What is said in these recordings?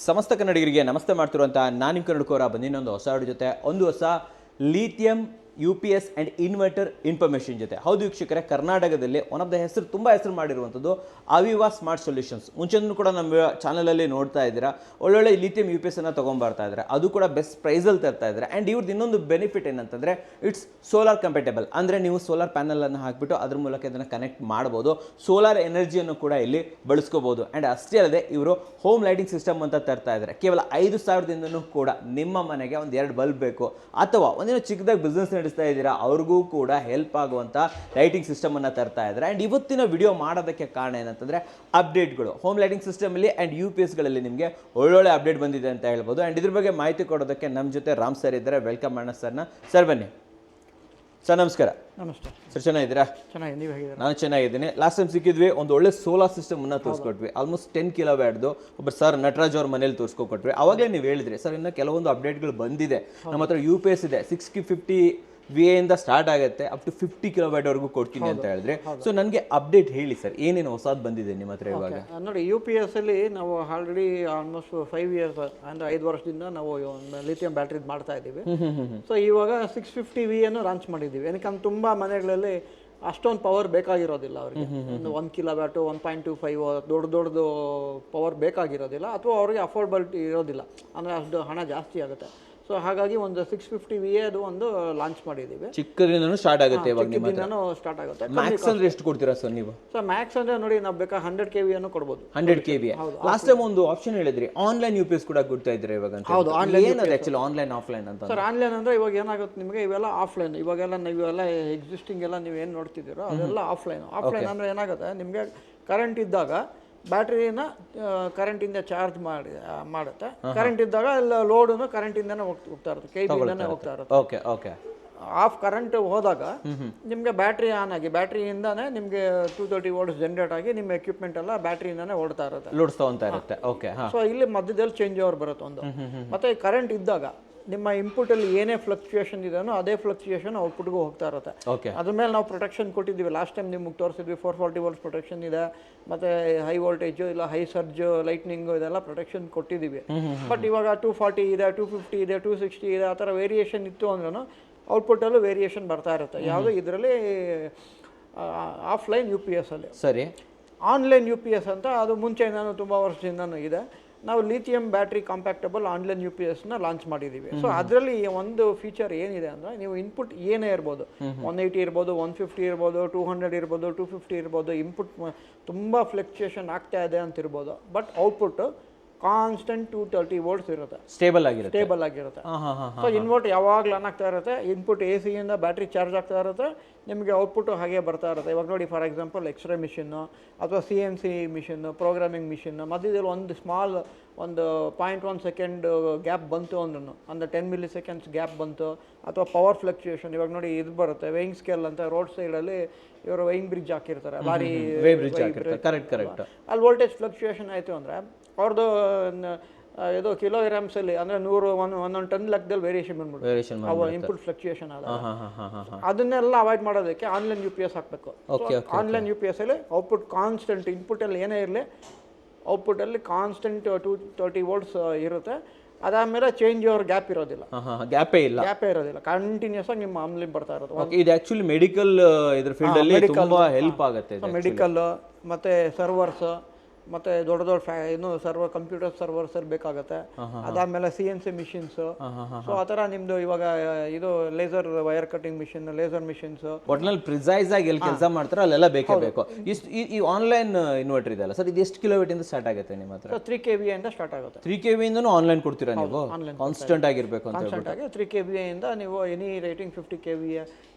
ಸಮಸ್ತ ಕನ್ನಡಿಗರಿಗೆ ನಮಸ್ತೆ ಮಾಡ್ತಿರುವಂಥ ನಾನು ನಿಮ್ಮ ಕನ್ನಡಕೋರ ಬಂದಿನೊಂದು ಹೊಸ ಜೊತೆ ಒಂದು ಹೊಸ lithium UPS and inverter information ಜೊತೆ. ಹೌದು ವೀಕ್ಷಕರೇ, ಕರ್ನಾಟಕದಲ್ಲಿ ಒನ್ ಆಫ್ ದ ತುಂಬ ಹೆಸರು ಮಾಡಿರುವಂಥದ್ದು ಅವಿವಾ ಸ್ಮಾರ್ಟ್ ಸೊಲ್ಯೂಷನ್ಸ್. ಮುಂಚೆನೂ ಕೂಡ ನಮ್ಮ ಚಾನಲಲ್ಲಿ ನೋಡ್ತಾ ಇದ್ದೀರಾ, ಒಳ್ಳೊಳ್ಳೆ ಲಿಥಿಯಂ UPS ಅನ್ನು ತೊಗೊಂಬರ್ತಾ ಇದ್ದಾರೆ, ಅದು ಕೂಡ ಬೆಸ್ಟ್ ಪ್ರೈಸಲ್ಲಿ ತರ್ತಾ ಇದ್ದಾರೆ. ಆ್ಯಂಡ್ ಇವ್ರದ್ದು ಇನ್ನೊಂದು ಬೆನಿಫಿಟ್ ಏನಂತಂದರೆ ಇಟ್ಸ್ ಸೋಲಾರ್ ಕಂಪೇಟಬಲ್. ಅಂದರೆ ನೀವು ಸೋಲಾರ್ ಪ್ಯಾನಲನ್ನು ಹಾಕಿಬಿಟ್ಟು ಅದ್ರ ಮೂಲಕ ಇದನ್ನು ಕನೆಕ್ಟ್ ಮಾಡ್ಬೋದು, ಸೋಲಾರ್ ಎನರ್ಜಿಯನ್ನು ಕೂಡ ಇಲ್ಲಿ ಬಳಸ್ಕೋಬೋದು. ಆ್ಯಂಡ್ ಅಷ್ಟೇ ಅಲ್ಲದೆ ಇವರು ಹೋಮ್ ಲೈಟಿಂಗ್ ಸಿಸ್ಟಮ್ ಅಂತ ತರ್ತಾ ಇದ್ದಾರೆ. ಕೇವಲ 5,000ದಿಂದನೂ ಕೂಡ ನಿಮ್ಮ ಮನೆಗೆ ಒಂದು 2 ಬಲ್ಬ್ ಬೇಕು ಅಥವಾ ಒಂದಿನ ಚಿಕ್ಕದಾಗಿ ಬಿಸ್ನೆಸ್ ನಡೆಸ್ತಾ ಇದ್ದೀರಾ ಅವ್ರಿಗೂ ಕೂಡ ಹೆಲ್ಪ್ ಆಗುವಂಥ ಲೈಟಿಂಗ್ ಸಿಸ್ಟಮ್ ಅನ್ನು ತರ್ತಾ ಇದ್ದಾರೆ. ಆ್ಯಂಡ್ ಇವತ್ತಿನ ವಿಡಿಯೋ ಮಾಡೋದಕ್ಕೆ ಕಾರಣ ಏನಂತಂದರೆ ಅಪ್ಡೇಟ್ಗಳು ಹೋಮ್ ಲೈಟಿಂಗ್ ಸಿಸ್ಟಮಲ್ಲಿ ಆ್ಯಂಡ್ UPSಗಳಲ್ಲಿ ನಿಮಗೆ ಒಳ್ಳೊಳ್ಳೆ ಅಪ್ಡೇಟ್ ಬಂದಿದೆ ಅಂತ ಹೇಳ್ಬೋದು. ಆ್ಯಂಡ್ ಇದ್ರ ಬಗ್ಗೆ ಮಾಹಿತಿ ಕೊಡೋದಕ್ಕೆ ನಮ್ಮ ಜೊತೆ ರಾಮ್ ಸರ್ ಇದ್ದಾರೆ. ವೆಲ್ಕಮ್ ಮಾಡೋಣ ಸರ್ನ. ಸರ್ ಬನ್ನಿ. ಸರ್ ನಮಸ್ಕಾರ. ನಮಸ್ತೆ ಸರ್, ಚೆನ್ನಾಗಿದ್ದೀರಾ? ಚೆನ್ನಾಗಿ, ನೀವು ಹೇಗಿದ್ದೀರಾ? ನಾನು ಚೆನ್ನಾಗಿದ್ದೀನಿ. ಲಾಸ್ಟ್ ಟೈಮ್ ಸಿಕ್ಕಿದ್ವಿ, ಒಂದು ಒಳ್ಳೆ ಸೋಲಾರ್ ಸಿಸ್ಟಮ್ ಅನ್ನ ತೋರಿಸ್ಕೊಟ್ವಿ, ಆಲ್ಮೋಸ್ಟ್ 10 ಕಿಲೋವ್ಯಾಟ್ದು. ಒಬ್ಬರು ಸರ್ ನಟರಾಜ್ ಅವ್ರ ಮನೇಲಿ ತೋರಿಸ್ಕೊಟ್ವಿ. ಅವಾಗಲೇ ನೀವು ಹೇಳಿದ್ರಿ ಸರ್ ಇನ್ನು ಕೆಲವೊಂದು ಅಪ್ಡೇಟ್ಗಳು ಬಂದಿದೆ, ನಮ್ಮ ಹತ್ರ UPS ಇದೆ 650 VA ಇಂದ ಸ್ಟಾರ್ಟ್ ಆಗುತ್ತೆ ಅಪ್ ಟು 50 ಕಿಲೋವ್ಯಾಟ್ವರೆಗೂ ಕೊಡ್ತೀನಿ ಅಂತ ಹೇಳಿದ್ರೆ. ಸೊ ನನಗೆ ಅಪ್ಡೇಟ್ ಹೇಳಿ ಸರ್, ಏನೇನು ಹೊಸದು ಬಂದಿದೆ ನಿಮ್ಮ ಹತ್ರ ಇವಾಗ? ನೋಡಿ, UPS ಅಲ್ಲಿ ನಾವು ಆಲ್ರೆಡಿ ಆಲ್ಮೋಸ್ಟ್ 5 ಇಯರ್ಸ್ ಅಂದರೆ 5 ವರ್ಷದಿಂದ ನಾವು ಲಿಥಿಯಂ ಬ್ಯಾಟ್ರಿ ಮಾಡ್ತಾ ಇದ್ದೀವಿ. ಸೊ ಇವಾಗ 650 VA ಲಾಂಚ್ ಮಾಡಿದ್ದೀವಿ. ಏನಕ್ಕೆ ತುಂಬ ಮನೆಗಳಲ್ಲಿ ಅಷ್ಟೊಂದು ಪವರ್ ಬೇಕಾಗಿರೋದಿಲ್ಲ ಅವರಿಗೆ. ಒಂದು 1 ಕಿಲೋವ್ಯಾಟು 1.25 ದೊಡ್ಡದು ಪವರ್ ಬೇಕಾಗಿರೋದಿಲ್ಲ, ಅಥವಾ ಅವ್ರಿಗೆ ಅಫೋರ್ಡಬಿಲಿಟಿ ಇರೋದಿಲ್ಲ, ಅಂದರೆ ಅಷ್ಟು ಹಣ ಜಾಸ್ತಿ ಆಗುತ್ತೆ. ಸೊ ಹಾಗಾಗಿ ಒಂದು 650 VA ಅದು ಒಂದು ಲಾಂಚ್ ಮಾಡಿದ್ದೀವಿ. ಚಿಕ್ಕದಿಂದನೂ ಸ್ಟಾರ್ಟ್ ಆಗುತ್ತೆ ಇವಾಗ ನಿಮ್ಮ ಹತ್ರ? ಸ್ಟಾರ್ಟ್ ಆಗುತ್ತೆ. ಮ್ಯಾಕ್ಸ್ ಅಂದ್ರೆ ಎಷ್ಟು ಕೊಡ್ತೀರಾ ಸರ್ ನೀವು? ಸೊ ಮ್ಯಾಕ್ಸ್ ಅಂದ್ರೆ ನೋಡಿ, ನಾವು ಬೇಕಾ 100 KV ಅನ್ನು ಕೊಡ್ಬೋದು. 100 KV. ಲಾಸ್ಟ್ ಟೈಮ್ ಒಂದು ಆಪ್ಷನ್ ಹೇಳಿದ್ರಿ, ಆನ್ಲೈನ್ UPS ಕೂಡ ಕೊಡ್ತಾ ಇದ್ರೆ ಇವಾಗ ಅಂತ. ಹೌದು, ಆನ್ಲೈನ್. ಏನದು ಆಕ್ಚುಲಿ ಆನ್ಲೈನ್ ಆಫ್ಲೈನ್ ಅಂತ? ಸರ್ ಆನ್ಲೈನ್ ಅಂದ್ರೆ ಇವಾಗ ಏನಾಗುತ್ತೆ ನಿಮಗೆ, ಇವೆಲ್ಲ ಆಫ್ಲೈನ್. ಇವಾಗೆಲ್ಲ ನೀವೆಲ್ಲ ಎಕ್ಸಿಸ್ಟಿಂಗ್ ಎಲ್ಲ ನೀವು ಏನು ನೋಡ್ತಿದ್ದೀರೋ ಅದೆಲ್ಲ ಆಫ್ಲೈನ್. ಆಫ್ಲೈನ್ ಅಂದ್ರೆ ಏನಾಗುತ್ತೆ, ನಿಮಗೆ ಕರೆಂಟ್ ಇದ್ದಾಗ ಬ್ಯಾಟ್ರಿನ ಕರೆಂಟಿಂದ ಚಾರ್ಜ್ ಮಾಡುತ್ತೆ. ಕರೆಂಟ್ ಇದ್ದಾಗ ಎಲ್ಲ ಲೋಡನ್ನು ಕರೆಂಟಿಂದನೇ ಹೋಗ್ತಾ ಇರುತ್ತೆ, KV ಹೋಗ್ತಾ ಇರುತ್ತೆ. Okay okay. ಆಫ್ ಕರೆಂಟ್ ಹೋದಾಗ ನಿಮಗೆ ಬ್ಯಾಟ್ರಿ ಆನ್ ಆಗಿ ಬ್ಯಾಟ್ರಿಯಿಂದಾನೇ ನಿಮಗೆ 230 volts ಜನರೇಟ್ ಆಗಿ ನಿಮ್ಮ ಎಕ್ವಿಪ್ಮೆಂಟ್ ಎಲ್ಲ ಬ್ಯಾಟ್ರಿಯಿಂದಾನೇ ಓಡ್ತಾ ಇರುತ್ತೆ, ಲೋಡ್ಸ್ತಾ ಇರುತ್ತೆ. ಓಕೆ. ಸೊ ಇಲ್ಲಿ ಮಧ್ಯದಲ್ಲಿ ಚೇಂಜ್ ಓವರ್ ಬರುತ್ತೆ ಒಂದು. ಮತ್ತೆ ಕರೆಂಟ್ ಇದ್ದಾಗ ನಿಮ್ಮ ಇನ್ಪುಟ್ ಅಲ್ಲಿ ಏನೇ ಫ್ಲಕ್ಚುಯೇಷನ್ ಇದೆಯೋ ಅದೇ ಫ್ಲಕ್ಚುಯೇಷನ್ ಔಟ್ಪುಟ್ಗೂ ಹೋಗ್ತಾ ಇರುತ್ತೆ. ಅದ್ರ ಮೇಲೆ ನಾವು ಪ್ರೊಟೆಕ್ಷನ್ ಕೊಟ್ಟಿದ್ದೀವಿ. ಲಾಸ್ಟ್ ಟೈಮ್ ನಿಮ್ಗೆ ತೋರಿಸಿದ್ವಿ, 440 volts ಪ್ರೊಟೆಕ್ಷನ್ ಇದೆ, ಮತ್ತೆ ಹೈ ವೋಲ್ಟೇಜ್ ಇಲ್ಲ ಹೈ ಸರ್ಜ್ ಲೈಟ್ನಿಂಗ್ ಇದೆಲ್ಲ ಪ್ರೊಟೆಕ್ಷನ್ ಕೊಟ್ಟಿದ್ದೀವಿ. ಬಟ್ ಇವಾಗ 240 ಇದೆ, 250 ಇದೆ, 260 ಇದೆ, ಆ ಥರ ವೇರಿಯೇಷನ್ ಇತ್ತು ಅಂದ್ರೂ ಔಟ್ಪುಟ್ಟಲ್ಲೂ ವೇರಿಯೇಷನ್ ಬರ್ತಾ ಇರುತ್ತೆ. ಯಾವುದು ಇದರಲ್ಲಿ ಆಫ್ಲೈನ್ UPS ಅಲ್ಲಿ. ಸರಿ. ಆನ್ಲೈನ್ UPS ಅಂತ ಅದು ಮುಂಚೆಯಿಂದನೂ ತುಂಬ ವರ್ಷದಿಂದನೂ ಇದೆ. ನಾವು ಲಿಥಿಯಂ ಬ್ಯಾಟ್ರಿ ಕಾಂಪ್ಯಾಕ್ಟಬಲ್ ಆನ್ಲೈನ್ UPSನ ಲಾಂಚ್ ಮಾಡಿದ್ದೀವಿ. ಸೊ ಅದರಲ್ಲಿ ಒಂದು ಫೀಚರ್ ಏನಿದೆ ಅಂದರೆ, ನೀವು ಇನ್ಪುಟ್ ಏನೇ ಇರ್ಬೋದು, 180 ಇರ್ಬೋದು, 150 ಇರ್ಬೋದು, 200 ಇರ್ಬೋದು, 250 ಇರ್ಬೋದು, ಇನ್ಪುಟ್ ತುಂಬ ಫ್ಲಕ್ಚುಯೇಷನ್ ಆಗ್ತಾ ಇದೆ ಅಂತ ಇರ್ಬೋದು, ಬಟ್ ಔಟ್ಪುಟ್ ಕಾನ್ಸ್ಟೆಂಟ್ 230 volts ಇರುತ್ತೆ, ಸ್ಟೇಬಲ್ ಆಗಿರುತ್ತೆ. ಸೊ ಇನ್ವರ್ಟ್ ಯಾವಾಗಲೂ ಆನ್ ಆಗ್ತಾ ಇರುತ್ತೆ, ಇನ್ಪುಟ್ AC ಇಂದ ಬ್ಯಾಟ್ರಿ ಚಾರ್ಜ್ ಆಗ್ತಾ ಇರುತ್ತೆ, ನಿಮಗೆ ಔಟ್ಪುಟ್ ಹಾಗೆ ಬರ್ತಾ ಇರುತ್ತೆ. ಇವಾಗ ನೋಡಿ, ಫಾರ್ ಎಕ್ಸಾಂಪಲ್ ಎಕ್ಸ್ರೇ ಮಿಷಿನ್ನು ಅಥವಾ CNC ಮಿಷಿನ್ನು, ಪ್ರೋಗ್ರಾಮಿಂಗ್ ಮಿಷಿನ್ನು, ಮಧ್ಯದಲ್ಲಿ ಒಂದು ಸ್ಮಾಲ್ ಒಂದು 0.1 ಸೆಕೆಂಡ್ ಗ್ಯಾಪ್ ಬಂತು ಅಂದ್ರೂ, ಅಂದರೆ 10 milliseconds ಗ್ಯಾಪ್ ಬಂತು, ಅಥವಾ ಪವರ್ ಫ್ಲಕ್ಚುಯೇಷನ್. ಇವಾಗ ನೋಡಿ, ಇದು ಬರುತ್ತೆ ವೇಯಿಂಗ್ ಸ್ಕೇಲ್ ಅಂತ, ರೋಡ್ ಸೈಡಲ್ಲಿ ಇವರು ವೇಯಿಂಗ್ ಬ್ರಿಡ್ಜ್ ಹಾಕಿರ್ತಾರೆ, ಲಾರಿ ಅಲ್ಲಿ ವೋಲ್ಟೇಜ್ ಫ್ಲಕ್ಚುಯೇಷನ್ ಆಯಿತು ಅಂದರೆ ಅವ್ರದ್ದು ಇದು ಕಿಲೋಗ್ರಾಮ್ಸಲ್ಲಿ ಅಂದರೆ 100 ಟನ್ ಲೆಕ್ಕದಲ್ಲಿ ವೇರಿಯೇಷನ್ ಬಂದ್ಬಿಟ್ಟು ಅವ ಇನ್ಪುಟ್ ಫ್ಲಕ್ಚುಯೇಷನ್ ಆದ. ಅದನ್ನೆಲ್ಲ ಅವಾಯ್ಡ್ ಮಾಡೋದಕ್ಕೆ ಆನ್ಲೈನ್ UPS ಹಾಕಬೇಕು. ಆನ್ಲೈನ್ UPS ಅಲ್ಲಿ ಔಟ್ಪುಟ್ ಕಾನ್ಸ್ಟೆಂಟ್, ಇನ್ಪುಟ್ಟಲ್ಲಿ ಏನೇ ಇರಲಿ ಔಟ್ಪುಟ್ಟಲ್ಲಿ ಕಾನ್ಸ್ಟೆಂಟ್ 230 volts ಇರುತ್ತೆ. ಅದಾದಮೇಲೆ ಚೇಂಜ್ ಓವರ್ ಗ್ಯಾಪ್ ಇರೋದಿಲ್ಲ, ಗ್ಯಾಪೇ ಇರೋದಿಲ್ಲ, ಕಂಟಿನ್ಯೂಸ್ ಆಗಿ ನಿಮ್ಮ ಆನ್ಲೈನ್ ಬರ್ತಾ ಇರುತ್ತೆ. ಇದು ಆಕ್ಚುಲಿ ಮೆಡಿಕಲ್ ಇದ್ರ ಫೀಲ್ಡ್ ಅಲ್ಲಿ ತುಂಬಾ ಹೆಲ್ಪ್ ಆಗುತ್ತೆ. ಮೆಡಿಕಲ್ ಮತ್ತೆ ಸರ್ವರ್ಸ್, ಮತ್ತೆ ದೊಡ್ಡ ಏನು ಸರ್ವರ್, ಕಂಪ್ಯೂಟರ್ ಸರ್ವರ್ಸ್ ಬೇಕಾಗುತ್ತೆ. ಅದಾದ್ಮೇಲೆ CNC ಮಿಷಿನ್ಸ್. ಸೊ ಆ ಥರ ನಿಮ್ದು ಇವಾಗ ಇದು laser wire cutting machine, laser machines, ಒಟ್ನಲ್ಲಿ ಪ್ರಿಸೈಸ್ ಆಗಿ ಎಲ್ಲಿ ಕೆಲಸ ಮಾಡ್ತಾರೆ ಅಲ್ಲೆಲ್ಲ ಬೇಕೇ ಬೇಕು. ಈ ಆನ್ಲೈನ್ ಇನ್ವರ್ಟರ್ ಇದೆಲ್ಲ ಸರ್, ಇದು ಎಷ್ಟು ಕಿಲೋವ್ಯಾಟ್ ಇಂದ ಸ್ಟಾರ್ಟ್ ಆಗುತ್ತೆ ನಿಮ್ಮ ಹತ್ರ? 3 KVA ಇಂದ ಸ್ಟಾರ್ಟ್ ಆಗುತ್ತೆ. 3 KVA ಇಂದನೂ ಆನ್ಲೈನ್ ಕೊಡ್ತೀರಾ ನೀವು? ಕಾನ್ಸ್ಟೆಂಟ್ ಆಗಿರ್ಬೇಕು ಅಂತ ಹೇಳ್ಬಿಟ್ಟು 3 KVA ಇಂದ ನೀವು ಎನಿ ರೇಟಿಂಗ್ 50 KVA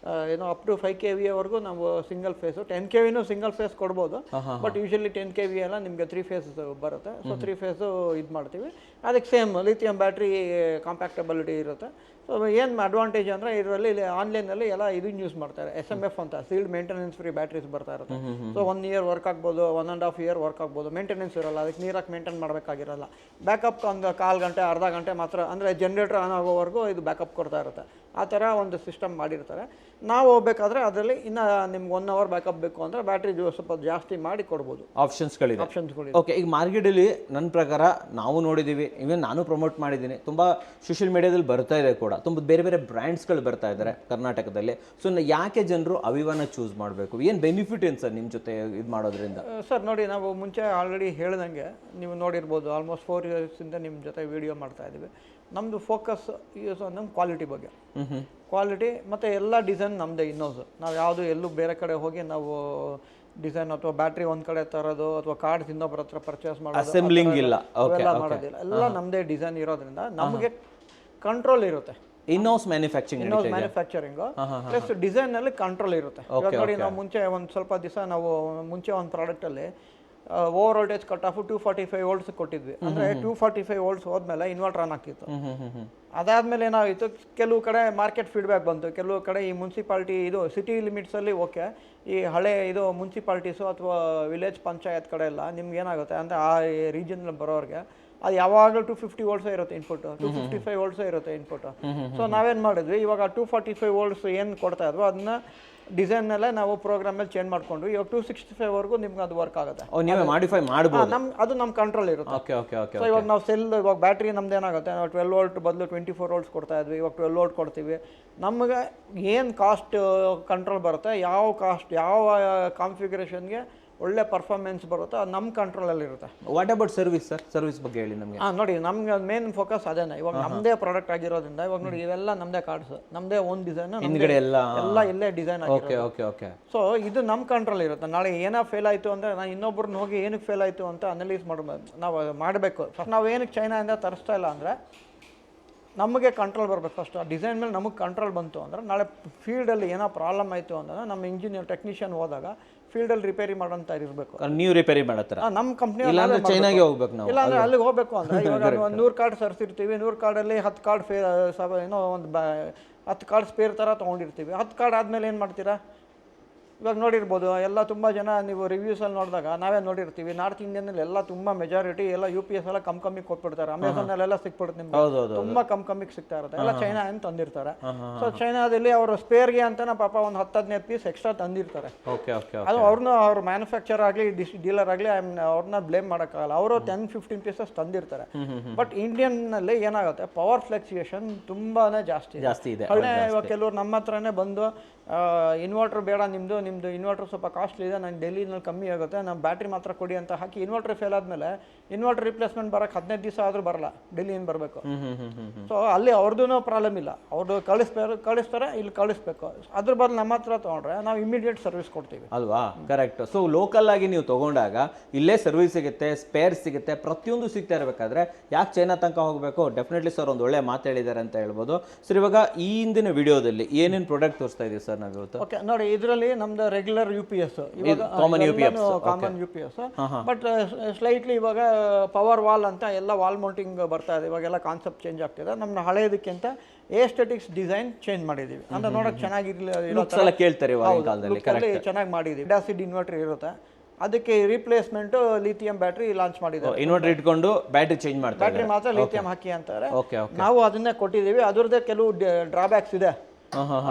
ಏನೋ ಅಪ್ ಟು 5 KVA ವರೆಗೂ ನಾವು ಸಿಂಗಲ್ ಫೇಸ್, 10 KVನೂ ಸಿಂಗಲ್ ಫೇಸ್ ಕೊಡ್ಬೋದು. ಬಟ್ ಯೂಶಲಿ 10 KVA ಎಲ್ಲ ನಿಮಗೆ 3 ಫೇಸ್ ಬರುತ್ತೆ. ಸೊ 3 ಫೇಸು ಇದು ಮಾಡ್ತೀವಿ. ಅದಕ್ಕೆ ಸೇಮ್ ಲಿಥಿಯಂ ಬ್ಯಾಟ್ರಿ ಕಾಂಪ್ಯಾಕ್ಟಬಿಲಿಟಿ ಇರುತ್ತೆ. ಸೊ ಏನು ಅಡ್ವಾಂಟೇಜ್ ಅಂದರೆ, ಇದರಲ್ಲಿ ಆನ್ಲೈನಲ್ಲಿ ಎಲ್ಲ ಇದನ್ನು ಯೂಸ್ ಮಾಡ್ತಾರೆ, SMF ಅಂತ, ಸೀಲ್ಡ್ ಮೇಂಟೆನೆನ್ಸ್ ಫ್ರೀ ಬ್ಯಾಟ್ರೀಸ್ ಬರ್ತಾ ಇರುತ್ತೆ. ಸೊ 1 year ವರ್ಕ್ ಆಗ್ಬೋದು, 1.5 year ವರ್ಕ್ ಆಗ್ಬೋದು. ಮೇಂಟೆನೆನ್ಸ್ ಇರೋಲ್ಲ, ಅದಕ್ಕೆ ನೀರಾಗಿ ಮೇಂಟೈನ್ ಮಾಡಬೇಕಾಗಿರಲ್ಲ. ಬ್ಯಾಕಪ್ ಒಂದು 1/4 ಗಂಟೆ ಅರ್ಧ ಗಂಟೆ ಮಾತ್ರ, ಅಂದರೆ ಜನರೇಟರ್ ಆನ್ ಆಗೋವರೆಗೂ ಇದು ಬ್ಯಾಕಪ್ ಕೊಡ್ತಾ ಇರುತ್ತೆ. ಆ ಥರ ಒಂದು ಸಿಸ್ಟಮ್ ಮಾಡಿರ್ತಾರೆ. ನಾವು ಹೋಗ್ಬೇಕಾದ್ರೆ ಅದರಲ್ಲಿ ಇನ್ನು ನಿಮ್ಗೆ 1 ಅವರ್ ಬ್ಯಾಕಪ್ ಬೇಕು ಅಂದರೆ ಬ್ಯಾಟ್ರಿ ಸ್ವಲ್ಪ ಜಾಸ್ತಿ ಮಾಡಿ ಕೊಡ್ಬೋದು. ಆಪ್ಷನ್ಸ್ಗಳಿದೆ. ಆಪ್ಷನ್ಸ್ಗಳು. ಓಕೆ, ಈಗ ಮಾರ್ಕೆಟಲ್ಲಿ ನನ್ನ ಪ್ರಕಾರ ನಾವು ನೋಡಿದ್ದೀವಿ, ಇವನ್ ನಾನು ಪ್ರಮೋಟ್ ಮಾಡಿದ್ದೀನಿ, ತುಂಬ ಸೋಷಿಯಲ್ ಮೀಡಿಯಾದಲ್ಲಿ ಬರ್ತಾ ಇದೆ ಕೂಡ, ತುಂಬ ಬೇರೆ ಬೇರೆ ಬ್ರ್ಯಾಂಡ್ಸ್ಗಳು ಬರ್ತಾ ಇದ್ದಾರೆ ಕರ್ನಾಟಕದಲ್ಲಿ. ಸೊ ಯಾಕೆ ಜನರು ಅವಿವಾನ ಚೂಸ್ ಮಾಡಬೇಕು? ಏನು ಬೆನಿಫಿಟ್ ಏನು ಸರ್ ನಿಮ್ಮ ಜೊತೆ ಇದು ಮಾಡೋದ್ರಿಂದ? ಸರ್ ನೋಡಿ, ನಾವು ಮುಂಚೆ ಆಲ್ರೆಡಿ ಹೇಳ್ದಂಗೆ ನೀವು ನೋಡಿರ್ಬೋದು, ಆಲ್ಮೋಸ್ಟ್ 4 ಇಯರ್ಸಿಂದ ನಿಮ್ಮ ಜೊತೆ ವಿಡಿಯೋ ಮಾಡ್ತಾ ಇದ್ದೀವಿ. ನಮ್ಮದು ಫೋಕಸ್ ನಮ್ಮ ಕ್ವಾಲಿಟಿ ಬಗ್ಗೆ, ಕ್ವಾಲಿಟಿ ಮತ್ತು ಎಲ್ಲ ಡಿಸೈನ್ ನಮ್ಮದೇ ಇನ್ನೋಸ್. ನಾವು ಯಾವುದು ಎಲ್ಲೂ ಬೇರೆ ಕಡೆ ಹೋಗಿ ನಾವು ಡಿಸೈನ್ ಅಥವಾ ಬ್ಯಾಟ್ರಿ ಒಂದು ಕಡೆ ತರೋದು ಅಥವಾ ಕಾರ್ಡ್ಸ್ ಇನ್ನೊಬ್ಬರ ಹತ್ರ ಪರ್ಚೇಸ್ ಮಾಡೋದು, ಅಸೆಂಬ್ಲಿಂಗ್ ಇಲ್ಲ, ಅವೆಲ್ಲ ಮಾಡೋದಿಲ್ಲ. ಎಲ್ಲ ನಮ್ಮದೇ ಡಿಸೈನ್ ಇರೋದ್ರಿಂದ ನಮಗೆ ಕಂಟ್ರೋಲ್ ಇರುತ್ತೆ. ಇನ್ಹೌಸ್ ಮ್ಯಾನುಫ್ಯಾಕ್ಚರಿಂಗ್ ಪ್ಲಸ್ ಡಿಸೈನ್ ಅಲ್ಲಿ ಕಂಟ್ರೋಲ್ ಇರುತ್ತೆ. ಇವಾಗ ನೋಡಿ, ನಾವು ಮುಂಚೆ ಒಂದು ಸ್ವಲ್ಪ ದಿವಸ ನಾವು ಮುಂಚೆ ಒಂದು ಪ್ರಾಡಕ್ಟ್ ಅಲ್ಲಿ over voltage cut off 245 volts ಕೊಟ್ಟಿದ್ವಿ. ಅಂದ್ರೆ 245 ವೋಲ್ಟ್ಸ್ ಹೋದ್ಮೇಲೆ ಇನ್ವರ್ಟರ್ ಆನ್ ಆಗ್ತಿತ್ತು. ಅದಾದ್ಮೇಲೆ ಏನಾಗಿತ್ತು, ಕೆಲವು ಕಡೆ ಮಾರ್ಕೆಟ್ ಫೀಡ್ಬ್ಯಾಕ್ ಬಂತು, ಕೆಲವು ಕಡೆ ಈ ಮುನ್ಸಿಪಾಲಿಟಿ ಇದು ಸಿಟಿ ಲಿಮಿಟ್ಸ್ ಅಲ್ಲಿ ಓಕೆ, ಈ ಹಳೆ ಇದು ಮುನ್ಸಿಪಾಲಿಟೀಸು ಅಥವಾ ವಿಲೇಜ್ ಪಂಚಾಯತ್ ಕಡೆ ಎಲ್ಲ ನಿಮ್ಗೆ ಏನಾಗುತ್ತೆ ಅಂದರೆ ಆ ರೀಜನ್ ಬರೋರಿಗೆ ಅದು ಯಾವಾಗಲೂ 250 ವೋಲ್ಟ್ಸೇ ಇರುತ್ತೆ ಇನ್ಪುಟ್, 255 ವೋಲ್ಟ್ಸೇ ಇರುತ್ತೆ ಇನ್ಪುಟ್. ಸೊ ನಾವೇನು ಮಾಡಿದ್ವಿ, ಇವಾಗ 245 ವೋಲ್ಟ್ಸ್ ಏನು ಕೊಡ್ತಾ ಇದ್ವೋ ಅದನ್ನ ಡಿಸೈನ್ನಲ್ಲೇ ನಾವು ಪ್ರೋಗ್ರಾಮಲ್ಲಿ ಚೇಂಜ್ ಮಾಡಿಕೊಂಡು ಇವಾಗ 265 ವರೆಗೂ ನಿಮ್ಗೆ ಅದು ವರ್ಕ್ ಆಗುತ್ತೆ. ನೀವೇ ಮಾಡಿಫೈ ಮಾಡ್ಬೋದು, ಅದು ನಮ್ಮ ಕಂಟ್ರೋಲ್ ಇರುತ್ತೆ. Okay okay okay. ಸೊ ಇವಾಗ ನಾವು ಇವಾಗ ಬ್ಯಾಟ್ರಿ ನಮ್ದು ಏನಾಗುತ್ತೆ, ನಾವು 12 ವೋಲ್ಟ್ ಬದಲು 24 ವೋಲ್ಟ್ಸ್ ಕೊಡ್ತಾ ಇದ್ವಿ, ಇವಾಗ 12 ವೋಲ್ಟ್ ಕೊಡ್ತೀವಿ. ನಮಗೆ ಏನು ಕಾಸ್ಟ್ ಕಂಟ್ರೋಲ್ ಬರುತ್ತೆ, ಯಾವ ಕಾನ್ಫಿಗರೇಷನ್ಗೆ ಒಳ್ಳೆ ಪರ್ಫಾರ್ಮೆನ್ಸ್ ಬರುತ್ತೆ, ಅದು ನಮ್ಮ ಕಂಟ್ರೋಲಲ್ಲಿ ಇರುತ್ತೆ. What about service sir? Service ಬಗ್ಗೆ ಹೇಳಿ ನಮಗೆ. ನೋಡಿ, ನಮ್ಗೆ ಮೇನ್ ಫೋಕಸ್ ಅದೇನೆ. ಇವಾಗ ನಮ್ಮದೇ ಪ್ರಾಡಕ್ಟ್ ಆಗಿರೋದ್ರಿಂದ ಇವಾಗ ನೋಡಿ ಇವೆಲ್ಲ ನಮ್ಮದೇ ಕಾರ್ಡ್ಸ್, ನಮ್ಮದೇ ಓನ್ ಡಿಸೈನ್, ಹಿಂದ್ಗಡೆ ಎಲ್ಲ ಇಲ್ಲೇ design okay okay okay. So ಇದು ನಮ್ಮ ಕಂಟ್ರೋಲ್ ಇರುತ್ತೆ. ನಾಳೆ ಏನೋ ಫೇಲ್ ಆಯಿತು ಅಂದರೆ ನಾನು ಇನ್ನೊಬ್ಬರನ್ನ ಹೋಗಿ ಏನಕ್ಕೆ ಫೇಲ್ ಆಯಿತು ಅಂತ ಅನಲೈಸ್ ನಾವು ಮಾಡಬೇಕು. ಫಸ್ಟ್ ನಾವು ಏನಕ್ಕೆ ಚೈನಾದಿಂದ ತರಿಸ್ತಾ ಇಲ್ಲ ಅಂದರೆ ನಮಗೆ ಕಂಟ್ರೋಲ್ ಬರಬೇಕು. ಫಸ್ಟ್ ಆ ಡಿಸೈನ್ ಮೇಲೆ ನಮಗೆ ಕಂಟ್ರೋಲ್ ಬಂತು ಅಂದರೆ ನಾಳೆ ಫೀಲ್ಡಲ್ಲಿ ಏನೋ ಪ್ರಾಬ್ಲಮ್ ಆಯಿತು ಅಂದರೆ ನಮ್ಮ ಇಂಜಿನಿಯರ್ ಟೆಕ್ನಿಷಿಯನ್ ಹೋದಾಗ ಫೀಲ್ಡಲ್ಲಿ ರಿಪೇರಿ ಮಾಡೋಂತ ಇರಬೇಕು. ನೀವು ರಿಪೇರಿ ಮಾಡತ್ತರ ನಮ್ಮ ಕಂಪ್ನಿ ಚೈನಾಗೆ ಹೋಗ್ಬೇಕು ನಾವು. ಇಲ್ಲ ಅಂದರೆ ಅಲ್ಲಿಗೆ ಹೋಗಬೇಕು ಅಂದರೆ ಇವಾಗ ಒಂದು 100 ಕಾರ್ಡ್ ತರಿಸಿರ್ತೀವಿ, 100 ಕಾರ್ಡಲ್ಲಿ 10 ಕಾರ್ಡ್ ಏನೋ ಒಂದು 10 ಕಾರ್ಡ್ ಸ್ಪೇರ್ ಥರ ತೊಗೊಂಡಿರ್ತೀವಿ. 10 ಕಾರ್ಡ್ ಆದಮೇಲೆ ಏನು ಮಾಡ್ತೀರಾ? ಇವಾಗ ನೋಡಿರ್ಬೋದು, ಎಲ್ಲ ತುಂಬ ಜನ ನೀವು ರಿವ್ಯೂಸಲ್ಲಿ ನೋಡಿದಾಗ ನಾವೇ ನೋಡಿರ್ತೀವಿ, ನಾರ್ತ್ ಇಂಡಿಯನ್ನಲ್ಲಿ ಎಲ್ಲ ತುಂಬ ಮೆಜಾರಿಟಿ ಎಲ್ಲ UPS ಎಲ್ಲ ಕಮ್ಮಿಗೆ ಕೊಟ್ಬಿಡ್ತಾರೆ. ಅಮೆಝಾನಲ್ಲೆಲ್ಲ ಸಿಕ್ಬಿಡುತ್ತೆ ನಿಮ್ಗೆ, ತುಂಬ ಕಮ್ಮಿಗೆ ಸಿಗ್ತಾ ಇರುತ್ತೆ. ಎಲ್ಲ ಚೈನಾ ಅಂತ ತಂದಿರ್ತಾರೆ. ಸೊ ಚೈನಾದಲ್ಲಿ ಅವರು ಸ್ಪೇರ್ಗೆ ಅಂತಾನೆ ಪಾಪ ಒಂದು 10-15 ಪೀಸ್ ಎಕ್ಸ್ಟ್ರಾ ತಂದಿರ್ತಾರೆ. ಅದು ಅವ್ರ ಮ್ಯಾನುಫ್ಯಾಕ್ಚರ್ ಆಗಲಿ ಡೀಲರ್ ಆಗಲಿ ಅವ್ರನ್ನ ಬ್ಲೇಮ್ ಮಾಡೋಕ್ಕಾಗಲ್ಲ. ಅವರು 10-15 ಪೀಸಸ್ ತಂದಿರ್ತಾರೆ. ಬಟ್ ಇಂಡಿಯನ್ನಲ್ಲಿ ಏನಾಗುತ್ತೆ, ಪವರ್ ಫ್ಲಕ್ಚುಯೇಷನ್ ತುಂಬಾ ಜಾಸ್ತಿ ಇದೆ. ಇವಾಗ ಕೆಲವರು ನಮ್ಮ ಹತ್ರನೇ ಬಂದು ಇನ್ವರ್ಟರ್ ಬೇಡ, ನಿಮ್ಮದು ಇನ್ವರ್ಟರ್ ಸ್ವಲ್ಪ ಕಾಸ್ಟ್ಲಿ ಇದೆ, ನಾನು ಡೆಲ್ಲಿನಲ್ಲಿ ಕಮ್ಮಿ ಆಗುತ್ತೆ, ನಮ್ಮ ಬ್ಯಾಟ್ರಿ ಮಾತ್ರ ಕೊಡಿ ಅಂತ ಹಾಕಿ ಇನ್ವರ್ಟರ್ ಫೇಲ್ ಆದಮೇಲೆ ಇನ್ವರ್ಟರ್ ರಿಪ್ಲೇಸ್ಮೆಂಟ್ ಬರೋಕ್ಕೆ 15 ದಿವಸ ಆದರೂ ಬರಲ್ಲ, ಡೆಲ್ಲಿಯಿಂದ ಬರಬೇಕು. ಸೊ ಅಲ್ಲಿ ಅವ್ರದ್ದು ಪ್ರಾಬ್ಲಮ್ ಇಲ್ಲ, ಅವ್ರದ್ದು ಕಳಿಸ್ತಾರೆ, ಇಲ್ಲಿ ಕಳಿಸ್ಬೇಕು. ಅದ್ರ ಬದಲು ನಮ್ಮ ಹತ್ರ ತೊಗೊಂಡ್ರೆ ನಾವು ಇಮಿಡಿಯೇಟ್ ಸರ್ವಿಸ್ ಕೊಡ್ತೀವಿ ಅಲ್ವಾ? ಕರೆಕ್ಟ್. ಸೊ ಲೋಕಲ್ ಆಗಿ ನೀವು ತೊಗೊಂಡಾಗ ಇಲ್ಲೇ ಸರ್ವಿಸ್ ಸಿಗುತ್ತೆ, ಸ್ಪೇರ್ ಸಿಗುತ್ತೆ, ಪ್ರತಿಯೊಂದು ಸಿಗ್ತಾ ಇರಬೇಕಾದ್ರೆ ಯಾಕೆ ಚೈನಾ ತನಕ ಹೋಗಬೇಕು? ಡೆಫಿನೆಟ್ಲಿ ಸರ್ ಒಂದು ಒಳ್ಳೆ ಮಾತು ಹೇಳಿದ್ದಾರೆ ಅಂತ ಹೇಳ್ಬೋದು. ಸರ್ ಇವಾಗ ಈ ಹಿಂದಿನ ವಿಡಿಯೋದಲ್ಲಿ ಏನೇನು ಪ್ರಾಡಕ್ಟ್ ತೋರಿಸ್ತಾ ಇದೀವಿ ಸರ್ ನಾವು ಇವತ್ತು? ಓಕೆ ನೋಡಿ, ಇದರಲ್ಲಿ ನಮ್ದು regular UPS, common UPS, but slightly ಇವಾಗ ಪವರ್ ವಾಲ್ ಅಂತ ಎಲ್ಲ ವಾಲ್ ಮೌಂಟಿಂಗ್ ಬರ್ತಾ ಇದೆ. ಇವಾಗೆಲ್ಲ ಕಾನ್ಸೆಪ್ಟ್ ಚೇಂಜ್ ಆಗ್ತಿದೆ. ನಮ್ಮ ಹಳೆಯದಕ್ಕಿಂತ ಏಸ್ಥೆಟಿಕ್ಸ್ ಡಿಸೈನ್ ಚೇಂಜ್ ಮಾಡಿದೀವಿ ಅಂದ್ರೆ ನೋಡಕ್ ಚೆನ್ನಾಗಿರಲಿ ಕೇಳ್ತಾರೆ ಚೆನ್ನಾಗಿ ಮಾಡಿದೀವಿ. ಆಸಿಡ್ ಇನ್ವರ್ಟರ್ ಇರುತ್ತೆ, ಅದಕ್ಕೆ ರಿಪ್ಲೇಸ್ಮೆಂಟ್ ಲಿಥಿಯಂ ಬ್ಯಾಟ್ರಿ ಲಾಂಚ್ ಮಾಡಿದ್ದಾರೆ. ಇನ್ವರ್ಟರ್ ಇಟ್ಕೊಂಡು ಬ್ಯಾಟ್ರಿ ಚೇಂಜ್ ಮಾಡ್ತಾರೆ, ಬ್ಯಾಟ್ರಿ ಮಾತ್ರ ಲಿಥಿಯಂ ಹಾಕಿ ಅಂತಾರೆ. ನಾವು ಅದನ್ನೇ ಕೊಟ್ಟಿದ್ದೀವಿ. ಅದ್ರದ್ದೇ ಕೆಲವು ಡ್ರಾಬ್ಯಾಕ್ಸ್ ಇದೆ.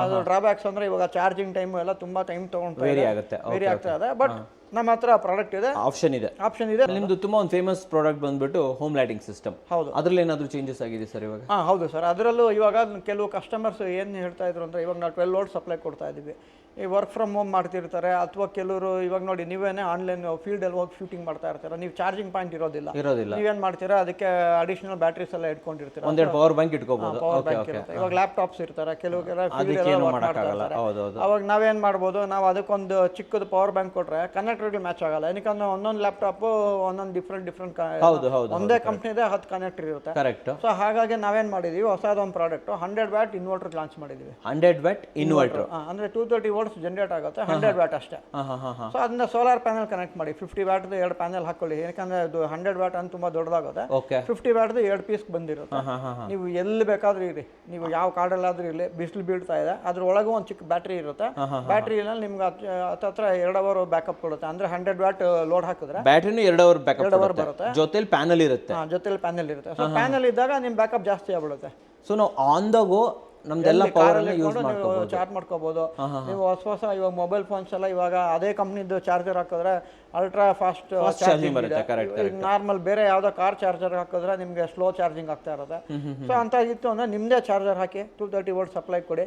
ಅದು ಡ್ರಾಬ್ಯಾಕ್ಸ್ ಅಂದ್ರೆ ಇವಾಗ ಚಾರ್ಜಿಂಗ್ ಟೈಮ್ ಎಲ್ಲ ತುಂಬಾ ಟೈಮ್ ತಗೊಂಡು ವೇರಿ ಆಗ್ತಾ ಇದೆ. ಬಟ್ ನಮ್ಮ ಹತ್ರ ಪ್ರಾಡಕ್ಟ್ ಇದೆ, ಆಪ್ಷನ್ ಇದೆ. ನಿಮ್ದು ತುಂಬಾ ಒಂದು ಫೇಮಸ್ ಪ್ರಾಡಕ್ಟ್ ಬಂದ್ಬಿಟ್ಟು ಹೋಮ್ ಲೈಟಿಂಗ್ ಸಿಸ್ಟಮ್. ಹೌದು, ಅದ್ರಲ್ಲಿ ಏನಾದ್ರು ಚೇಂಜಸ್ ಆಗಿದೆ ಸರ್ ಇವಾಗ? ಹೌದು ಸರ್, ಅದರಲ್ಲೂ ಇವಾಗ ಕೆಲವು ಕಸ್ಟಮರ್ಸ್ ಏನು ಹೇಳ್ತಾ ಇದ್ರು ಅಂದ್ರೆ ಇವಾಗ ನಾವು 12 ವೋಲ್ಟ್ ಸಪ್ಲೈ ಕೊಡ್ತಾ ಇದ್ದೀವಿ. ಈ ವರ್ಕ್ ಫ್ರಮ್ ಹೋಮ್ ಮಾಡ್ತಿರ್ತಾರೆ, ಅಥವಾ ಕೆಲವರು ಇವಾಗ ನೋಡಿ ನೀವೇನೇ ಆನ್ಲೈನ್ ಫೀಲ್ಡಲ್ಲಿ ಹೋಗಿ ಶೂಟಿಂಗ್ ಮಾಡ್ತಾ ಇರ್ತಾರೆ, ನೀವು ಚಾರ್ಜಿಂಗ್ ಪಾಯಿಂಟ್ ಇರೋದಿಲ್ಲ, ನೀವೇನು ಮಾಡ್ತೀರಾ, ಅದಕ್ಕೆ ಅಡಿಷನಲ್ ಬ್ಯಾಟ್ರೀಸ್ ಎಲ್ಲ ಇಟ್ಕೊಂಡಿರ್ತೀರಾ, ಒಂದೆರಡು ಪವರ್ ಬ್ಯಾಂಕ್ ಇಟ್ಕೋಬಹುದು. ಪವರ್ ಬ್ಯಾಂಕ್ ಇರುತ್ತೆ. ಇವಾಗ ಲ್ಯಾಪ್ಟಾಪ್ಸ್ ಇರ್ತಾರೆ, ಕೆಲವು ಅವಾಗ ನಾವೇನ್ ಮಾಡ್ಬೋದು, ನಾವು ಅದಕ್ಕೊಂದು ಚಿಕ್ಕದು ಪವರ್ ಬ್ಯಾಂಕ್ ಕೊಟ್ರೆ ಕನೆಕ್ಟರ್ಗೆ ಮ್ಯಾಚ್ ಆಗಲ್ಲ. ಯಾಕಂದ್ರೆ ಒಂದೊಂದು ಲ್ಯಾಪ್ಟಾಪ್ ಒಂದೊಂದು ಡಿಫ್ರೆಂಟ್ ಒಂದೇ ಕಂಪ್ನಿದೆ 10 ಕನೆಕ್ಟರ್ ಇರುತ್ತೆ. ಸೊ ಹಾಗಾಗಿ ನಾವೇನ್ ಮಾಡಿದೀವಿ, ಹೊಸದೊಂದು ಪ್ರಾಡಕ್ಟ್ 100 ವ್ಯಾಟ್ ಇನ್ವರ್ಟರ್ ಲಾಂಚ್ ಮಾಡಿದೀವಿ. 100 ವ್ಯಾಟ್ ಇನ್ವರ್ಟರ್ ಅಂದ್ರೆ 230 ವೋಲ್ಟ್ಸ್ ಜನರೇಟ್ ಆಗುತ್ತೆ, 100 ವ್ಯಾಟ್ ಅಷ್ಟೇ. ಸೊ ಅದನ್ನ ಸೋಲಾರ್ ಪ್ಯಾನಲ್ ಕನೆಕ್ಟ್ ಮಾಡಿ 50 ವ್ಯಾಟ್ 2 ಪ್ಯಾನಲ್ ಹಾಕೊಳ್ಳಿ. ಯಾಕಂದ್ರೆ ಅದು 100 ವ್ಯಾಟ್ ಅಂತ ತುಂಬಾ ದೊಡ್ಡದಾಗುತ್ತೆ. 50 ವ್ಯಾಟ್ 2 ಪೀಸ್ ಬಂದಿರುತ್ತೆ. ನೀವು ಎಲ್ಲಿ ಬೇಕಾದ್ರೂ ಇರಿ, ನೀವು ಯಾವ ಕಾಡಲ್ಲಾದ್ರೂ ಇರಲಿ, ಬಿಸಿಲು ಬೀಳ್ತಾ ಇದೆ, ಅದ್ರ ಒಳಗೂ ಒಂದು ಚಿಕ್ಕ ಬ್ಯಾಟ್ರಿ ಇರುತ್ತೆ. ಬ್ಯಾಟ್ರಿಯಲ್ಲಿ ನಿಮ್ಗೆ ಹತ್ರ 2 ಅವರ್ ಬ್ಯಾಕಪ್ ಕೊಡುತ್ತೆ. ಅಂದ್ರೆ 100 ವ್ಯಾಟ್ ಲೋಡ್ ಹಾಕಿದ್ರೆ ಬ್ಯಾಟ್ರಿನೂ 2 ಅವರ್ ಬ್ಯಾಕಪ್ ಬರುತ್ತೆ. ಜೊತೆಲಿ ಪ್ಯಾನಲ್ ಇರುತ್ತೆ. ಸೊ ಪ್ಯಾನಲ್ ಇದ್ದಾಗ ನಿಮ್ ಬ್ಯಾಕಪ್ ಜಾಸ್ತಿ ಆಗ್ಬಿಡುತ್ತೆ. ಸೊ ನಾವು ಆನ್ ದ ಗೋ ನಮ್ದೆಲ್ಲ ಪವರ್ ಯೂಸ್ ಮಾಡ್ಕೋಬಹುದು, ಚಾರ್ಜ್ ಮಾಡ್ಕೋಬಹುದು. ನೀವು ಹೊಸ ಇವಾಗ ಮೊಬೈಲ್ ಫೋನ್ಸ್ ಎಲ್ಲ ಇವಾಗ ಅದೇ ಕಂಪ್ನಿದು ಚಾರ್ಜರ್ ಹಾಕಿದ್ರೆ ಅಲ್ಟ್ರಾ ಫಾಸ್ಟ್ ಚಾರ್ಜಿಂಗ್ ಬರುತ್ತೆ. ನಾರ್ಮಲ್ ಬೇರೆ ಯಾವ್ದೋ ಕಾರ್ ಚಾರ್ಜರ್ ಹಾಕಿದ್ರೆ ನಿಮ್ಗೆ ಸ್ಲೋ ಚಾರ್ಜಿಂಗ್ ಆಗ್ತಾ ಇರುತ್ತೆ. ಸೊ ಅಂತ ಇತ್ತು ಅಂದ್ರೆ ನಿಮ್ದೇ ಚಾರ್ಜರ್ ಹಾಕಿ 230 ವೋಲ್ಟ್ ಸಪ್ಲೈ ಕೊಡಿ,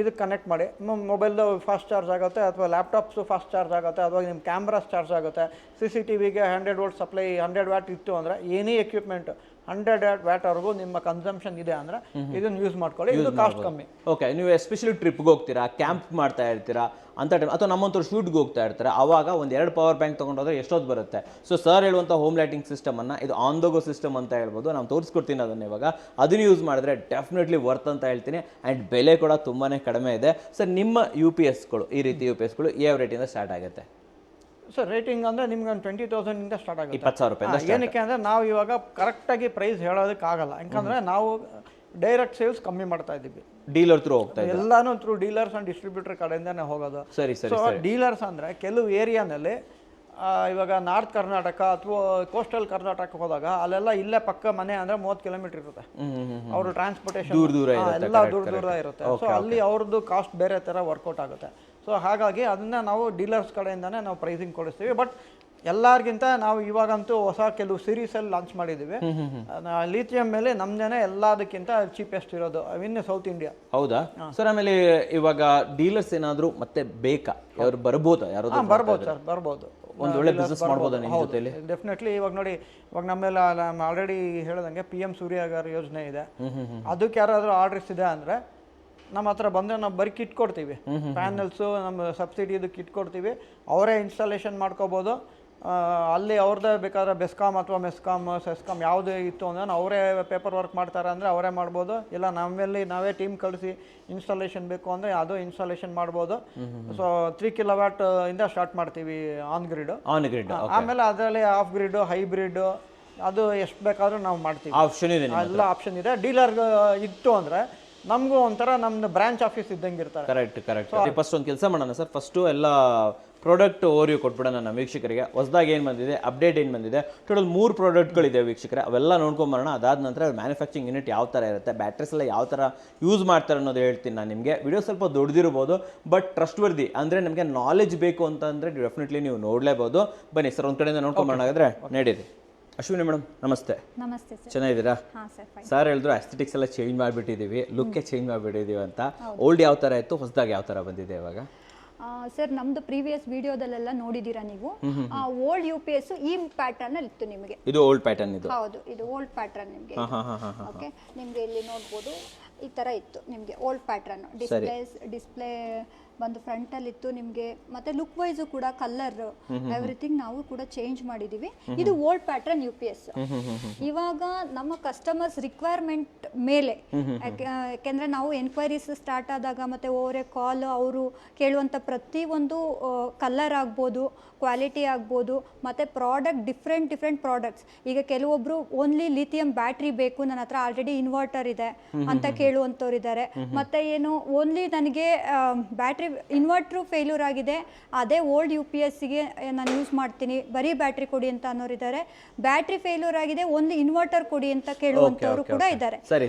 ಇದಕ್ಕೆ ಕನೆಕ್ಟ್ ಮಾಡಿ, ಮೊಬೈಲ್ದು ಫಾಸ್ಟ್ ಚಾರ್ಜ್ ಆಗುತ್ತೆ, ಅಥವಾ ಲ್ಯಾಪ್ಟಾಪ್ಸು ಫಾಸ್ಟ್ ಚಾರ್ಜ್ ಆಗುತ್ತೆ, ಅಥವಾ ನಿಮ್ಮ ಕ್ಯಾಮ್ರಾಸ್ ಚಾರ್ಜ್ ಆಗುತ್ತೆ. CCTVಗೆ 100 ವೋಲ್ಟ್ ಸಪ್ಲೈ 100 ವ್ಯಾಟ್ ಇತ್ತು ಅಂದರೆ ಎನಿ ಎಕ್ವಿಪ್ಮೆಂಟ್ 100 ವ್ಯಾಟ್ವರೆಗೂ ನಿಮ್ಮ ಕನ್ಸಂಪ್ಷನ್ ಇದೆ ಅಂದರೆ ಇದನ್ನು ಯೂಸ್ ಮಾಡ್ಕೊಳ್ಳಿ, ಇದು ಕಾಸ್ಟ್ ಕಮ್ಮಿ. ಓಕೆ, ನೀವು ಎಸ್ಪೆಷಲಿ ಟ್ರಿಪ್ಗೆ ಹೋಗ್ತೀರಾ, ಕ್ಯಾಂಪ್ ಮಾಡ್ತಾ ಇರ್ತೀರಾ ಅಂತ ಟೈಮ್, ಅಥವಾ ನಮ್ಮಂಥವ್ರು ಶೂಟ್ಗೆ ಹೋಗ್ತಾ ಇರ್ತಾರೆ, ಆವಾಗ ಒಂದು 2 ಪವರ್ ಬ್ಯಾಂಕ್ ತೊಗೊಂಡೋದ್ರೆ ಎಷ್ಟೊತ್ತು ಬರುತ್ತೆ. ಸೊ ಸರ್ ಹೇಳುವಂಥ ಹೋಮ್ ಲೈಟಿಂಗ್ ಸಿಸ್ಟಮನ್ನು ಇದು ಆನ್ ದ ಗೋ ಸಿಸ್ಟಮ್ ಅಂತ ಹೇಳ್ಬೋದು. ನಾನು ತೋರಿಸ್ಕೊಡ್ತೀನಿ ಅದನ್ನು ಇವಾಗ. ಅದನ್ನು ಯೂಸ್ ಮಾಡಿದ್ರೆ ಡೆಫಿನೆಟ್ಲಿ ವರ್ತ್ ಅಂತ ಹೇಳ್ತೀನಿ. ಆ್ಯಂಡ್ ಬೆಲೆ ಕೂಡ ತುಂಬಾ ಕಡಿಮೆ ಇದೆ. ಸರ್ ನಿಮ್ಮ UPSಗಳು ಈ ರೀತಿ UPSಗಳು ಯಾವ ರೇಟಿಂದ ಸ್ಟಾರ್ಟ್ ಆಗುತ್ತೆ? ಸರ್ ರೇಟಿಂಗ್ ಅಂದರೆ ನಿಮ್ಗೆ ಒಂದು 20,000 ಸ್ಟಾರ್ಟ್ ಆಗುತ್ತೆ. 20,000 ಏನಕ್ಕೆ ಅಂದರೆ ನಾವು ಇವಾಗ ಕರೆಕ್ಟಾಗಿ ಪ್ರೈಸ್ ಹೇಳೋದಕ್ಕಾಗಲ್ಲ, ಯಾಕಂದರೆ ನಾವು ಡೈರೆಕ್ಟ್ ಸೇಲ್ಸ್ ಕಮ್ಮಿ ಮಾಡ್ತಾ ಇದ್ದೀವಿ. ಡೀಲರ್ ಥ್ರೂ ಹೋಗ್ತಾ ಇದೆ ಎಲ್ಲಾನು ಥ್ರೂ ಡೀಲರ್ಸ್ ಆ್ಯಂಡ್ ಡಿಸ್ಟ್ರಿಬ್ಯೂಟರ್ ಕಡೆಯಿಂದನೇ ಹೋಗೋದು. ಸರಿ ಸರಿ. ಸೊ ಡೀಲರ್ಸ್ ಅಂದರೆ ಕೆಲವು ಏರಿಯಾನಲ್ಲಿ ಇವಾಗ ನಾರ್ತ್ ಕರ್ನಾಟಕ ಅಥವಾ ಕೋಸ್ಟಲ್ ಕರ್ನಾಟಕ ಹೋದಾಗ ಅಲ್ಲೆಲ್ಲ ಇಲ್ಲೇ ಪಕ್ಕ ಮನೆ ಅಂದರೆ 30 ಕಿಲೋಮೀಟರ್ ಇರುತ್ತೆ. ಅವರು ಟ್ರಾನ್ಸ್ಪೋರ್ಟೇಷನ್ ಎಲ್ಲ ದೂರ ಇರುತ್ತೆ. ಸೊ ಅಲ್ಲಿ ಅವ್ರದ್ದು ಕಾಸ್ಟ್ ಬೇರೆ ಥರ ವರ್ಕೌಟ್ ಆಗುತ್ತೆ. ಸೊ ಹಾಗಾಗಿ ಅದನ್ನ ನಾವು ಡೀಲರ್ಸ್ ಕಡೆಯಿಂದನೇ ನಾವು ಪ್ರೈಸಿಂಗ್ ಕೊಡಿಸ್ತೀವಿ. ಬಟ್ ಎಲ್ಲರಿಗಿಂತ ನಾವು ಇವಾಗಂತೂ ಹೊಸ ಕೆಲವು ಸೀರೀಸಲ್ಲಿ ಲಾಂಚ್ ಮಾಡಿದ್ದೀವಿ. ಲಿಥಿಯಂ ಮೇಲೆ ನಮ್ದೇನೆ ಎಲ್ಲದಕ್ಕಿಂತ ಚೀಪೆಸ್ಟ್ ಇರೋದು ಇನ್ ಸೌತ್ ಇಂಡಿಯಾ. ಹೌದಾ ಸರ್? ಆಮೇಲೆ ಇವಾಗ ಡೀಲರ್ಸ್ ಏನಾದರೂ ಮತ್ತೆ ಬೇಕಾ? ಯಾರು ಬರ್ಬೋದಾ? ಯಾರು ಬರ್ಬೋದು ಸರ್, ಬರ್ಬೋದು. ಒಂದು ಒಳ್ಳೆ ಬಿಸ್ನೆಸ್ ಮಾಡ್ಬೋದಾ ನಿಮ್ಮ ಜೊತೆಲಿ? ಡೆಫಿನೆಟ್ಲಿ. ಇವಾಗ ನೋಡಿ, ಇವಾಗ ನಮ್ಮೆಲ್ಲ ಆಲ್ರೆಡಿ ಹೇಳ್ದಂಗೆ PM ಸೂರ್ಯಾಗರ್ ಯೋಜನೆ ಇದೆ. ಅದಕ್ಕೆ ಯಾರಾದರೂ ಆರ್ಡರ್ಸ್ ಇದೆ ಅಂದರೆ ನಮ್ಮ ಹತ್ರ ಬಂದರೆ ನಾವು ಬರೀ ಕಿಟ್ ಕೊಡ್ತೀವಿ. ಪ್ಯಾನಲ್ಸು ನಮ್ಮ ಸಬ್ಸಿಡಿದು ಕಿಟ್ ಕೊಡ್ತೀವಿ, ಅವರೇ ಇನ್ಸ್ಟಾಲೇಷನ್ ಮಾಡ್ಕೋಬೋದು. ಅಲ್ಲಿ ಅವ್ರದ್ದೇ ಬೇಕಾದ್ರೆ ಬೆಸ್ಕಾಮ್ ಅಥವಾ ಮೆಸ್ಕಾಮ್ ಸೆಸ್ಕಾಮ್ ಯಾವುದೇ ಇತ್ತು ಅಂದರೆ ಅವರೇ ಪೇಪರ್ ವರ್ಕ್ ಮಾಡ್ತಾರೆ ಅಂದರೆ ಅವರೇ ಮಾಡ್ಬೋದು. ಇಲ್ಲ ನಮ್ಮಲ್ಲಿ ನಾವೇ ಟೀಮ್ ಕಳಿಸಿ ಇನ್ಸ್ಟಾಲೇಷನ್ ಬೇಕು ಅಂದರೆ ಅದು ಇನ್ಸ್ಟಾಲೇಷನ್ ಮಾಡ್ಬೋದು. ಸೊ 3 ಕಿಲೋವ್ಯಾಟ್ ಇಂದ ಸ್ಟಾರ್ಟ್ ಮಾಡ್ತೀವಿ ಆನ್ ಗ್ರಿಡ್. ಆಮೇಲೆ ಅದರಲ್ಲಿ ಆಫ್ ಗ್ರಿಡ್, ಹೈಬ್ರಿಡ್, ಅದು ಎಷ್ಟು ಬೇಕಾದರೂ ನಾವು ಮಾಡ್ತೀವಿ. ಆಪ್ಷನ್ ಇದೆ, ಎಲ್ಲ ಆಪ್ಷನ್ ಇದೆ. ಡೀಲರ್ ಇತ್ತು ಅಂದರೆ ನಮಗೂ ಒಂಥರ ನಮ್ದು ಬ್ರಾಂಚ್ ಆಫೀಸ್ ಇದ್ದಂಗೆ ಇರ್ತಾರೆ. ಕರೆಕ್ಟ್. ಫಸ್ಟ್ ಒಂದು ಕೆಲಸ ಮಾಡೋಣ ಸರ್, ಫಸ್ಟು ಎಲ್ಲ ಪ್ರಾಡಕ್ಟ್ ಓವರ್ವ್ಯೂ ಕೊಟ್ಬಿಡೋಣ ನಮ್ಮ ವೀಕ್ಷಕರಿಗೆ. ಹೊಸದಾಗಿ ಏನು ಬಂದಿದೆ, ಅಪ್ಡೇಟ್ ಏನು ಬಂದಿದೆ, ಟೋಟಲ್ 3 ಪ್ರಾಡಕ್ಟ್ಗಳಿದೆ ವೀಕ್ಷಕರೇ. ಅವೆಲ್ಲ ನೋಡ್ಕೊಂಬರೋಣ. ಅದಾದ ನಂತರ ಮ್ಯಾನುಫ್ಯಾಕ್ಚರಿಂಗ್ ಯೂನಿಟ್ ಯಾವ ಥರ ಇರುತ್ತೆ, ಬ್ಯಾಟ್ರೀಸ್ ಎಲ್ಲ ಯಾವ ಥರ ಯೂಸ್ ಮಾಡ್ತಾರೆ ಅನ್ನೋದು ಹೇಳ್ತೀನಿ ನಾನು ನಿಮಗೆ. ವಿಡಿಯೋ ಸ್ವಲ್ಪ ದೊಡ್ಡದಿರ್ಬೋದು, ಬಟ್ ಟ್ರಸ್ಟ್ ವರ್ದಿ ಅಂದರೆ ನಮಗೆ ನಾಲೆಜ್ ಬೇಕು ಅಂತಂದರೆ ಡೆಫಿನೆಟ್ಲಿ ನೀವು ನೋಡಲೇಬೋದು. ಬನ್ನಿ ಸರ್, ಒಂದು ಕಡೆಯಿಂದ ನೋಡ್ಕೊಂಬರೋಣ. ಹಾಗಾದರೆ ನಡೀರಿ. ಅಶ್ವಿನಿ ಮೇಡಮ್ ನಮಸ್ತೆ. ನಮಸ್ತೆ ಸರ್. ಚೆನ್ನಾಗಿದ್ದೀರಾ? ಸರ್ ಹೇಳಿದ್ರು ಅಸ್ಥೆಟಿಕ್ಸ್ ಎಲ್ಲ ಚೇಂಜ್ ಮಾಡಿಬಿಟ್ಟಿದ್ದೀವಿ, ಲುಕ್ಕೇ ಚೇಂಜ್ ಮಾಡಿಬಿಟ್ಟಿದ್ದೀವಿ ಅಂತ. ಓಲ್ಡ್ ಯಾವ ಥರ ಇತ್ತು, ಹೊಸದಾಗಿ ಯಾವ ಥರ ಬಂದಿದೆ ಇವಾಗ? ಸರ್ ನಮ್ದು ಪ್ರೀವಿಯಸ್ ವಿಡಿಯೋದಲ್ಲೆಲ್ಲ ನೋಡಿದ್ದೀರಾ ನೀವು. ಓಲ್ಡ್ UPS ಈ ಪ್ಯಾಟರ್ನ್ ಅಲ್ಲಿ ಇತ್ತು ನಿಮಗೆ. ಇದು ಓಲ್ಡ್ ಪ್ಯಾಟರ್ನ್ ಇದು? ಹೌದು, ಇದು ಓಲ್ಡ್ ಪ್ಯಾಟರ್ನ್ ನಿಮಗೆ. ಓಕೆ, ನಿಮಗೆ ಇಲ್ಲಿ ನೋಡ್ಬೋದು ಈ ತರ ಇತ್ತು ನಿಮಗೆ ಓಲ್ಡ್ ಪ್ಯಾಟರ್ನ್. ಡಿಸ್ಪ್ಲೇ ಬಂದು ಫ್ರಂಟ್ ಅಲ್ಲಿ ಇತ್ತು ನಿಮಗೆ. ಮತ್ತೆ ಲುಕ್ ವೈಸ್ ಕೂಡ ಕಲರ್ ಎವ್ರಿಥಿಂಗ್ ನಾವು ಕೂಡ ಚೇಂಜ್ ಮಾಡಿದೀವಿ. ಇದು ಓಲ್ಡ್ ಪ್ಯಾಟರ್ನ್ UPS. ಇವಾಗ ನಮ್ಮ ಕಸ್ಟಮರ್ಸ್ ರಿಕ್ವೈರ್ಮೆಂಟ್ ಮೇಲೆ, ಯಾಕೆಂದ್ರೆ ನಾವು ಎನ್ಕ್ವೈರೀಸ್ ಸ್ಟಾರ್ಟ್ ಆದಾಗ ಮತ್ತೆ ಓವರ್ ಕಾಲ್ ಅವರು ಕೇಳುವಂತ ಪ್ರತಿ ಒಂದು ಕಲರ್ ಆಗ್ಬೋದು, ಕ್ವಾಲಿಟಿ ಆಗ್ಬೋದು, ಮತ್ತೆ ಪ್ರಾಡಕ್ಟ್ ಡಿಫ್ರೆಂಟ್ ಪ್ರಾಡಕ್ಟ್ಸ್. ಈಗ ಕೆಲವೊಬ್ರು ಓನ್ಲಿ ಲಿಥಿಯಂ ಬ್ಯಾಟ್ರಿ ಬೇಕು, ನನ್ನ ಹತ್ರ ಆಲ್ರೆಡಿ ಇನ್ವರ್ಟರ್ ಇದೆ ಅಂತ ಕೇಳುವಂತವ್ರು ಇದ್ದಾರೆ. ಮತ್ತೆ ಏನು ಓನ್ಲಿ ನನಗೆ ಬ್ಯಾಟ್ರಿ ಇನ್ವರ್ಟರ್ ಫೇಲ್ಯೂರ್ ಆಗಿದೆ, ಅದೇ ಓಲ್ಡ್ UPSಗೆ ನಾನು ಯೂಸ್ ಮಾಡ್ತೀನಿ, ಬರೀ ಬ್ಯಾಟ್ರಿ ಕೊಡಿ ಅಂತ ಅನ್ನೋರಿದ್ದಾರೆ. ಬ್ಯಾಟ್ರಿ ಫೇಲ್ಯೂರ್ ಆಗಿದೆ, ಓನ್ಲಿ ಇನ್ವರ್ಟರ್ ಕೊಡಿ ಅಂತ ಕೇಳುವಂತವ್ರು ಕೂಡ ಇದ್ದಾರೆ.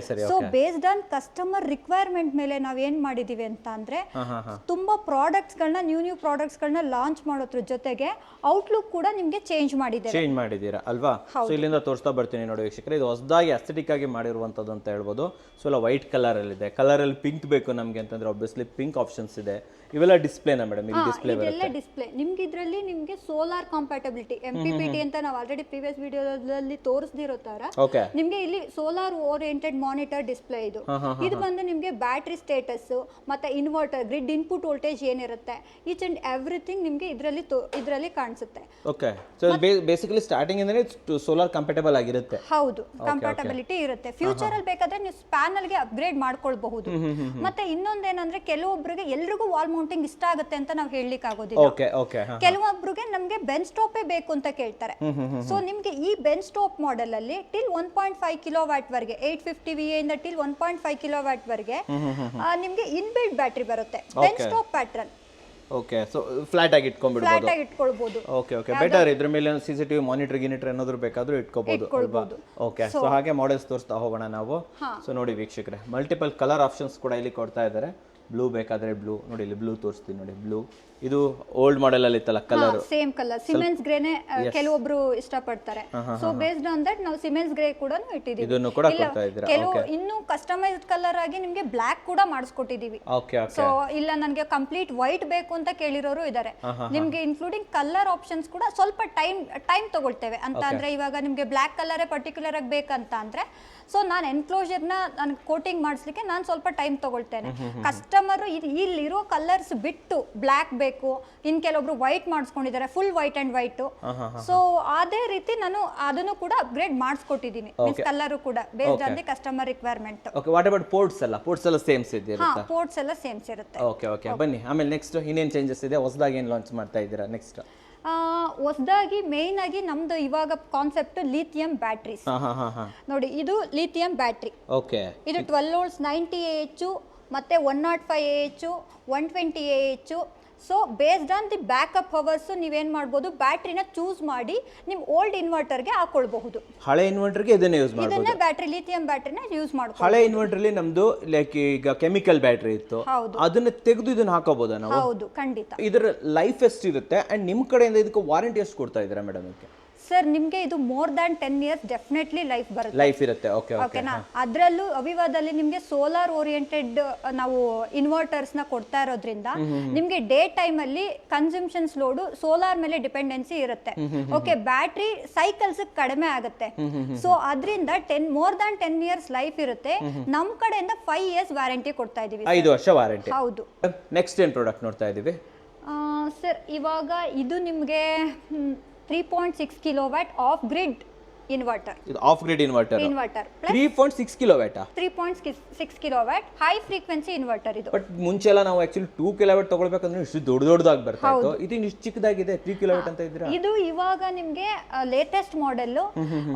So based on customer requirement ಮೇಲೆ ನಾವ್ ಏನ್ ಮಾಡಿದೀವಿ ಅಂತ ಅಂದ್ರೆ ತುಂಬಾ ಪ್ರಾಡಕ್ಟ್ಸ್ ಗಳನ್ನ ನ್ಯೂ ಪ್ರಾಡಕ್ಟ್ಸ್ ಗಳನ್ನ ಲಾಂಚ್ ಮಾಡೋದ್ರ ಜೊತೆಗೆ ಔಟ್ಲುಕ್ ಕೂಡ ನಿಮ್ಗೆ ಚೇಂಜ್ ಮಾಡಿದ್ದೀರಾ ಅಲ್ವಾ? ಸೊ ಇಲ್ಲಿಂದ ತೋರಿಸ್ತಾ ಬರ್ತೀನಿ ನೋಡಿ ವೀಕ್ಷಕರೇ. ಇದು ಹೊಸದಾಗಿ ಅಸ್ಥೆಟಿಕ್ ಆಗಿ ಮಾಡಿರುವಂತದ್ದು ಅಂತ ಹೇಳ್ಬೋದು. ಸೊ ಎಲ್ಲ ವೈಟ್ ಕಲರ್ ಅಲ್ಲಿ ಇದೆ. ಕಲರ್ ಅಲ್ಲಿ ಪಿಂಕ್ ಬೇಕು ನಮ್ಗೆ ಅಂತಂದ್ರೆ ಆಬ್ವಿಯಸ್ಲಿ ಪಿಂಕ್ ಆಪ್ಷನ್ಸ್ ಇದೆ. ಇವೆಲ್ಲ ಡಿಸ್ಪ್ಲೇನಾ ಮೇಡಮ್? ಇಲ್ಲಿ ಡಿಸ್ಪ್ಲೇ ಬರುತ್ತೆ. ಡಿಸ್ಪ್ಲೇ ನಿಮ್ಗೆ ಇದರಲ್ಲಿ ನಿಮ್ಗೆ ಸೋಲಾರ್ ಕಾಂಪ್ಯಾಟಬಿಲಿಟಿ MPPT ಅಂತ ನಾವು ಆಲ್ರೆಡಿ ಪ್ರೀವಿಯಸ್ ವಿಡಿಯೋದಲ್ಲಿ ತೋರಿಸ್ದಿರೋ ತರ ನಿಮ್ಗೆ ಇಲ್ಲಿ ಸೋಲಾರ್ ಓರಿಯೆಂಟೆಡ್ ಮಾನಿಟರ್ ಡಿಸ್ಪ್ಲೇ ಇದು. ಇದು ಬಂದು ನಿಮ್ಗೆ ಬ್ಯಾಟ್ರಿ ಸ್ಟೇಟಸ್ ಮತ್ತೆ ಇನ್ವರ್ಟರ್ ಗ್ರಿಡ್ ಇನ್ಪುಟ್ ವೋಲ್ಟೇಜ್ ಏನಿರುತ್ತೆ ಈಚ್ ಅಂಡ್ ಎವ್ರಿಥಿಂಗ್ ನಿಮ್ಗೆ ಇದರಲ್ಲಿ ಕಾಣಿಸುತ್ತೆ. ಓಕೆ, ಸೊ ಬೇಸಿಕಲಿ ಸ್ಟಾರ್ಟಿಂಗ್ ಇಂದನೇ ಸೋಲಾರ್ ಕಂಪ್ಯಾಟಬಲ್ ಆಗಿರುತ್ತೆ. ಹೌದು, ಕಂಪ್ಯಾಟಬಿಲಿಟಿ ಇರುತ್ತೆ. ಫ್ಯೂಚರ್ ಅಲ್ಲಿ ಬೇಕಾದ್ರೆ ನೀವು ಪ್ಯಾನಲ್ ಗೆ ಅಪ್ಗ್ರೇಡ್ ಮಾಡ್ಕೊಳ್ಬಹುದು. ಮತ್ತೆ ಇನ್ನೊಂದೇನಂದ್ರೆ ಕೆಲವೊಬ್ಬರಿಗೆ ಎಲ್ರಿಗೂ ವಾಲ್ ಮೌಂಟಿಂಗ್ ಇಷ್ಟ ಆಗುತ್ತೆ ಅಂತ ನಾವು ಹೇಳಲಿಕ್ಕೆ ಆಗೋದಿಲ್ಲ. ಕೆಲವೊಬ್ಬರಿಗೆ ನಮ್ಗೆ ಬೆನ್ ಸ್ಟಾಪೇ ಬೇಕು ಅಂತ ಕೇಳ್ತಾರೆ. ಸೊ ನಿಮ್ಗೆ ಈ ಬೆನ್ ಸ್ಟಾಪ್ ಮಾಡೆಲ್ ಅಲ್ಲಿ ಟಿಲ್ 1.5 ಕಿಲೋವ್ಯಾಟ್ ವರೆಗೆ 850 VA ಇಂದ ಟಿಲ್ 1.5 ಕಿಲೋವ್ಯಾಟ್ ವರೆಗೆ ನಿಮ್ಗೆ ಇನ್ಬಿಲ್ಟ್ ಬ್ಯಾಟ್ರಿ ಬರುತ್ತೆ. ಬೆನ್ stop pattern okay so flat ಆಗಿ ಇಟ್ಕೊಂಡ್ಬಿಡ್ಬೋದು. ಫ್ಲಾಟ್ ಆಗಿ ಇಟ್ಕೊಳ್ಬಹುದು. Okay okay better. ಇದ್ರ ಮೇಲೆ CCTV ಮಾನಿಟರ್ ಗಿನಿಟರ್ ಏನಾದ್ರು ಬೇಕಾದ್ರೂ ಇಟ್ಕೋಬಹುದು. ಓಕೆ ಸೊ ಹಾಗೆ ಮಾಡೆಲ್ಸ್ ತೋರಿಸ್ತಾ ಹೋಗೋಣ ನಾವು. ಸೊ ನೋಡಿ ವೀಕ್ಷಕರೇ, ಮಲ್ಟಿಪಲ್ ಕಲರ್ ಆಪ್ಷನ್ಸ್ ಕೂಡ ಇಲ್ಲಿ ಕೊಡ್ತಾ ಇದ್ದಾರೆ. ಬ್ಲೂ ಬೇಕಾದ್ರೆ ಬ್ಲೂ ನೋಡಿ, ಇಲ್ಲಿ ಬ್ಲೂ ತೋರಿಸ್ತೀನಿ ನೋಡಿ. ಬ್ಲೂ ಇದು ಓಲ್ಡ್ ಮಾಡೆಲ್ ಅಲ್ಲಿ ಇತ್ತಲ್ಲ ಕಲರ್, ಸೇಮ್ ಕಲರ್ ಸಿಮೆನ್ಸ್ ಗ್ರೇನೆ ಕೆಲವೊಬ್ರು ಇಷ್ಟಪಡ್ತಾರೆ. ಸೊ ಬೇಸ್ಡ್ ಆನ್ ದಟ್ ನಾವು ಸಿಮೆನ್ಸ್ ಗ್ರೇ ಕೂಡ ಇಟ್ಟಿದ್ದೀವಿ. ಇದನ್ನು ಕೂಡ ಕೊಡ್ತಾ ಇದ್ದೀರಾ. ಕೆಲವು ಇನ್ನು ಕಸ್ಟಮೈಸ್ಡ್ ಕಲರ್ ಆಗಿ ನಿಮಗೆ ಬ್ಲಾಕ್ ಕೂಡ ಮಾಡಿಸ್ಕೊಟ್ಟಿದೀವಿ. Okay okay. ಸೊ ಇಲ್ಲ ನನಗೆ ಕಂಪ್ಲೀಟ್ ವೈಟ್ ಬೇಕು ಅಂತ ಕೇಳಿರೋರು ಇದ್ದಾರೆ. ನಿಮ್ಗೆ ಇನ್ಕ್ಲೂಡಿಂಗ್ ಕಲರ್ ಆಪ್ಷನ್ಸ್ ಕೂಡ ಸ್ವಲ್ಪ ಟೈಮ್ ತಗೊಳ್ತೇವೆ ಅಂತ ಅಂದ್ರೆ, ಇವಾಗ ನಿಮ್ಗೆ ಬ್ಲಾಕ್ ಕಲರೇ ಪರ್ಟಿಕ್ಯುಲರ್ ಆಗಿ ಬೇಕಂತ ಅಂದ್ರೆ ಸೊ ನಾನು ಎನ್ಕ್ಲೋಜರ್ನ ನಾನು ಕೋಟಿಂಗ್ ಮಾಡಿಸ್ಲಿಕ್ಕೆ ನಾನು ಸ್ವಲ್ಪ ಟೈಮ್ ತಗೊಳ್ತೇನೆ. ಕಸ್ಟಮರ್ ಇಲ್ಲಿರೋ ಕಲರ್ಸ್ ಬಿಟ್ಟು ಬ್ಲಾಕ್ ಬೇಕು, ಇನ್ ಕೆಲವೊಬ್ರು ವೈಟ್ ಮಾಡಿಸ್ಕೊಂಡಿದ್ದಾರೆ, full white and white. So ಅದೇ ರೀತಿ ನಾನು ಅದನ್ನು ಕೂಡ ಅಪ್ಗ್ರೇಡ್ ಮಾಡಿಸ್ಕೊಟ್ಟಿದ್ದೀನಿ. ಮೀನ್ಸ್ ಕಲರ್ ಕೂಡ based on the customer requirement. Okay. What about ports ಎಲ್ಲ ಸೇಮ್ಸ್ ಇದೆಯಾ? ಪೋರ್ಟ್ಸ್ ಎಲ್ಲ ಸೇಮ್ಸ್ ಇರುತ್ತೆ. Okay okay. ಬನ್ನಿ ಆಮೇಲೆ ನೆಕ್ಸ್ಟ್ ಇನ್ನೇನು ಚೇಂಜಸ್ ಇದೆ, ಹೊಸದಾಗಿ ಏನು ಲಾಂಚ್ ಮಾಡ್ತಾ ಇದ್ದೀರಾ ನೆಕ್ಸ್ಟ್? ಹೊಸದಾಗಿ ಮೇನ್ ಆಗಿ ನಮ್ದು ಇವಾಗ ಕಾನ್ಸೆಪ್ಟ್ ಲಿಥಿಯಂ ಬ್ಯಾಟ್ರೀಸ್. ನೋಡಿ ಇದು ಲಿಥಿಯಂ ಬ್ಯಾಟ್ರಿ. ಓಕೆ. ಇದು 12 volts 90 AH ಮತ್ತೆ 105 AH 120 AH. So based on the backup hours ನೀವೇನ್ ಮಾಡ್ಬೋದು, ಬ್ಯಾಟ್ರಿನ ಚೂಸ್ ಮಾಡಿ ನಿಮ್ ಓಲ್ಡ್ ಇನ್ವರ್ಟರ್ಗೆ ಹಾಕೊಳ್ಬಹುದು. ಹಳೆ ಇನ್ವರ್ಟರ್ಗೆ ಇದನ್ನೇ ಯೂಸ್ ಮಾಡಬಹುದು. ಇದನ್ನ ಬ್ಯಾಟ್ರಿ ಲಿಥಿಯಂ ಬ್ಯಾಟ್ರಿನ ಯೂಸ್ ಮಾಡ್ಕೊಳ್ಳಿ. ಹಳೆ ಇನ್ವರ್ಟರ್ಲಿ ನಮ್ದು ಲೈಕ್ ಈಗ ಕೆಮಿಕಲ್ ಬ್ಯಾಟ್ರಿ ಇತ್ತು, ಅದನ್ನ ತೆಗೆದು ಇದನ್ನ ಹಾಕೋಬಹುದಾ ನಾವು? ಹೌದು, ಖಂಡಿತ. ಇದರ ಲೈಫ್ ಎಷ್ಟಿರುತ್ತೆ ಅಂಡ್ ನಿಮ್ ಕಡೆಯಿಂದ ಇದಕ್ಕೆ ವಾರಂಟಿ ಎಷ್ಟು ಕೊಡ್ತಾ ಇದ್ದೀರಾ ಮೇಡಮ್? ಇದಕ್ಕೆ ಸರ್ ನಿಮಗೆ ಇದು more than 10 years definitely life ಬರುತ್ತೆ. ಲೈಫ್ ಇರುತ್ತೆ. ಓಕೆ ಓಕೆನಾ? ಅದರಲ್ಲೂ ಅವಿವಾದಲ್ಲಿ ನಿಮಗೆ ಸೋಲಾರ್ ಓರಿಯೆಂಟೆಡ್ ನಾವು ಇನ್ವರ್ಟರ್ಸ್ ನ ಕೊಡ್ತಾ ಇರೋದ್ರಿಂದ ನಿಮಗೆ ಡೇ ಟೈಮ್ ಅಲ್ಲಿ ಕನ್ಸಂಪ್ಷನ್ಸ್ ಲೋಡ್ ಸೋಲಾರ್ ಮೇಲೆ ಡಿಪೆಂಡೆನ್ಸಿ ಇರುತ್ತೆ. ಓಕೆ, ಬ್ಯಾಟ್ರಿ ಸೈಕಲ್ಸ್ ಕಡಿಮೆ ಆಗುತ್ತೆ. ಸೊ ಅದರಿಂದ ಮೋರ್ ದ್ಯಾನ್ 10 years ಲೈಫ್ ಇರುತ್ತೆ. ನಮ್ ಕಡೆಯಿಂದ 5 years ವ್ಯಾರಂಟಿ ಕೊಡ್ತಾ ಇದೀವಿ. 5 ವರ್ಷ ವಾರಂಟಿ. ಹೌದು. ನೆಕ್ಸ್ಟ್ ಏನ್ ಪ್ರಾಡಕ್ಟ್ ನೋಡ್ತಾ ಇದೀವಿ ಸರ್? ಇವಾಗ ಇದು ನಿಮಗೆ 3.6 kilowatt ಆಫ್ ಗ್ರಿಡ್ ಇನ್ವರ್ಟರ್. ಇದು of grid inverter 3.6 kilowatt 3.6 kilowatt high frequency inverter ಇದು. ಬಟ್ ಮುಂಚೆ ಎಲ್ಲ ನಾವು ಆಕ್ಚುಲಿ 2 ಕಿಲೋವ್ಯಾಟ್ ತಗೊಳ್ಬೇಕಂದ್ರೆ ಇಷ್ಟು ದೊಡ್ಡದಾಗಿ ಬರ್ತಾ ಇತ್ತು. ಇದು ಇಷ್ಟು ಚಿಕ್ಕದಾಗಿದೆ 3 ಕಿಲೋವ್ಯಾಟ್ ಅಂತ ಇದ್ದೀರಾ? ಇದು ಇವಾಗ ನಿಮ್ಗೆ ಲೇಟೆಸ್ಟ್ ಮಾಡೆಲ್.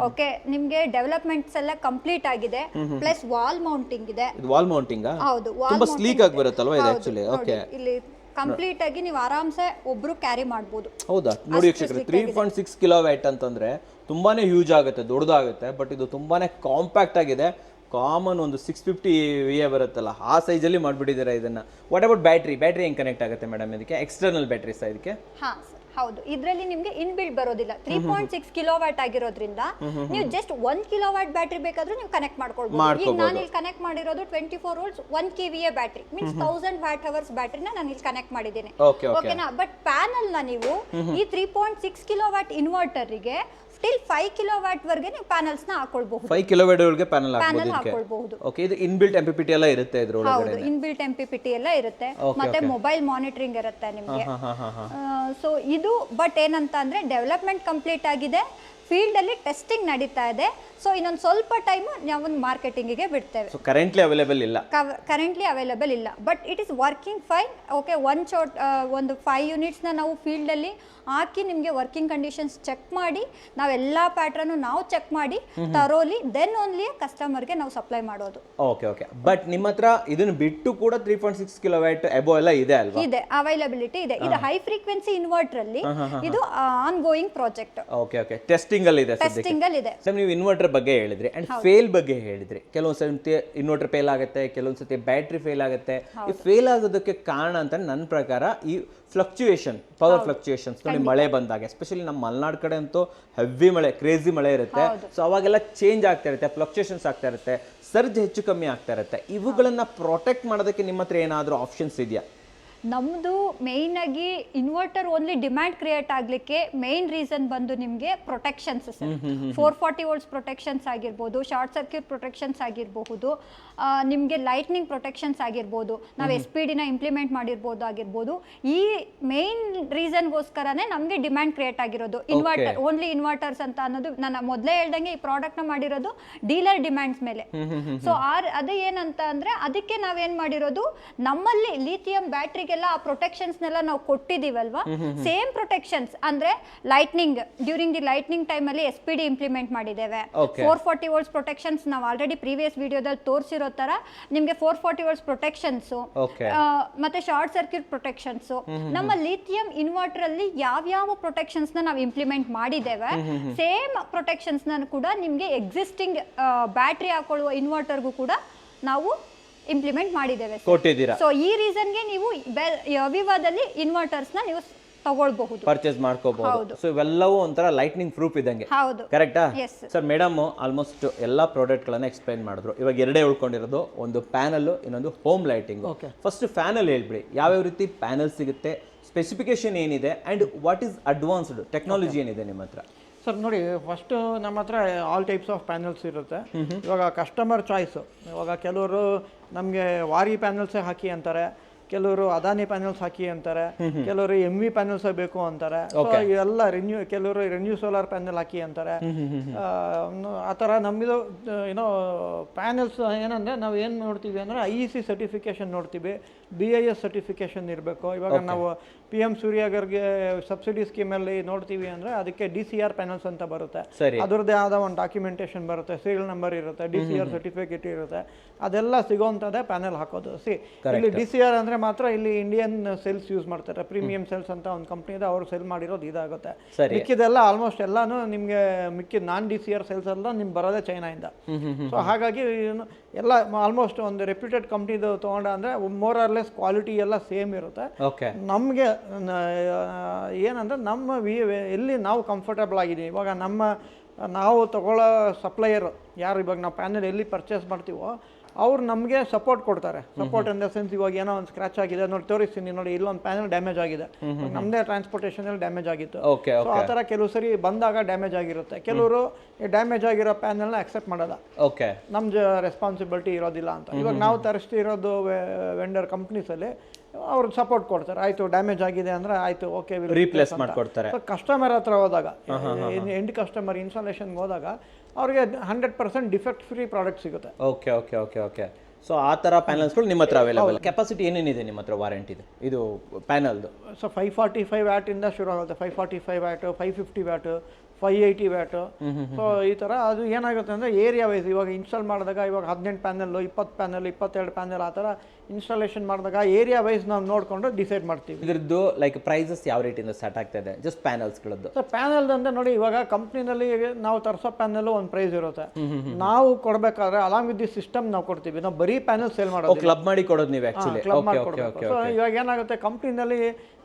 ಓಕೆ, ನಿಮ್ಗೆ ಡೆವಲಪ್ಮೆಂಟ್ಸ್ ಎಲ್ಲ ಕಂಪ್ಲೀಟ್ ಆಗಿದೆ. ಪ್ಲಸ್ ವಾಲ್ ಮೌಂಟಿಂಗ್ ಇದೆ. ಇದು ವಾಲ್ ಮೌಂಟಿಂಗ್? ಹೌದು, ತುಂಬಾ ಸ್ಲೀಕ್ ಆಗಿ ಬರುತ್ತಲ್ವಾ ಇದು ಆಕ್ಚುಲಿ? ಓಕೆ, ಇಲ್ಲಿ ಕಂಪ್ಲೀಟ್ ಆಗಿ ನೀವು ಆರಾಮ್ಸೆ ಒಬ್ರು ಕ್ಯಾರಿ ಮಾಡಬಹುದು. ಹೌದಾ? ನೋಡಿ ವೀಕ್ಷಕರೇ, 3.6 ಕಿಲೋವ್ಯಾಟ್ ಅಂತಂದ್ರೆ ತುಂಬಾನೇ ಹ್ಯೂಜ್ ಆಗುತ್ತೆ, ದೊಡ್ಡದಾಗುತ್ತೆ. ಬಟ್ ಇದು ತುಂಬಾನೇ ಕಾಂಪ್ಯಾಕ್ಟ್ ಆಗಿದೆ. ಕಾಮನ್ ಒಂದು 650 VA ಬರುತ್ತಲ್ಲ, ಆ ಸೈಜಲ್ಲಿ ಮಾಡಿಬಿಟ್ಟಿದ್ದೀರಾ ಇದನ್ನ. ವಾಟ್ ಅಬೌಟ್ ಬ್ಯಾಟ್ರಿ ಹೆಂಗ್ ಕನೆಕ್ಟ್ ಆಗುತ್ತೆ ಮೇಡಮ್ ಇದಕ್ಕೆ? ಎಕ್ಸ್ಟರ್ನಲ್ ಬ್ಯಾಟ್ರೀಸ್ ಇದಕ್ಕೆ? ಹೌದು, ಇದರಲ್ಲಿ ನಿಮಗೆ ಇನ್ಬಿಲ್ಟ್ ಬರೋದಿಲ್ಲ. 3.6 kilowatt ಆಗಿರೋದ್ರಿಂದ ನೀವು ಜಸ್ಟ್ 1 kilowatt ಬ್ಯಾಟ್ರಿ ಬೇಕಾದ್ರೂ ನೀವು ಕನೆಕ್ಟ್ ಮಾಡ್ಕೊಳ್ಬಹುದು. ಈಗ ನಾನು ಇಲ್ಲಿ ಕನೆಕ್ಟ್ ಮಾಡಿರೋದು 24 volts 1 kVA battery, means 1000 watt-hours ಬ್ಯಾಟ್ರಿನ ನಾನು ಇಲ್ಲಿ ಕನೆಕ್ಟ್ ಮಾಡಿದ್ದೀನಿ. ಓಕೆನಾ? ಬಟ್ ಪ್ಯಾನಲ್ ನ ನೀವು ಈ 3.6 kilowatt ಇನ್ವರ್ಟರ್ಗೆ ಸ್ಟಿಲ್ 5 kilowatt ವರೆಗೆ ನೀವು ಪ್ಯಾನಲ್ಸ್ ನ ಹಾಕೊಳ್ಳಬಹುದು. 5 kilowatt ವರೆಗೆ ಪ್ಯಾನಲ್ ಹಾಕೊಳ್ಳಬಹುದು. ಓಕೆ, ಇದು ಇನ್ಬಿಲ್ಟ್ MPPT ಎಲ್ಲ ಇರುತ್ತೆ ಇದ್ರ ಒಳಗಡೆ? ಹೌದು, ಇನ್ಬಿಲ್ಟ್ MPPT ಎಲ್ಲ ಇರುತ್ತೆ. ಮತ್ತೆ ಮೊಬೈಲ್ ಮಾನಿಟರಿಂಗ್ ಇರುತ್ತೆ ನಿಮಗೆ. ಸೊ ಇದು ಬಟ್ ಏನಂತ ಅಂದ್ರೆ ಡೆವಲಪ್ಮೆಂಟ್ ಕಂಪ್ಲೀಟ್ ಆಗಿದೆ, ಫೀಲ್ಡ್ ಅಲ್ಲಿ ಟೆಸ್ಟಿಂಗ್ ನಡೀತಾ ಇದೆ. ಸೊ ಇನ್ನೊಂದು ಸ್ವಲ್ಪ ಟೈಮ್ ನಾವು ಮಾರ್ಕೆಟಿಂಗಿಗೆ ಬಿಡ್ತೇವೆ. ಸೊ ಕರೆಂಟ್ಲಿ ಅವೈಲೇಬಲ್ ಇಲ್ಲ, but it is working fine. Okay, ಒಂದು 5 units ನ ನಾವು ಫೀಲ್ಡ್ ಅಲ್ಲಿ ಹಾಕಿ ನಿಮಗೆ ವರ್ಕಿಂಗ್ ಕಂಡೀಷನ್ಸ್ ಚೆಕ್ ಮಾಡಿ, ನಾವೆಲ್ಲ ಪ್ಯಾಟ್ರನ್ ನಾವು ಚೆಕ್ ಮಾಡಿ ತರೋಲಿ ದೆನ್ ಓನ್ಲಿ ಕಸ್ಟಮರ್ಗೆ ನಾವು ಸಪ್ಲೈ ಮಾಡೋದು. ಓಕೆ. ಬಟ್ ನಿಮ್ಮ ಹತ್ರ ಇದನ್ನ ಬಿಟ್ಟು ಕೂಡ 3.6 ಕಿಲೋವ್ಯಾಟ್ ಎಬೋ ಎಲ್ಲ ಇದೆ ಅಲ್ವಾ? ಇದೆ, ಅವೈಲಬಿಲಿಟಿ ಇದೆ. ಇದು ಹೈ ಫ್ರೀಕ್ವೆನ್ಸಿ ಇನ್ವರ್ಟರ್ ಅಲ್ಲಿ ಇದು on going project. Okay. Testing ಅಲ್ಲಿ ಇದೆ. ನೀವು ಇನ್ವರ್ಟರ್ ಬಗ್ಗೆ ಹೇಳಿದ್ರಿ ಅಂಡ್ ಫೇಲ್ ಬಗ್ಗೆ ಹೇಳಿದ್ರಿ. ಕೆಲವೊಂದ್ಸತಿ ಇನ್ವರ್ಟರ್ ಫೇಲ್ ಆಗುತ್ತೆ, ಕೆಲವೊಂದ್ಸತಿ ಬ್ಯಾಟ್ರಿ ಫೇಲ್ ಆಗುತ್ತೆ. ಈ ಫೇಲ್ ಆಗೋದಕ್ಕೆ ಕಾರಣ ಅಂತ ನನ್ನ ಪ್ರಕಾರ ಈ ಫ್ಲಕ್ಚುಯೇಷನ್, ಪವರ್ ಫ್ಲಕ್ಚುಯೇಷನ್ಸ್. ನೋಡಿ, ಮಳೆ ಬಂದಾಗ ಎಸ್ಪೆಷಲಿ ನಮ್ಮ ಮಲೆನಾಡು ಕಡೆ ಅಂತೂ ಹೆವಿ ಮಳೆ, ಕ್ರೇಜಿ ಮಳೆ ಇರುತ್ತೆ. ಸೊ ಅವಾಗೆಲ್ಲ ಚೇಂಜ್ ಆಗ್ತಾ ಇರುತ್ತೆ, ಫ್ಲಕ್ಚುಯೇಷನ್ಸ್ ಆಗ್ತಾ ಇರುತ್ತೆ, ಸರ್ಜ್ ಹೆಚ್ಚು ಕಮ್ಮಿ ಆಗ್ತಾ ಇರುತ್ತೆ. ಇವುಗಳನ್ನ ಪ್ರೊಟೆಕ್ಟ್ ಮಾಡೋದಕ್ಕೆ ನಿಮ್ಮ ಹತ್ರ ಏನಾದರೂ ಆಪ್ಷನ್ಸ್ ಇದೆಯಾ? ನಮ್ಮದು ಮೇಯ್ನ್ ಆಗಿ ಇನ್ವರ್ಟರ್ ಓನ್ಲಿ ಡಿಮ್ಯಾಂಡ್ ಕ್ರಿಯೇಟ್ ಆಗಲಿಕ್ಕೆ ಮೇಯ್ನ್ ರೀಸನ್ ಬಂದು ನಿಮಗೆ ಪ್ರೊಟೆಕ್ಷನ್ಸ್ ಸರ್. 440 volts ಪ್ರೊಟೆಕ್ಷನ್ಸ್ ಆಗಿರ್ಬೋದು, ಶಾರ್ಟ್ ಸರ್ಕ್ಯೂಟ್ ಪ್ರೊಟೆಕ್ಷನ್ಸ್ ಆಗಿರಬಹುದು, ನಿಮಗೆ ಲೈಟ್ನಿಂಗ್ ಪ್ರೊಟೆಕ್ಷನ್ಸ್ ಆಗಿರ್ಬೋದು, ನಾವು SPD ಇಂಪ್ಲಿಮೆಂಟ್ ಮಾಡಿರ್ಬೋದು ಆಗಿರ್ಬೋದು. ಈ ಮೇಯ್ನ್ ರೀಸನ್ಗೋಸ್ಕರನೇ ನಮಗೆ ಡಿಮ್ಯಾಂಡ್ ಕ್ರಿಯೇಟ್ ಆಗಿರೋದು ಇನ್ವರ್ಟರ್, ಓನ್ಲಿ ಇನ್ವರ್ಟರ್ಸ್ ಅಂತ ಅನ್ನೋದು. ನಾನು ಮೊದಲೇ ಹೇಳ್ದಂಗೆ ಈ ಪ್ರಾಡಕ್ಟ್ನ ಮಾಡಿರೋದು ಡೀಲರ್ ಡಿಮ್ಯಾಂಡ್ಸ್ ಮೇಲೆ. ಸೊ ಅದು ಏನಂತ ಅಂದರೆ ಅದಕ್ಕೆ ನಾವೇನು ಮಾಡಿರೋದು, ನಮ್ಮಲ್ಲಿ ಲಿಥಿಯಂ ಬ್ಯಾಟ್ರಿಗೆಲ್ಲ ನಿಮ್ಗೆಲ್ಲ ಆ ಪ್ರೊಟೆಕ್ಷನ್ಸ್ನೆಲ್ಲ ನಾವು ಕೊಟ್ಟಿದ್ದೀವಲ್ವಾ, ಸೇಮ್ ಪ್ರೊಟೆಕ್ಷನ್ಸ್ ಅಂದ್ರೆ lightning during the lightning time ಅಲ್ಲಿ SPD ಇಂಪ್ಲಿಮೆಂಟ್ ಮಾಡಿದ್ದೇವೆ. 440 ವೋಲ್ಟ್ಸ್ ಪ್ರೊಟೆಕ್ಷನ್ಸ್ ನಾವು ಆಲ್ರೆಡಿ ಪ್ರೀವಿಯಸ್ ವಿಡಿಯೋದಲ್ಲಿ ತೋರಿಸಿರೋ ತರ ನಿಮ್ಗೆ 440 ವೋಲ್ಟ್ಸ್ ಪ್ರೊಟೆಕ್ಷನ್ಸ್ ಮತ್ತೆ ಶಾರ್ಟ್ ಸರ್ಕ್ಯೂಟ್ ಪ್ರೊಟೆಕ್ಷನ್ಸ್ ನಮ್ಮ ಲಿಥಿಯಂ ಇನ್ವರ್ಟರ್ ಅಲ್ಲಿ ಯಾವ್ಯಾವ ಪ್ರೊಟೆಕ್ಷನ್ಸ್ ನ ನಾವು ಇಂಪ್ಲಿಮೆಂಟ್ ಮಾಡಿದ್ದೇವೆ, ಸೇಮ್ ಪ್ರೊಟೆಕ್ಷನ್ಸ್ ಕೂಡ ನಿಮ್ಗೆ ಎಕ್ಸಿಸ್ಟಿಂಗ್ ಬ್ಯಾಟ್ರಿ ಹಾಕೊಳ್ಳುವ ಇನ್ವರ್ಟರ್ಗೂ ಕೂಡ ನಾವು ಇಂಪ್ಲಿಮೆಂಟ್ ಮಾಡಿದ್ದೇವೆ. ಸೊ ಈ ರೀಸನ್ಗೆ ನೀವು ವಿವಾದಲ್ಲಿ ಇನ್ವರ್ಟರ್ಸ್ ನ ನೀವು ತಗೊಳ್ಬಹುದು, ಪರ್ಚೇಸ್ ಮಾಡ್ಕೋಬಹುದು. ಸೊ ಇವೆಲ್ಲವೂ ಒಂಥರ ಲೈಟ್ನಿಂಗ್ ಪ್ರೂಫ್ ಇದ್ದಂಗೆ, ಕರೆಕ್ಟಾ ಸರ್? ಮೇಡಮ್ ಆಲ್ಮೋಸ್ಟ್ ಎಲ್ಲಾ ಪ್ರಾಡಕ್ಟ್ ಗಳನ್ನ ಎಕ್ಸ್ಪ್ಲೈನ್ ಮಾಡಿದ್ರು. ಇವಾಗ ಎರಡೇ ಉಳ್ಕೊಂಡಿರೋದು, ಒಂದು ಪ್ಯಾನಲ್, ಇನ್ನೊಂದು ಹೋಮ್ ಲೈಟಿಂಗ್. ಫಸ್ಟ್ ಪ್ಯಾನಲ್ ಹೇಳ್ಬಿಡಿ, ಯಾವ್ಯಾವ ರೀತಿ ಪ್ಯಾನಲ್ ಸಿಗುತ್ತೆ, ಸ್ಪೆಸಿಫಿಕೇಶನ್ ಏನಿದೆ, and what is advanced technology ಏನಿದೆ ನಿಮ್ಮ ಹತ್ರ? ಸರ್ ನೋಡಿ, ಫಸ್ಟ್ ನಮ್ಮ ಹತ್ರ ಆಲ್ ಟೈಪ್ಸ್ ಆಫ್ ಪ್ಯಾನಲ್ಸ್ ಇರುತ್ತೆ. ಇವಾಗ ಕಸ್ಟಮರ್ ಚಾಯ್ಸು, ಇವಾಗ ಕೆಲವರು ನಮಗೆ ವಾರಿ ಪ್ಯಾನಲ್ಸೇ ಹಾಕಿ ಅಂತಾರೆ, ಕೆಲವರು ಅದಾನಿ ಪ್ಯಾನಲ್ಸ್ ಹಾಕಿ ಅಂತಾರೆ, ಕೆಲವರು MV ಪ್ಯಾನಲ್ಸ್ ಬೇಕು ಅಂತಾರೆ. ಎಲ್ಲ ಕೆಲವರು ರೆನ್ಯೂ ಸೋಲಾರ್ ಪ್ಯಾನಲ್ ಹಾಕಿ ಅಂತಾರೆ. ಆ ಥರ ನಮ್ಮದು ಏನೋ ಪ್ಯಾನಲ್ಸ್ ಏನಂದ್ರೆ ನಾವು ಏನು ನೋಡ್ತೀವಿ ಅಂದರೆ IEC ಸರ್ಟಿಫಿಕೇಶನ್ ನೋಡ್ತೀವಿ, BIS ಸರ್ಟಿಫಿಕೇಶನ್ ಇರಬೇಕು. ಇವಾಗ ನಾವು PM ಸೂರ್ಯಗರ್ಗೆ ಸಬ್ಸಿಡಿ ಸ್ಕೀಮಲ್ಲಿ ನೋಡ್ತೀವಿ ಅಂದರೆ ಅದಕ್ಕೆ DCR ಪ್ಯಾನಲ್ಸ್ ಅಂತ ಬರುತ್ತೆ. ಅದರದ್ದೇ ಆದ ಒಂದು ಡಾಕ್ಯುಮೆಂಟೇಶನ್ ಬರುತ್ತೆ, ಸೀರಿಯಲ್ ನಂಬರ್ ಇರುತ್ತೆ, DCR ಸರ್ಟಿಫಿಕೇಟ್ ಇರುತ್ತೆ. ಅದೆಲ್ಲ ಸಿಗೋವಂಥದ್ದೇ ಪ್ಯಾನಲ್ ಹಾಕೋದು. ಇಲ್ಲಿ DCR ಅಂದರೆ ಮಾತ್ರ ಇಲ್ಲಿ ಇಂಡಿಯನ್ ಸೆಲ್ಸ್ ಯೂಸ್ ಮಾಡ್ತಾರೆ, ಪ್ರೀಮಿಯಂ ಸೆಲ್ಸ್ ಅಂತ ಒಂದು ಕಂಪ್ನಿ ಇದೆ, ಅವರು ಸೆಲ್ ಮಾಡಿರೋದು ಇದಾಗುತ್ತೆ. ಮಿಕ್ಕಿದೆಲ್ಲ ಆಲ್ಮೋಸ್ಟ್ ಎಲ್ಲಾನು ನಿಮಗೆ ಮಿಕ್ಕಿದ DCR ಸೆಲ್ಸ್ ಎಲ್ಲ ನಿಮ್ಗೆ ಬರೋದೇ ಚೈನಾಯಿಂದ. ಸೊ ಹಾಗಾಗಿ ಎಲ್ಲ ಆಲ್ಮೋಸ್ಟ್ ಒಂದು ರೆಪ್ಯೂಟೆಡ್ ಕಂಪ್ನಿದು ತೊಗೊಂಡ ಅಂದರೆ ಮೋರ್ ಆರ್ ಲೆಸ್ ಕ್ವಾಲಿಟಿ ಎಲ್ಲ ಸೇಮ್ ಇರುತ್ತೆ. ನಮಗೆ ಏನಂದ್ರೆ ನಮ್ಮ ಎಲ್ಲಿ ನಾವು ಕಂಫರ್ಟಬಲ್ ಆಗಿದ್ದೀವಿ, ಇವಾಗ ನಾವು ತಗೊಳ್ಳೋ ಸಪ್ಲೈಯರ್ ಯಾರು, ಇವಾಗ ನಾವು ಪ್ಯಾನಲ್ ಎಲ್ಲಿ ಪರ್ಚೇಸ್ ಮಾಡ್ತೀವೋ ಅವ್ರು ನಮಗೆ ಸಪೋರ್ಟ್ ಕೊಡ್ತಾರೆ. ಸಪೋರ್ಟ್ ಇನ್ ದ ಸೆನ್ಸ್, ಇವಾಗ ಏನೋ ಒಂದು ಸ್ಕ್ರಾಚ್ ಆಗಿದೆ ನೋಡಿ ತೋರಿಸ್ತೀನಿ ನೋಡಿ, ಇಲ್ಲೊಂದು ಪ್ಯಾನಲ್ ಡ್ಯಾಮೇಜ್ ಆಗಿದೆ, ನಮ್ಮದೇ ಟ್ರಾನ್ಸ್ಪೋರ್ಟೇಷನ್ ಅಲ್ಲಿ ಡ್ಯಾಮೇಜ್ ಆಗಿತ್ತು. ಸೊ ಆ ಥರ ಕೆಲವು ಸರಿ ಬಂದಾಗ ಡ್ಯಾಮೇಜ್ ಆಗಿರುತ್ತೆ. ಕೆಲವರು ಡ್ಯಾಮೇಜ್ ಆಗಿರೋ ಪ್ಯಾನಲ್ನ ಅಕ್ಸೆಪ್ಟ್ ಮಾಡಲ್ಲ, ನಮ್ಮ ರೆಸ್ಪಾನ್ಸಿಬಿಲಿಟಿ ಇರೋದಿಲ್ಲ ಅಂತ. ಇವಾಗ ನಾವು ತರಿಸ್ತಿರೋದು ವೆಂಡರ್ ಕಂಪ್ನೀಸಲ್ಲಿ ಅವ್ರಿಗೆ ಸಪೋರ್ಟ್ ಕೊಡ್ತಾರೆ. ಆಯ್ತು ಡ್ಯಾಮೇಜ್ ಆಗಿದೆ ಅಂದ್ರೆ ಆಯ್ತು, ಓಕೆ ರೀಪ್ಲೇಸ್ ಮಾಡ್ಕೊಡ್ತಾರೆ. ಕಸ್ಟಮರ್ ಹತ್ರ ಹೋದಾಗ, ಎಂಡ್ ಕಸ್ಟಮರ್ ಇನ್ಸ್ಟಾಲೇಷನ್ಗೆ ಹೋದಾಗ ಅವ್ರಿಗೆ 100% ಡಿಫೆಕ್ಟ್ ಫ್ರೀ ಪ್ರಾಡಕ್ಟ್ ಸಿಗುತ್ತೆ. ಓಕೆ. ಸೊ ಆ ಥರ ಪ್ಯಾನಲ್ಸ್ಗಳು ನಿಮ್ಮ ಹತ್ರ ಅವೈಲೇಬಲ್. ಕೆಪಾಸಿಟಿ ಏನೇನಿದೆ ನಿಮ್ಮ ಹತ್ರ ವಾರಂಟಿ ಇದೆ ಇದು ಪ್ಯಾನಲ್ದು? ಸೊ 545 ವ್ಯಾಟಿಂದ ಶುರು ಆಗುತ್ತೆ. 545 ವ್ಯಾಟ್, 550 ವ್ಯಾಟ್, 580 ವ್ಯಾಟು. ಸೊ ಈ ಥರ ಅದು ಏನಾಗುತ್ತೆ ಅಂದರೆ ಏರಿಯಾ ವೈಸ್ ಇವಾಗ ಇನ್ಸ್ಟಾಲ್ ಮಾಡಿದಾಗ ಇವಾಗ 18 ಪ್ಯಾನಲ್ಲು, 20 ಪ್ಯಾನಲ್, 22 ಪ್ಯಾನಲ್ ಆ ಥರ ಇನ್ಸ್ಟಾಲೇಷನ್ ಮಾಡಿದಾಗ ಏರಿಯಾ ವೈಸ್ ನಾವು ನೋಡಿಕೊಂಡು ಡಿಸೈಡ್ ಮಾಡ್ತೀವಿ. ಇದ್ರದ್ದು ಲೈಕ್ ಪ್ರೈಸಸ್ ಯಾವ ರೇಟಿಂದ ಸ್ಟಾರ್ಟ್ ಆಗ್ತಾ ಇದೆ ಜಸ್ಟ್ ಪ್ಯಾನಲ್ಸ್ಗಳದ್ದು? ಸರ್ ಪ್ಯಾನಲ್ ಅಂದ್ರೆ ನೋಡಿ, ಇವಾಗ ಕಂಪ್ನಿನಲ್ಲಿ ನಾವು ತರಿಸೋ ಪ್ಯಾನಲ್ ಒಂದು ಪ್ರೈಸ್ ಇರುತ್ತೆ. ನಾವು ಕೊಡಬೇಕಾದ್ರೆ ಅಲಾಂಗ್ ವಿತ್ ದಿ ಸಿಸ್ಟಮ್ ನಾವು ಕೊಡ್ತೀವಿ. ನಾವು ಬರೀ ಪ್ಯಾನಲ್ ಸೇಲ್ ಮಾಡೋದು, ಕ್ಲಬ್ ಮಾಡಿ ಕೊಡೋದು ನೀವು ಆಕ್ಚುಲಿ. ಕ್ಲಬ್ ಮಾಡಿ ಕೊಡಬೇಕು. ಸೊ ಇವಾಗ ಏನಾಗುತ್ತೆ, ಕಂಪ್ನಿನಲ್ಲಿ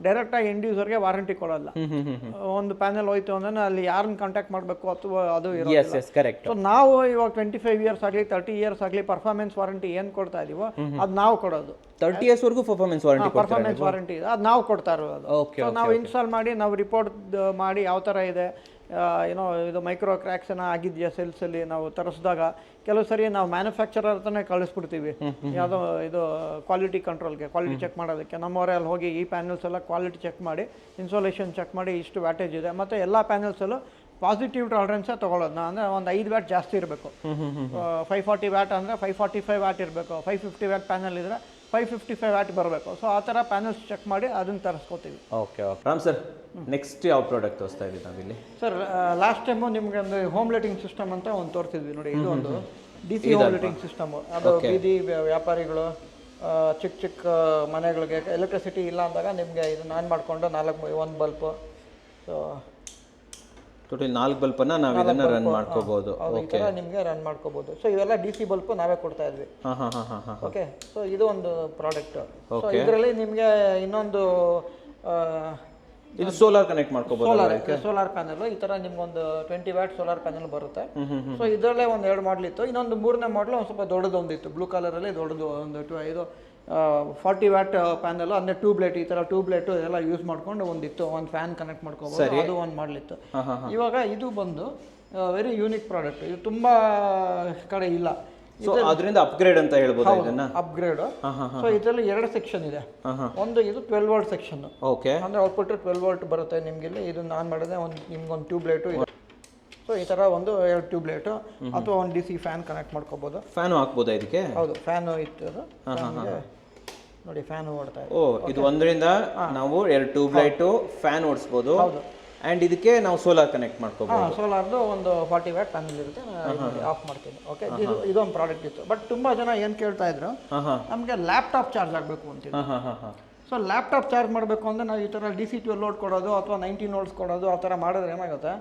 ಡೈರೆಕ್ಟ್ ಆಗಿ ಎಂಡ್ ಯೂಸರ್ಗೆ ವಾರಂಟಿ ಕೊಡಲ್ಲ. ಒಂದು ಪ್ಯಾನಲ್ ಹೋಯ್ತು ಅಂದ್ರೆ ಅಲ್ಲಿ ಯಾರನ್ನ ಕಾಂಟ್ಯಾಕ್ಟ್ ಮಾಡಬೇಕು ಅಥವಾ ಅದು ಇರೋದಿಲ್ಲ. ಸೊ ನಾವು ಇವಾಗ 25 ಇಯರ್ಸ್ ಆಗಲಿ 30 ಇಯರ್ಸ್ ಆಗಲಿ ಪರ್ಫಾರ್ಮೆನ್ಸ್ ವಾರಂಟಿ ಏನು ಕೊಡ್ತಾ ಇದೀವೋ ಅದು ನಾವು ಕೊಡೋದು. 30 ಇಯರ್ಸ್ ವರೆಗೂ ಪರ್ಫಾರ್ಮೆನ್ಸ್ ವಾರಂಟಿ ಇದೆ, ಅದು ನಾವು ಕೊಡ್ತಾ ಇರೋದು. ಸೊ ನಾವು ಇನ್ಸ್ಟಾಲ್ ಮಾಡಿ ನಾವು ರಿಪೋರ್ಟ್ ಮಾಡಿ ಯಾವ ಥರ ಇದೆ, ಏನೋ ಇದು ಮೈಕ್ರೋ ಕ್ರ್ಯಾಕ್ಸ್ ಏನೋ ಆಗಿದೆಯಾ ಸೆಲ್ಸಲ್ಲಿ ನಾವು ತರಿಸಿದಾಗ ಕೆಲವು ಸರಿ ನಾವು ಮ್ಯಾನುಫ್ಯಾಕ್ಚರರ್ ಹತ್ರನೇ ಕಳಿಸ್ಬಿಡ್ತೀವಿ. ಯಾವುದೋ ಇದು ಕ್ವಾಲಿಟಿ ಕಂಟ್ರೋಲ್ಗೆ, ಕ್ವಾಲಿಟಿ ಚೆಕ್ ಮಾಡೋದಕ್ಕೆ ನಮ್ಮವರೇ ಅಲ್ಲಿ ಹೋಗಿ ಈ ಪ್ಯಾನಲ್ಸ್ ಎಲ್ಲ ಕ್ವಾಲಿಟಿ ಚೆಕ್ ಮಾಡಿ, ಇನ್ಸ್ಟಾಲೇಷನ್ ಚೆಕ್ ಮಾಡಿ ಇಷ್ಟು ವ್ಯಾಟೇಜ್ ಇದೆ. ಮತ್ತು ಎಲ್ಲ ಪ್ಯಾನಲ್ಸಲ್ಲೂ ಪಾಸಿಟಿವ್ ಟಾಲರೆನ್ಸೇ ತೊಗೊಳ್ಳೋದು. ಅಂದರೆ ಒಂದು 5 ವ್ಯಾಟ್ ಜಾಸ್ತಿ ಇರಬೇಕು. 540 ವ್ಯಾಟ್ ಅಂದರೆ 545 ವ್ಯಾಟ್ ಇರಬೇಕು. 550 ವ್ಯಾಟ್ ಪ್ಯಾನಲ್ ಇದ್ದರೆ 555 ವ್ಯಾಟ್ ಬರಬೇಕು. ಸೊ ಆ ಥರ ಪ್ಯಾನಲ್ಸ್ ಚೆಕ್ ಮಾಡಿ ಅದನ್ನು ತರಿಸ್ಕೋತೀವಿ. ಓಕೆ ರಾಮ್ ಸರ್, ನೆಕ್ಸ್ಟ್ ಯಾವ ಪ್ರಾಡಕ್ಟ್ ತೋರಿಸ್ತಾ ಇದ್ದೀವಿ ನಾವಿಲ್ಲಿ? ಸರ್ ಲಾಸ್ಟ್ ಟೈಮು ನಿಮ್ಗೆ ಒಂದು ಹೋಮ್ ಲೈಟಿಂಗ್ ಸಿಸ್ಟಮ್ ಅಂತ ಒಂದು ತೋರಿಸಿದ್ವಿ ನೋಡಿ. ಇದು ಒಂದು DC ಹೋಮ್ ಲೈಟಿಂಗ್ ಸಿಸ್ಟಮು. ಅದು ಬೀದಿ ವ್ಯಾಪಾರಿಗಳು ಚಿಕ್ಕ ಚಿಕ್ಕ ಮನೆಗಳಿಗೆ ಎಲೆಕ್ಟ್ರಿಸಿಟಿ ಇಲ್ಲ ಅಂದಾಗ ನಿಮಗೆ ಇದನ್ನ ಆನ್ ಮಾಡಿಕೊಂಡು 1 ಬಲ್ಪು, ಸೊ ಟೋಟಲ್ 4 ಬಲ್ಪನ್ನ ನಾವು ಇದನ್ನ ರನ್ ಮಾಡ್ಕೋಬಹುದು. ಓಕೆ, ನಿಮಗೆ ರನ್ ಮಾಡ್ಕೋಬಹುದು. ಸೊ ಇವೆಲ್ಲ DC ಬಲ್ಪ್ ನಾವೇ ಕೊಡ್ತಾ ಇದ್ವಿ. ಓಕೆ, ಸೊ ಇದು ಒಂದು ಪ್ರಾಡಕ್ಟ್. ಸೊ ಇದರಲ್ಲಿ ನಿಮಗೆ ಇನ್ನೊಂದು ಇದು ಸೋಲಾರ್ ಕನೆಕ್ಟ್ ಮಾಡ್ಕೋಬಹುದು. ಸೋಲಾರ್ ಪ್ಯಾನಲ್ ಈ ತರ ನಿಮ್ಗೊಂದು 20 ವ್ಯಾಟ್ ಸೋಲಾರ್ ಪ್ಯಾನಲ್ ಬರುತ್ತೆ. ಸೊ ಇದರಲ್ಲೇ ಒಂದು 2 ಮಾಡಲ್ ಇತ್ತು. ಇನ್ನೊಂದು 3ನೇ ಮಾಡಲ್ ಒಂದು ಸ್ವಲ್ಪ ದೊಡ್ಡದೊಂದಿತ್ತು, ಬ್ಲೂ ಕಲರ್ ಅಲ್ಲಿ ದೊಡ್ಡದು ಒಂದು 40 ವ್ಯಾಟ್ ಪ್ಯಾನಲ್, ಅಂದರೆ ಟ್ಯೂಬ್ಲೈಟ್, ಈ ಥರ ಟ್ಯೂಬ್ಲೈಟ್ ಎಲ್ಲ ಯೂಸ್ ಮಾಡ್ಕೊಂಡು ಒಂದಿತ್ತು. ಒಂದು ಫ್ಯಾನ್ ಕನೆಕ್ಟ್ ಮಾಡ್ಕೋಬೋದು, ಅದು ಒಂದು ಮಾಡಲಿತ್ತು. ಇವಾಗ ಇದು ಬಂದು ವೆರಿ ಯೂನಿಕ್ ಪ್ರಾಡಕ್ಟ್. ಇದು ತುಂಬಾ ಕಡೆ ಇಲ್ಲ. ಸೊ ಅದರಿಂದ ಅಪ್ಗ್ರೇಡ್ ಅಂತ ಹೇಳ್ಬೋದು ಇದನ್ನ. ಅಪ್ಗ್ರೇಡ್. ಸೊ ಇದರಲ್ಲಿ 2 ಸೆಕ್ಷನ್ ಇದೆ. ಒಂದು ಇದು 12 ವೋಲ್ಟ್ ಸೆಕ್ಷನ್. ಓಕೆ, ಅಂದ್ರೆ ಔಟ್ಪುಟ್ 12 ವೋಲ್ಟ್ ಬರುತ್ತೆ ನಿಮ್ಗೆ. ಇಲ್ಲಿ ಇದನ್ನ ಆನ್ ಮಾಡಿದ್ರೆ ನಿಮ್ಗೊಂದು ಟ್ಯೂಬ್ಲೈಟ್ ಇದೆ. ಸೊ ಈ ತರ ಒಂದು 2 ಟ್ಯೂಬ್ಲೈಟ್ ಅಥವಾ ಒಂದು DC ಫ್ಯಾನ್ ಕನೆಕ್ಟ್ ಮಾಡ್ಕೋಬಹುದು. ಫ್ಯಾನ್ ಹಾಕ್ಬೋದಾ ಇದಕ್ಕೆ? ಹೌದು, ಫ್ಯಾನ್ ಇತ್ತು ಅದು. ನೋಡಿ ಫ್ಯಾನ್ ಓಡ್ತಾ ಇದೆ. ಓ ಇದು ಒಂದರಿಂದ ನಾವು 2 ಟ್ಯೂಬ್ ಲೈಟು ಫ್ಯಾನ್ ಓಡಿಸ್ಬೋದು. ಆ್ಯಂಡ್ ಇದಕ್ಕೆ ನಾವು ಸೋಲಾರ್ ಕನೆಕ್ಟ್ ಮಾಡ್ಕೋಬಹುದು. ಸೋಲಾರ್ದು ಒಂದು 40 ವ್ಯಾಟ್ ಪ್ಯಾನಲ್ ಇರುತ್ತೆ, ಆಫ್ ಮಾಡ್ತೀನಿ. ಓಕೆ, ಇದೊಂದು ಪ್ರಾಡಕ್ಟ್ ಇತ್ತು. ಬಟ್ ತುಂಬ ಜನ ಏನು ಕೇಳ್ತಾ ಇದ್ರು, ನಮಗೆ ಲ್ಯಾಪ್ಟಾಪ್ ಚಾರ್ಜ್ ಆಗಬೇಕು ಅಂತಿದ್ರು. ಸೊ ಲ್ಯಾಪ್ಟಾಪ್ ಚಾರ್ಜ್ ಮಾಡಬೇಕು ಅಂದರೆ ನಾವು ಈ ಥರ DC 12 ಲೋಡ್ ಕೊಡೋದು ಅಥವಾ 19 ವೋಲ್ಟ್ಸ್ ಕೊಡೋದು ಆ ಥರ ಮಾಡಿದ್ರೆ ಏನಾಗುತ್ತೆ,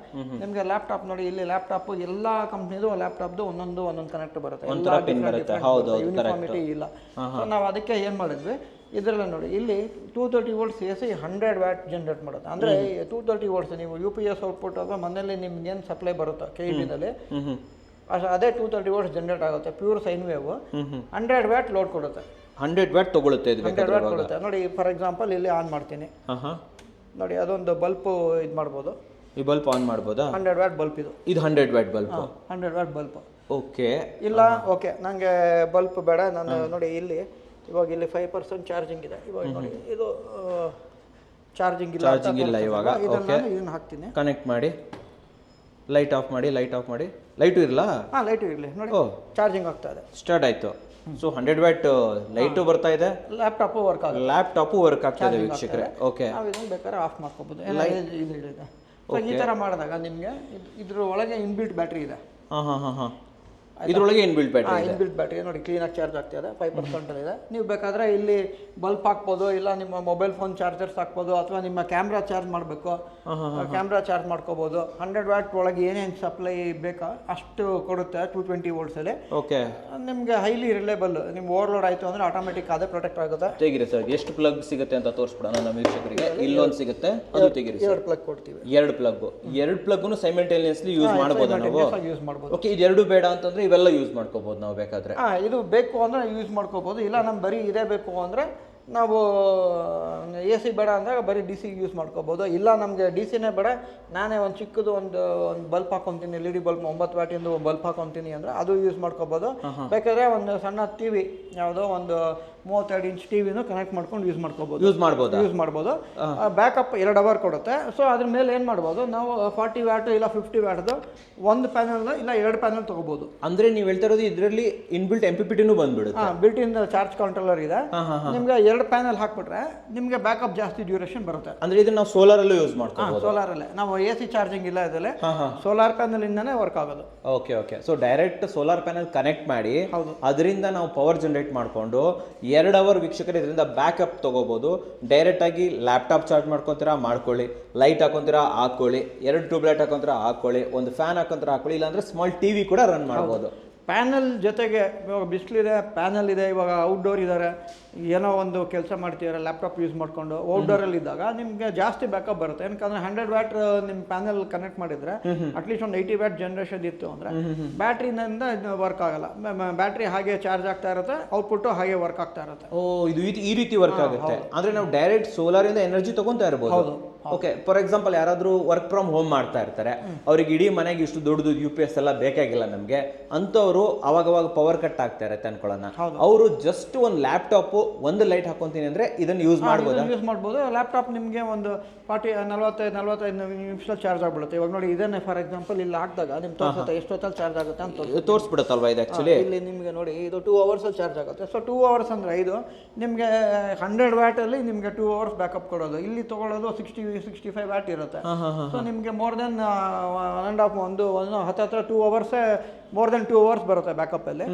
ನಿಮಗೆ ಲ್ಯಾಪ್ಟಾಪ್ ನೋಡಿ ಇಲ್ಲಿ ಲ್ಯಾಪ್ಟಾಪ್ ಎಲ್ಲ ಕಂಪ್ನಿದು ಲ್ಯಾಪ್ಟಾಪ್ದು ಒಂದೊಂದು ಕನೆಕ್ಟ್ ಬರುತ್ತೆ, ಯೂನಿಫಾರ್ಮಿಟಿ ಇಲ್ಲ. ಸೊ ನಾವು ಅದಕ್ಕೆ ಏನು ಮಾಡಿದ್ವಿ, ಇದರಲ್ಲಿ ನೋಡಿ ಇಲ್ಲಿ 230 ವೋಲ್ಟ್ಸ್ AC 100 ವ್ಯಾಟ್ ಜನರೇಟ್ ಮಾಡುತ್ತೆ. ಅಂದರೆ 230 ವೋಲ್ಟ್ಸ್ ನೀವು UPS ಔಟ್ಪುಟ್ ಅಥವಾ ಮನೇಲಿ ನಿಮ್ಗೆ ಏನು ಸಪ್ಲೈ ಬರುತ್ತೋ KEBನಲ್ಲಿ ಅದೇ 230 ವೋಲ್ಟ್ಸ್ ಜನರೇಟ್ ಆಗುತ್ತೆ. Pure sine wave 100 watt load ಕೊಡುತ್ತೆ. 100 ವ್ಯಾಟ್ ತಗೊಳುತ್ತೆ. 100 ವ್ಯಾಟ್ ಕೊಡುತ್ತೆ. ನೋಡಿ ಫಾರ್ ಎಕ್ಸಾಂಪಲ್ ಇಲ್ಲಿ ಆನ್ ಮಾಡ್ತೀನಿ. ನೋಡಿ ಅದೊಂದು ಬಲ್ಪ್ ಇದು ಮಾಡ್ಬೋದು. ಈ ಬಲ್ಪ್ ಆನ್ ಮಾಡ್ಬೋದಾ? 100 ವ್ಯಾಟ್ ಬಲ್ಪ್ ಇದು 100 watt bulb. 100 watt bulb. Okay. ಇಲ್ಲ ಓಕೆ ನನಗೆ ಬಲ್ಪ್ ಬೇಡ, ನಾನು ನೋಡಿ ಇಲ್ಲಿ ಇವಾಗ ಇಲ್ಲಿ 5% ಚಾರ್ಜಿಂಗ್ ಇದೆ. ಇವಾಗ ನೋಡಿ ಇದು ಚಾರ್ಜಿಂಗ್ ಇಲ್ಲ ಇವಾಗ. ಓಕೆ, ಇದನ್ನ ಹಾಕ್ತೀನಿ. ಕನೆಕ್ಟ್ ಮಾಡಿ, ಲೈಟ್ ಆಫ್ ಮಾಡಿ. ಲೈಟು ಇರಲ್ಲ? ಹಾಂ, ಲೈಟು ಇರಲಿ. ನೋಡಿ ಚಾರ್ಜಿಂಗ್ ಆಗ್ತಾ ಇದೆ, ಸ್ಟಾರ್ಟ್ ಆಯಿತು. ಸೊ 100 ವ್ಯಾಟ್ ಲೈಟು ಬರ್ತಾ ಇದೆ, ಲ್ಯಾಪ್ಟಾಪು ವರ್ಕ್ ಆಗುತ್ತೆ. ಲ್ಯಾಪ್ಟಾಪು ವರ್ಕ್ ಆಗ್ತಾ ಇದೆ ವೀಕ್ಷಕರೇ. ಓಕೆ, ನಾವು ಇದನ್ನು ಬೇಕಾದ್ರೆ ಆಫ್ ಮಾಡ್ಕೋಬೋದು. ಇದು ಇದೆ. ಸೊ ಈ ಥರ ಮಾಡಿದಾಗ ನಿಮಗೆ ಇದ್ರ ಒಳಗೆ ಇನ್ಬಿಲ್ಟ್ ಬ್ಯಾಟ್ರಿ ಇದೆ. ಇದರೊಳಗೆ ಇನ್ಬಿಲ್ಟ್ ಬ್ಯಾಟ್ರಿ ನೋಡಿ ಕ್ಲೀನಾಗಿ ಚಾರ್ಜ್ ಆಗ್ತಾ ಇದೆ. 5% ಇದೆ. ನೀವು ಬೇಕಾದ್ರೆ ಇಲ್ಲಿ ಬಲ್ಪ್ ಹಾಕ್ಬೋದು, ಇಲ್ಲ ನಿಮ್ಮ ಮೊಬೈಲ್ ಫೋನ್ ಚಾರ್ಜರ್ಸ್ ಹಾಕ್ಬೋದು, ಅಥವಾ ನಿಮ್ಮ ಕ್ಯಾಮ್ರಾ ಚಾರ್ಜ್ ಮಾಡಬೇಕು, ಕ್ಯಾಮ್ರಾ ಚಾರ್ಜ್ ಮಾಡ್ಕೋಬೋದು. 100 ವ್ಯಾಟ್ ಒಳಗೆ ಏನೇನು ಸಪ್ಲೈ ಬೇಕಾ ಅಷ್ಟು ಕೊಡುತ್ತೆ 220 ವೋಲ್ಟ್ಸಲ್ಲಿ. ಓಕೆ, ನಿಮಗೆ ಹೈಲಿ ರಿಲೇಬಲ್. ನಿಮ್ಗೆ ಓವರ್ಲೋಡ್ ಆಯಿತು ಅಂದರೆ ಆಟೋಮೆಟಿಕ್ ಅದೇ ಪ್ರೊಟೆಕ್ಟ್ ಆಗುತ್ತೆ. ತೆಗಿರಿ ಸರ್, ಎಷ್ಟು ಪ್ಲಗ್ ಸಿಗುತ್ತೆ ಅಂತ ತೋರಿಸ್ಬಿಡೋಣ ನಮ್ಮ ವೀಕ್ಷಕರಿಗೆ. ಇಲ್ಲೊಂದು ಸಿಗುತ್ತೆ, ಅದು ತೆಗಿರಿ. 2 ಪ್ಲಗ್ ಕೊಡ್ತೀವಿ. 2 ಪ್ಲಗ್ನು ಸೈಮಲ್ಟೇನಿಯಸ್ಲಿ ಯೂಸ್ ಮಾಡ್ಬೋದು ನಾವು. ಯೂಸ್ ಮಾಡ್ಬೋದು. ಓಕೆ, ಇದು 2 ಬೇಡ ಅಂತಂದ್ರೆ ಇವೆಲ್ಲ ಯೂಸ್ ಮಾಡ್ಕೋಬಹುದು ನಾವು ಬೇಕಾದ್ರೆ. ಇದು ಬೇಕು ಅಂದ್ರೆ ಯೂಸ್ ಮಾಡ್ಕೋಬಹುದು. ಇಲ್ಲ ನಮ್ಗೆ ಬರೀ ಇದೇ ಬೇಕು ಅಂದ್ರೆ ನಾವು AC ಬೇಡ ಅಂದಾಗ ಬರೀ DC ಯೂಸ್ ಮಾಡ್ಕೋಬೋದು. ಇಲ್ಲ ನಮಗೆ DCನೇ ಬೇಡ, ನಾನೇ ಒಂದು ಚಿಕ್ಕದು ಒಂದು ಬಲ್ಪ್ ಹಾಕೊತೀನಿ, LED ಬಲ್ಪ್ 9 ವ್ಯಾಟಿಂದು ಬಲ್ಪ್ ಹಾಕೊತೀನಿ ಅಂದರೆ ಅದು ಯೂಸ್ ಮಾಡ್ಕೋಬೋದು. ಬೇಕಾದ್ರೆ ಒಂದು ಸಣ್ಣ TV ಯಾವುದೋ ಒಂದು 32 ಇಂಚ್ ಟಿವಿನೂ ಕನೆಕ್ಟ್ ಮಾಡ್ಕೊಂಡು ಯೂಸ್ ಮಾಡ್ಬೋದು. ಬ್ಯಾಕಪ್ 2 ಅವರ್ ಕೊಡುತ್ತೆ. ಸೊ ಅದ್ರ ಮೇಲೆ ಏನು ಮಾಡ್ಬೋದು ನಾವು 40 ವ್ಯಾಟ್ ಇಲ್ಲ 50 ವ್ಯಾಟ್ದು ಒಂದು ಪ್ಯಾನಲ್ ಇಲ್ಲ 2 ಪ್ಯಾನಲ್ ತಗೋಬಹುದು. ಅಂದ್ರೆ ನೀವು ಹೇಳ್ತಾ ಇರೋದು ಇದರಲ್ಲಿ ಇನ್ಬಿಲ್ಟ್ MPPTನೂ ಬಂದ್ಬಿಡುತ್ತೆ. ಬಿಲ್ಟ್ ಇನ್ ಚಾರ್ಜ್ ಕಂಟ್ರೋಲರ್ ಇದೆ. ನಿಮ್ಗೆ 2 ಪ್ಯಾನಲ್ ಹಾಕ್ಬಿಟ್ರೆ ನಿಮ್ಗೆ ಬ್ಯಾಕಪ್ ಜಾಸ್ತಿ ಡ್ಯೂರೇಷನ್ ಬರುತ್ತೆ. ಅಂದ್ರೆ ಇದನ್ನ ನಾವು ಸೋಲಾರ್ ಅಲ್ಲೂ ಯೂಸ್ ಮಾಡ್ಕೋಬಹುದು. ಸೋಲಾರ್ ಅಲ್ಲೇ ನಾವು AC ಚಾರ್ಜಿಂಗ್ ಇಲ್ಲ ಇದರಲ್ಲಿ, ಸೋಲಾರ್ ಪ್ಯಾನಲ್ ಇಂದಾನೆ ವರ್ಕ್ ಆಗೋದು. Okay. So direct solar panel connect ಮಾಡಿ ಅದರಿಂದ ನಾವು ಪವರ್ ಜನರೇಟ್ ಮಾಡ್ಕೊಂಡು 2 ಅವರ್ ವೀಕ್ಷಕರು ಇದರಿಂದ ಬ್ಯಾಕಪ್ ತಗೋಬಹುದು. ಡೈರೆಕ್ಟ್ ಆಗಿ ಲ್ಯಾಪ್ಟಾಪ್ ಚಾರ್ಜ್ ಮಾಡ್ಕೊಂತೀರಾ ಮಾಡ್ಕೊಳ್ಳಿ, ಲೈಟ್ ಹಾಕೊಂತೀರಾ ಹಾಕೊಳ್ಳಿ, 2 ಟ್ಯೂಬ್ ಲೈಟ್ ಹಾಕೊಂತೀರಾ ಹಾಕೊಳ್ಳಿ, ಒಂದು ಫ್ಯಾನ್ ಹಾಕೊಂತೀರಾ ಹಾಕೊಳ್ಳಿ, ಇಲ್ಲಾಂದ್ರೆ ಸ್ಮಾಲ್ TV ಕೂಡ ರನ್ ಮಾಡ್ಬೋದು. ಪ್ಯಾನಲ್ ಜೊತೆಗೆ ಇವಾಗ ಬಿಸಿಲಿದೆ, ಪ್ಯಾನಲ್ ಇದೆ, ಇವಾಗ ಔಟ್ಡೋರ್ ಇದ್ದಾರೆ, ಏನೋ ಒಂದು ಕೆಲಸ ಮಾಡ್ತಿದ್ದಾರೆ ಲ್ಯಾಪ್ಟಾಪ್ ಯೂಸ್ ಮಾಡಿಕೊಂಡು ಔಟ್ಡೋರಲ್ಲಿ ಇದ್ದಾಗ ನಿಮಗೆ ಜಾಸ್ತಿ ಬ್ಯಾಕಪ್ ಬರುತ್ತೆ. ಯಾಕಂದ್ರೆ 100 ವ್ಯಾಟ್ ನಿಮ್ಮ ಪ್ಯಾನಲ್ ಕನೆಕ್ಟ್ ಮಾಡಿದ್ರೆ ಅಟ್ಲೀಸ್ಟ್ ಒಂದು 80 ವ್ಯಾಟ್ ಜನರೇಷನ್ ಇತ್ತು ಅಂದರೆ ಬ್ಯಾಟ್ರಿನಿಂದ ವರ್ಕ್ ಆಗಲ್ಲ. ಬ್ಯಾಟ್ರಿ ಹಾಗೆ ಚಾರ್ಜ್ ಆಗ್ತಾ ಇರುತ್ತೆ, ಔಟ್ಪುಟ್ ಹಾಗೆ ವರ್ಕ್ ಆಗ್ತಾ ಇರುತ್ತೆ. ಇದು ಈ ರೀತಿ ವರ್ಕ್ ಆಗುತ್ತೆ. ಅಂದ್ರೆ ನಾವು ಡೈರೆಕ್ಟ್ ಸೋಲಾರ್ ಇಂದ ಎನರ್ಜಿ ತಗೊಂತಾ ಇರಬಹುದು. ಓಕೆ, ಫಾರ್ ಎಕ್ಸಾಂಪಲ್ ಯಾರಾದ್ರೂ ವರ್ಕ್ ಫ್ರಮ್ ಹೋಮ್ ಮಾಡ್ತಾ ಇರ್ತಾರೆ, ಅವ್ರಿಗೆ ಇಡೀ ಮನೆಗೆ ಇಷ್ಟು ದೊಡ್ಡದು UPS ಎಲ್ಲ ಬೇಕಾಗಿಲ್ಲ ನಮಗೆ ಅಂತವರು ಅವಾಗವಾಗ ಪವರ್ ಕಟ್ ಆಗ್ತಾ ಇರುತ್ತೆ ಅನ್ಕೊಳ್ಳೋಣ. ಅವರು ಜಸ್ಟ್ ಒಂದು ಲ್ಯಾಪ್ಟಾಪ್ ಒಂದು ಲೈಟ್ ಹಾಕೊಂತೀನಿ ಅಂದ್ರೆ ಇದನ್ನ ಯೂಸ್ ಮಾಡ್ಬೋದು. ಲ್ಯಾಪ್ಟಾಪ್ ನಿಮಗೆ ಒಂದು 45 ನಿಮಿಷದಲ್ಲಿ ಚಾರ್ಜ್ ಆಗ್ಬಿಡುತ್ತೆ. ಇವಾಗ ನೋಡಿ ಇದನ್ನೇ ಫಾರ್ ಎಕ್ಸಾಂಪಲ್ ಇಲ್ಲಿ ಹಾಕಿದಾಗ ನಿಮ್ಗೆ ತೋರಿಸುತ್ತೆ ಎಷ್ಟೊತ್ತಲ್ಲಿ ಚಾರ್ಜ್ ಆಗುತ್ತೆ ಅಂತ ತೋರಿಸ್ಬಿಡುತ್ತಲ್ವಾ ಇದು ಆಕ್ಚುಲಿ. ಇಲ್ಲಿ ನಿಮಗೆ ನೋಡಿ ಇದು 2 ಅವರ್ಸಲ್ಲಿ ಚಾರ್ಜ್ ಆಗುತ್ತೆ. ಸೊ 2 ಅವರ್ಸ್ ಅಂದ್ರೆ ಇದು ನಿಮಗೆ 100 ವ್ಯಾಟಲ್ಲಿ ನಿಮಗೆ 2 ಅವರ್ಸ್ ಬ್ಯಾಕಪ್ ಕೊಡೋದು. ಇಲ್ಲಿ ತಗೊಳ್ಳೋದು 65 ವ್ಯಾಟ್ ಇರುತ್ತೆ. ಸೊ ನಿಮಗೆ ಮೋರ್ ದೆನ್ 1.5 ಒಂದು ಹತ್ತಿರ 2 ಅವರ್ಸೇ ಮೋರ್ ದೆನ್ 2 ಅವರ್ಸ್ ಬರುತ್ತೆ ಬ್ಯಾಕಪ್ಪಲ್ಲಿ.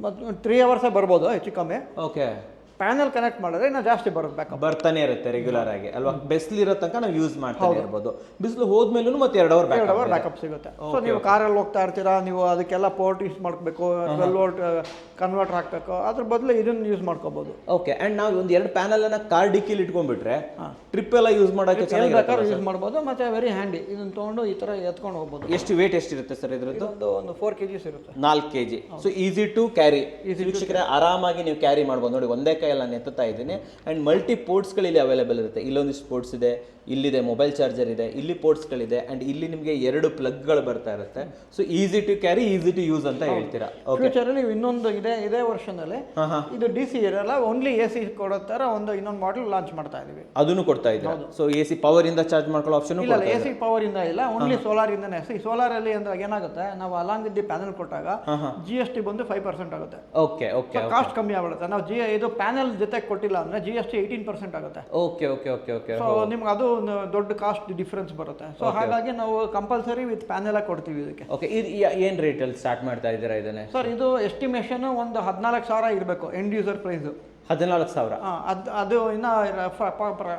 ಮತ್ತು 3 ಅವರ್ಸೇ ಬರ್ಬೋದು ಹೆಚ್ಚು ಕಮ್ಮಿ. ಓಕೆ, ಪ್ಯಾನಲ್ ಕನೆಕ್ಟ್ ಮಾಡಿದ್ರೆ ಇನ್ನು ಜಾಸ್ತಿ ಬರುತ್ತೆ, ಬ್ಯಾಕಪ್ ಬರ್ತಾನೆ ಇರುತ್ತೆ ರೆಗ್ಯುಲರ್ ಆಗಿ ಅಲ್ವಾ. ಬಿಸಿಲು ಇರೋ ತನಕ ನಾವು ಯೂಸ್ ಮಾಡ್ತಾನೆ ಇರ್ಬೋದು, ಬಿಸಿಲು ಹೋದ್ಮೇಲೂ ಮತ್ತೆ 2 ಅವರ್ ಬ್ಯಾಕಪ್ ಸಿಗುತ್ತೆ. ಸೊ ನೀವು ಕಾರಲ್ಲಿ ಹೋಗ್ತಾ ಇರ್ತೀರಾ, ನೀವು ಅದಕ್ಕೆಲ್ಲ ಪೋರ್ಟ್ ಯೂಸ್ ಮಾಡ್ಬೇಕು, 12 ವೋಲ್ಟ್ ಕನ್ವರ್ಟರ್ ಹಾಕ್ಬೇಕು, ಅದ್ರ ಬದಲು ಇದನ್ನ ಯೂಸ್ ಮಾಡ್ಕೋಬಹುದು. ಓಕೆ, ಅಂಡ್ ನಾವು ಒಂದು 2 ಪ್ಯಾನಲ್ ಅನ್ನ ಕಾರ್ ಡಿಕ್ಕಿಲಿ ಇಟ್ಕೊಂಡ್ಬಿಟ್ರೆ ಟ್ರಿಪ್ ಎಲ್ಲ ಯೂಸ್ ಮಾಡೋಕೆ ಯೂಸ್ ಮಾಡ್ಬೋದು. ಮತ್ತೆ ವೆರಿ ಹ್ಯಾಂಡಿ, ಇದನ್ನ ತಗೊಂಡು ಈ ತರ ಎತ್ಕೊಂಡು ಹೋಗ್ಬೋದು. ಎಷ್ಟು ವೇಟ್ ಎಷ್ಟಿರುತ್ತೆ ಸರ್ ಇದ್ರದ್ದು? ಒಂದು 4 kg ಇರುತ್ತೆ. 4 kg. So easy to carry, ವೀಕ್ಷಕರೇ ಆರಾಮಾಗಿ ನೀವು ಕ್ಯಾರಿ ಮಾಡ್ಬೋದು. ನೋಡಿ ಒಂದೇ ಕೈಯಲ್ಲಿ ನಾನು ಎತ್ತುತ್ತಾ ಇದ್ದೀನಿ. ಅಂಡ್ ಮಲ್ಟಿ ಪೋರ್ಟ್ಸ್ಗಳು ಇಲ್ಲಿ ಅವೈಲೇಬಲ್ ಇರುತ್ತೆ. ಇಲ್ಲೊಂದಿಷ್ಟು ಪೋರ್ಟ್ಸ್ ಇದೆ, ಇಲ್ಲಿದೆ ಮೊಬೈಲ್ ಚಾರ್ಜರ್ ಇದೆ, ಇಲ್ಲಿ ಪೋರ್ಟ್ಸ್ಗಳಿದೆ, ಅಂಡ್ ಇಲ್ಲಿ ನಿಮಗೆ 2 ಪ್ಲಗ್ಗಳು ಬರ್ತಾ ಇರುತ್ತೆ. So easy to carry, easy to use ಅಂತ ಹೇಳ್ತೀರಾ. ಫ್ಯೂಚರ್ ಅಲ್ಲಿ ಇನ್ನೊಂದು ಇದೇ ವರ್ಷನ್ ಅಲ್ಲಿ ಇದು DC ಇರಲ್ಲ, ಓನ್ಲಿ AC ಕೊಡೋ ತರ ಇನ್ನೊಂದು ಮಾಡೆಲ್ ಲಾಂಚ್ ಮಾಡ್ತಾ ಇದೀವಿ. ಅದನ್ನು ಕೊಡ್ತಾ ಇದ್ದೀರಾ? ಸೊ AC ಪವರ್ ಇಂದ ಚಾರ್ಜ್ ಮಾಡ್ಕೊಳ್ಳೋ ಆಪ್ಷನ್ ಇಲ್ಲ, AC ಪವರ್ ಇಂದ ಇಲ್ಲ, ಓನ್ಲಿ ಸೋಲಾರ್ ಇಂದನೇ. ಸೋಲಾರ್ ಅಲ್ಲಿ ಅಂದ್ರೆ ಏನಾಗುತ್ತೆ, ನಾವು ಅಲಾಂಗ್ ವಿತ್ ದಿ ಪ್ಯಾನಲ್ ಕೊಟ್ಟಾಗ GST ಬಂದು 5% ಆಗುತ್ತೆ. ಓಕೆ, ಕಾಸ್ಟ್ ಕಮ್ಮಿ ಆಗ್ಬಿಡುತ್ತೆ. ನಾವು ಇದು ಪ್ಯಾನಲ್ ಪ್ಯಾನೆಲ್ ಜೊತೆ ಕೊಟ್ಟಿಲ್ಲ ಅಂದರೆ GST 18% ಆಗುತ್ತೆ. Okay okay okay okay. So ನಿಮ್ಗೆ ಅದು ಒಂದು ದೊಡ್ಡ ಕಾಸ್ಟ್ ಡಿಫ್ರೆನ್ಸ್ ಬರುತ್ತೆ. ಸೊ ಹಾಗಾಗಿ ನಾವು ಕಂಪಲ್ಸರಿ ವಿತ್ ಪ್ಯಾನೆಲ್ ಕೊಡ್ತೀವಿ ಇದಕ್ಕೆ. ಓಕೆ, ಇದು ಏನು ರೇಟಲ್ಲಿ ಸ್ಟಾರ್ಟ್ ಮಾಡ್ತಾ ಇದ್ದೀರಾ ಇದನ್ನೇ? ಸರ್ ಇದು ಎಸ್ಟಿಮೇಷನ್ ಒಂದು 14,000 ಇರಬೇಕು ಎಂಡ್ ಯೂಸರ್ ಪ್ರೈಸು. 14,000. ಅದು ಇನ್ನ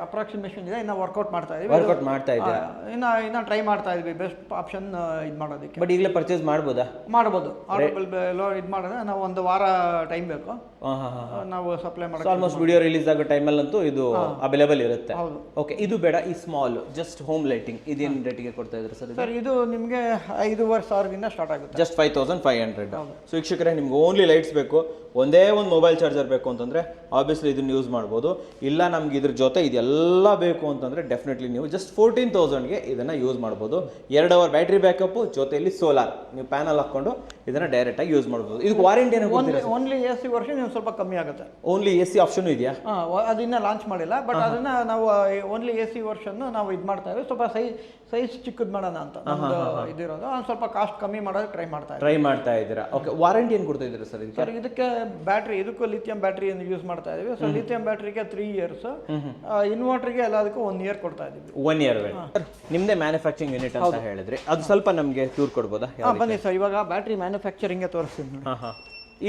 ಅಪ್ರಾಕ್ಸಿಮೇಷನ್ ಇದೆ, ಇನ್ನ ವರ್ಕೌಟ್ ಮಾಡ್ತಾ ಇದೀವಿ. ವರ್ಕೌಟ್ ಮಾಡ್ತಾ ಇದ್ದೀರಾ? ಇನ್ನ ಟ್ರೈ ಮಾಡ್ತಾ ಇದೀವಿ ಬೆಸ್ಟ್ ಆಪ್ಷನ್ ಇದು ಮಾಡೋದಕ್ಕೆ. ಬಟ್ ಈಗಲೇ ಪರ್ಚೇಸ್ ಮಾಡ್ಬೋದಾ? ಮಾಡ್ಬೋದು. ಆರ್ಡರ್ ಇದು ಮಾಡಿದ್ರೆ ನಾವು ಒಂದು ವಾರ ಟೈಮ್ ಬೇಕು ನಾವು ಸಪ್ಲೈ ಮಾಡೋದು. ಆಲ್ಮೋಸ್ಟ್ ವಿಡಿಯೋ ರಿಲೀಸ್ ಆಗೋ ಟೈಮಲ್ಲಂತೂ ಇದು ಅವೈಲೇಬಲ್ ಇರುತ್ತೆ. ಹೌದು. ಓಕೆ, ಇದು ಬೇಡ, ಈ ಸ್ಮಾಲ್ ಜಸ್ಟ್ ಹೋಮ್ ಲೈಟಿಂಗ್ ಇದೇನು ರೇಟಿಗೆ ಕೊಡ್ತಾ ಇದ್ದಾರೆ ಸರ್? ಸರ್ ಇದು ನಿಮಗೆ 5,500 ಸ್ಟಾರ್ಟ್ ಆಗುತ್ತೆ. ಜಸ್ಟ್ 5,500. ಸೊ ವೀಕ್ಷಕರೇ, ನಿಮ್ಗೆ ಓನ್ಲಿ ಲೈಟ್ಸ್ ಬೇಕು, ಒಂದೇ ಒಂದು ಮೊಬೈಲ್ ಚಾರ್ಜರ್ ಬೇಕು ಅಂತಂದರೆ ಆಬ್ವಿಯಸ್ಲಿ ಇದನ್ನು ಯೂಸ್ ಮಾಡ್ಬೋದು. ಇಲ್ಲ ನಮ್ಗೆ ಇದ್ರ ಜೊತೆ ಇದೆಲ್ಲ ಬೇಕು ಅಂತಂದರೆ ಡೆಫಿನೆಟ್ಲಿ ನೀವು ಜಸ್ಟ್ 14,000ಗೆ ಇದನ್ನು ಯೂಸ್ ಮಾಡ್ಬೋದು. 2 ಅವರ್ ಬ್ಯಾಟ್ರಿ ಬ್ಯಾಕಪ್ಪು, ಜೊತೆಯಲ್ಲಿ ಸೋಲಾರ್, ನೀವು ಪ್ಯಾನಲ್ ಹಾಕ್ಕೊಂಡು ಇದನ್ನು ಡೈರೆಕ್ಟಾಗಿ ಯೂಸ್ ಮಾಡ್ಬೋದು. ಇದಕ್ಕೆ ವಾರಂಟಿ ಏನೋ ಓನ್ಲಿ AC ವರ್ಷನ್ ಸ್ವಲ್ಪ ಕಮ್ಮಿ ಆಗುತ್ತೆ. ಓನ್ಲಿ AC ಆಪ್ಷನ್ ಇದೆಯಾ? ಅದನ್ನ ಲಾಂಚ್ ಮಾಡಿಲ್ಲ, ಬಟ್ ಅದನ್ನ ನಾವು ಓನ್ಲಿ AC ವರ್ಷನ್ ನಾವು ಇದು ಮಾಡ್ತಾ ಇದ್ದೀವಿ. ಸ್ವಲ್ಪ ಸೈಜ್ ಚಿಕ್ಕದು ಮಾಡೋಣ ಅಂತ ನಮ್ದು ಇದಿರೋದು, ಸ್ವಲ್ಪ ಕಾಸ್ಟ್ ಕಮ್ಮಿ ಮಾಡೋದಕ್ಕೆ ಟ್ರೈ ಮಾಡ್ತಾ ಇದ್ದೀರಾ. ಓಕೆ, ವಾರಂಟಿ ಏನು ಕೊಡ್ತಾ ಇದ್ದೀರಾ ಸರ್ ಇದಕ್ಕೆ? ಸರ್ ಇದಕ್ಕೆ ಬ್ಯಾಟ್ರಿ, ಇದಕ್ಕೂ ಲಿಥಿಯಂ ಬ್ಯಾಟ್ರಿ ಯೂಸ್ ಮಾಡ್ತಾ ಇದೀವಿ. ಸೊ ಲಿಥಿಯಂ ಬ್ಯಾಟ್ರಿಗೆ 3 ಇಯರ್ಸ್, ಇನ್ವರ್ಟರ್ಗೆ ಎಲ್ಲದಕ್ಕೂ 1 ಇಯರ್ ಕೊಡ್ತಾ ಇದೀವಿ. 1 ಇಯರ್. ನಿಮ್ದೇ ಮ್ಯಾನುಫ್ಯಾಕ್ಚರಿಂಗ್ ಯೂನಿಟ್ ಅಂತ ಹೇಳಿದ್ರೆ ಅದು ಸ್ವಲ್ಪ ನಮಗೆ ಟೂರ್ ಕೊಡ್ಬೋದಾ? ಬನ್ನಿ ಸರ್, ಇವಾಗ ಬ್ಯಾಟ್ರಿ ಮ್ಯಾನುಫ್ಯಾಕ್ಚರಿಂಗ್ ತೋರಿಸ್ತೀನಿ.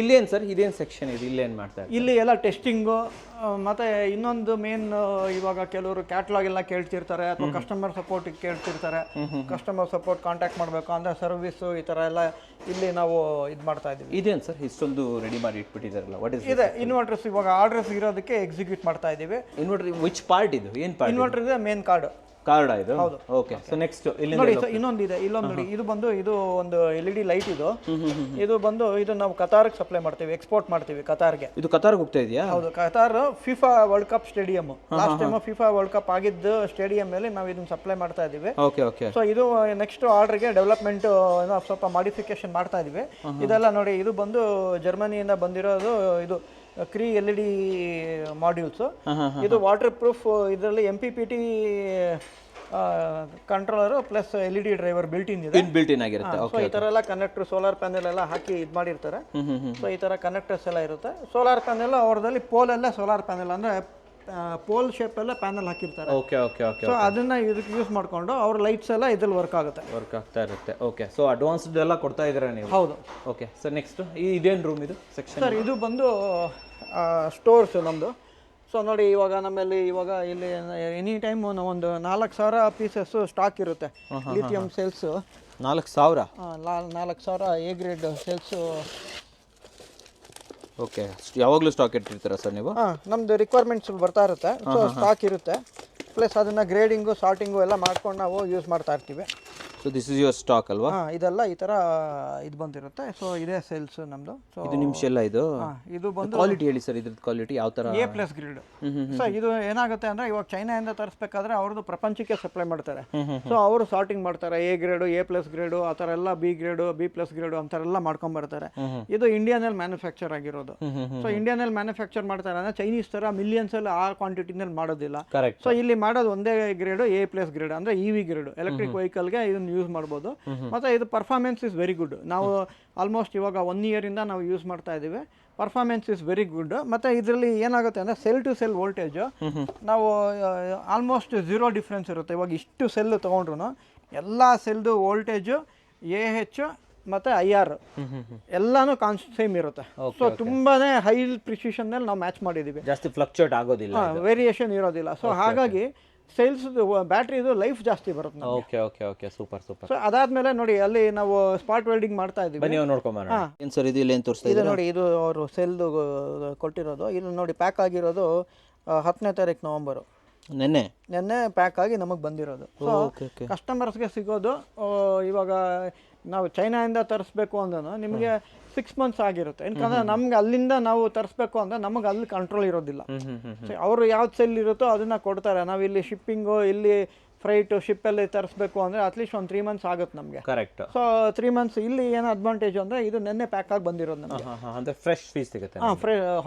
ಇಲ್ಲೇನು ಸರ್, ಇದೇನು ಸೆಕ್ಷನ್ ಇದೆ, ಇಲ್ಲೇನು ಮಾಡ್ತಾರೆ? ಇಲ್ಲಿ ಎಲ್ಲ ಟೆಸ್ಟಿಂಗು, ಮತ್ತೆ ಇನ್ನೊಂದು ಮೇನ್, ಇವಾಗ ಕೆಲವರು ಕ್ಯಾಟ್ಲಾಗ್ ಎಲ್ಲ ಕೇಳ್ತಿರ್ತಾರೆ ಅಥವಾ ಕಸ್ಟಮರ್ ಸಪೋರ್ಟ್ ಕೇಳ್ತಿರ್ತಾರೆ. ಕಸ್ಟಮರ್ ಸಪೋರ್ಟ್ ಕಾಂಟ್ಯಾಕ್ಟ್ ಮಾಡಬೇಕು ಅಂದರೆ ಸರ್ವಿಸು ಈ ಥರ ಎಲ್ಲ ಇಲ್ಲಿ ನಾವು ಇದು ಮಾಡ್ತಾ ಇದ್ದೀವಿ. ಇದೇನು ಸರ್ ಇಷ್ಟೊಂದು ರೆಡಿ ಮಾಡಿ ಇಟ್ಬಿಟ್ಟಿದ್ದಾರಲ್ಲ? ವಾಟ್ ಇಸ್ ಇದೆ ಇನ್ವರ್ಟರ್ಸ್, ಇವಾಗ ಆರ್ಡರ್ಸ್ ಇರೋದಕ್ಕೆ ಎಕ್ಸಿಕ್ಯೂಟ್ ಮಾಡ್ತಾ ಇದ್ದೀವಿ. ಇನ್ವರ್ಟರ್ ವಿಚ್ ಪಾರ್ಟ್ ಇದು? ಏನು ಪಾರ್ಟ್? ಇನ್ವರ್ಟರ್ ಇದೆ ಮೇನ್ ಕಾರ್ಡ್. ಇದು? ಹೌದು. ಓಕೆ, ಸೊ ನೆಕ್ಸ್ಟ್ ಇಲ್ಲಿ ನೋಡಿ ಸರ್, ಇನ್ನೊಂದಿದೆ, ಇಲ್ಲೊಂದು ನೋಡಿ, ಇದು ಬಂದು ಇದು ಒಂದು LED ಲೈಟ್ ಇದು ಬಂದು ಇದು ನಾವು ಕತಾರ್ಗೆ ಸಪ್ಲೈ ಮಾಡ್ತೀವಿ, ಎಕ್ಸ್ಪೋರ್ಟ್ ಮಾಡ್ತೀವಿ ಕತಾರ್ಗೆ. ಇದು ಕತಾರ್ಗೆ ಹೋಗ್ತಾ ಇದೆಯಾ? ಹೌದು, Qatar FIFA world cup stadium, last time FIFA world cup ಆಗಿದ್ದು ಸ್ಟೇಡಿಯಂ ಮೇಲೆ ನಾವು ಇದನ್ನ ಸಪ್ಲೈ ಮಾಡ್ತಾ ಇದೀವಿ. Okay okay. ಸೊ ಇದು ನೆಕ್ಸ್ಟ್ ಆರ್ಡರ್ಗೆ ಡೆವಲಪ್ಮೆಂಟ್ ಸ್ವಲ್ಪ ಮಾಡಿಫಿಕೇಶನ್ ಮಾಡ್ತಾ ಇದೀವಿ. ಇದೆಲ್ಲ ನೋಡಿ, ಇದು ಬಂದು ಜರ್ಮನಿಯಿಂದ ಬಂದಿರೋದು, ಇದು ಕ್ರೀ LED ಮಾಡ್ಯೂಲ್ಸ್. ಇದು ವಾಟರ್ ಪ್ರೂಫ್, ಇದರಲ್ಲಿ MPPT controller plus LED driver built in ಆಗಿರುತ್ತೆ. ಸೊ ಈ ತರ ಎಲ್ಲ ಕನೆಕ್ಟರ್, ಸೋಲಾರ್ ಪ್ಯಾನೆಲ್ ಎಲ್ಲ ಹಾಕಿ ಇದು ಮಾಡಿರ್ತಾರೆ. ಸೊ ಈ ತರ ಕನೆಕ್ಟರ್ಸ್ ಎಲ್ಲ ಇರುತ್ತೆ. ಸೋಲಾರ್ ಪ್ಯಾನೆಲ್ ಅವ್ರದಲ್ಲಿ ಪೋಲ್ ಎಲ್ಲ ಸೋಲಾರ್ ಪ್ಯಾನೆಲ್ ಅಂದ್ರೆ ಪೋಲ್ ಶೇಪ್ ಎಲ್ಲ ಪ್ಯಾನೆಲ್ ಹಾಕಿರ್ತಾರೆ. Okay okay okay. ಸೊ ಅದನ್ನ ಇದಕ್ಕೆ ಯೂಸ್ ಮಾಡ್ಕೊಂಡು ಅವ್ರ ಲೈಟ್ಸ್ ಎಲ್ಲ ಇದ್ರಲ್ಲಿ ವರ್ಕ್ ಆಗ್ತಾ ಇರುತ್ತೆ. ಓಕೆ, ಸೊ ಅಡ್ವಾನ್ಸ್ಡ್ ಎಲ್ಲ ಕೊಡ್ತಾ ಇದ್ದೀರಾ ನೀವು? ಹೌದು. ಓಕೆ, ಸೊ ನೆಕ್ಸ್ಟ್ ಇದೇನು ರೂಮ್ ಇದು ಸೆಕ್ಷನ್? ಸರ್ ಇದು ಬಂದು ಸ್ಟೋರ್ಸ್ ನಮ್ಮದು. ಸೊ ನೋಡಿ, ಇವಾಗ ನಮ್ಮಲ್ಲಿ ಇವಾಗ ಇಲ್ಲಿ ಎನಿ ಟೈಮ್ ಒಂದು 4,000 ಪೀಸಸ್ ಸ್ಟಾಕ್ ಇರುತ್ತೆ. Lithium cells 4,000. 4,000 A grade cells. Okay, ಯಾವಾಗಲೂ ಸ್ಟಾಕ್ ಇಟ್ಟಿರ್ತೀರಾ ಸರ್ ನೀವು? ನಮ್ದು ರಿಕ್ವೈರ್ಮೆಂಟ್ಸ್ ಬರ್ತಾ ಇರುತ್ತೆ, ಸೊ ಸ್ಟಾಕ್ ಇರುತ್ತೆ. ಪ್ಲಸ್ ಅದನ್ನ ಗ್ರೇಡಿಂಗು ಸಾರ್ಟಿಂಗು ಎಲ್ಲ ಮಾಡ್ಕೊಂಡು ನಾವು ಯೂಸ್ ಮಾಡ್ತಾ ಇರ್ತೀವಿ. So this is your stock ಅಲ್ವಾ? ಇದೆಲ್ಲ ಈ ತರ ಇದು ಬಂದಿರುತ್ತೆ. ಸೊ ಇದೇ ಸೇಲ್ಸ್ ನಮ್ದು. ಸೊ ಇದು ನಿಮ್ಮ ಶೆಲ್ಲ ಇದು? ಇದು ಬಂದು ಕ್ವಾಲಿಟಿ ಹೇಳಿ ಸರ್, ಇದ್ರದ್ದು ಕ್ವಾಲಿಟಿ ಯಾವ ತರ? A+ grade. ಸೊ ಇದು ಏನಾಗುತ್ತೆ ಅಂದ್ರೆ, ಇವಾಗ ಚೈನಾದಿಂದ ತರಿಸ್ಬೇಕಾದ್ರೆ ಅವ್ರದ್ದು ಪ್ರಪಂಚಕ್ಕೆ ಸಪ್ಲೈ ಮಾಡ್ತಾರೆ. ಸೊ ಅವರು ಸಾರ್ಟಿಂಗ್ ಮಾಡ್ತಾರೆ, A ಗ್ರೇಡು, A+ ಗ್ರೇಡು, ಆ ಥರ ಎಲ್ಲ B ಗ್ರೇಡು, B+ ಗ್ರೇಡು ಅಂತಾರೆಲ್ಲ ಮಾಡ್ಕೊಂಡ್ ಬರ್ತಾರೆ. ಇದು ಇಂಡಿಯಾನಲ್ಲಿ ಮ್ಯಾನುಫ್ಯಾಕ್ಚರ್ ಆಗಿರೋದು. ಸೊ ಇಂಡಿಯಾನಲ್ಲಿ ಮ್ಯಾನುಫ್ಯಾಕ್ಚರ್ ಮಾಡ್ತಾರೆ ಅಂದ್ರೆ ಚೈನೀಸ್ ತರ ಮಿಲಿಯನ್ಸ್ ಅಲ್ಲಿ ಆ ಕ್ವಾಂಟಿಟಿನಲ್ಲಿ ಮಾಡೋದಿಲ್ಲ. ಸೊ ಇಲ್ಲಿ ಮಾಡೋದು ಒಂದೇ ಗ್ರೇಡು, A+ ಗ್ರೇಡ್ ಅಂದ್ರೆ EV ಗ್ರೇಡ್, ಎಲೆಕ್ಟ್ರಿಕ್ ವೆಹಿಕಲ್ಗೆ ಇದನ್ನ ಯೂಸ್ ಮಾಡ್ಬೋದು. ಮತ್ತೆ ಇದು ಪರ್ಫಾರ್ಮೆನ್ಸ್ ಇಸ್ ವೆರಿ ಗುಡ್. ನಾವು ಆಲ್ಮೋಸ್ಟ್ ಇವಾಗ 1 ಇಯರ್ ಇಂದ ನಾವು ಯೂಸ್ ಮಾಡ್ತಾ ಇದೀವಿ. Performance is very good. ಮತ್ತೆ ಇದರಲ್ಲಿ ಏನಾಗುತ್ತೆ ಅಂದ್ರೆ, ಸೆಲ್ ಟು ಸೆಲ್ ವೋಲ್ಟೇಜ್ ನಾವು ಆಲ್ಮೋಸ್ಟ್ 0 ಡಿಫ್ರೆನ್ಸ್ ಇರುತ್ತೆ. ಇವಾಗ ಇಷ್ಟು ಸೆಲ್ ತಗೊಂಡ್ರು ಎಲ್ಲ ಸೆಲ್ದು ವೋಲ್ಟೇಜು AH ಮತ್ತೆ IR ಎಲ್ಲಾನು ಸೇಮ್ ಇರುತ್ತೆ. ಸೊ ತುಂಬಾನೇ ಹೈ ಪ್ರಿಸಿಷನ್ ನಲ್ಲಿ ನಾವು ಮ್ಯಾಚ್ ಮಾಡಿದೀವಿ. ಜಾಸ್ತಿ ಫ್ಲಕ್ಚುಯೇಟ್ ಆಗೋದಿಲ್ಲ, ವೇರಿಯೇಷನ್ ಇರೋದಿಲ್ಲ. ಸೊ ಹಾಗಾಗಿ ಸೇಲ್ಸ್ ಬ್ಯಾಟ್ರಿದು ಲೈಫ್ ಜಾಸ್ತಿ ಬರುತ್ತೆ. Okay okay okay, super super. So ಅದಾದ್ಮೇಲೆ ನೋಡಿ, ಅಲ್ಲಿ ನಾವು ಸ್ಪಾಟ್ ವೆಲ್ಡಿಂಗ್ ಮಾಡ್ತಾ ಇದೀವಿ. ಬನ್ನಿ ನೋಡ್ಕೊಂಬರೋಣ. ಏನು ಸರ್ ಇದು? ಇಲ್ಲಿ ಏನು ತೋರಿಸ್ತಾ ಇದೆ? ಇದು ನೋಡಿ, ಇದು ಅವರು ಸೆಲ್ದು ಕೊಟ್ಟಿರೋದು. ಇದು ನೋಡಿ, ಪ್ಯಾಕ್ ಆಗಿರೋದು 10ನೇ ತಾರೀಕು ನವೆಂಬರ್, ನೆನ್ನೆ ಪ್ಯಾಕ್ ಆಗಿ ನಮಗೆ ಬಂದಿರೋದು. ಸೊ ಕಸ್ಟಮರ್ಸ್ಗೆ ಸಿಗೋದು ಇವಾಗ ನಾವು ಚೈನಾದಿಂದ ತರಿಸ್ಬೇಕು ಅಂದ್ರೂ ನಿಮಗೆ 6 months ಆಗಿರುತ್ತೆ. ಯಾಕಂದ್ರೆ ನಮ್ಗೆ ಅಲ್ಲಿಂದ ನಾವು ತರಿಸ್ಬೇಕು ಅಂದ್ರೆ ನಮಗೆ ಅಲ್ಲಿ ಕಂಟ್ರೋಲ್ ಇರೋದಿಲ್ಲ. ಅವರು ಯಾವ್ದು ಸೆಲ್ ಇರುತ್ತೋ ಅದನ್ನ ಕೊಡ್ತಾರೆ. ನಾವು ಇಲ್ಲಿ ಶಿಪ್ಪಿಂಗು, ಇಲ್ಲಿ ಫ್ರೈಟ್, ಶಿಪ್ಪಲ್ಲಿ ತರಿಸ್ಬೇಕು ಅಂದರೆ ಅಟ್ಲೀಸ್ಟ್ ಒಂದು 3 months ಆಗುತ್ತೆ ನಮಗೆ. ಕರೆಕ್ಟ್. ಸೊ 3 months ಇಲ್ಲಿ ಏನು ಅಡ್ವಾಂಟೇಜ್ ಅಂದರೆ, ಇದು ನೆನ್ನೆ ಪ್ಯಾಕ್ ಆಗಿ ಬಂದಿರೋದು ನಮಗೆ. ಅಂದರೆ ಫ್ರೆಶ್ ಪೀಸ್ ಸಿಗುತ್ತೆ.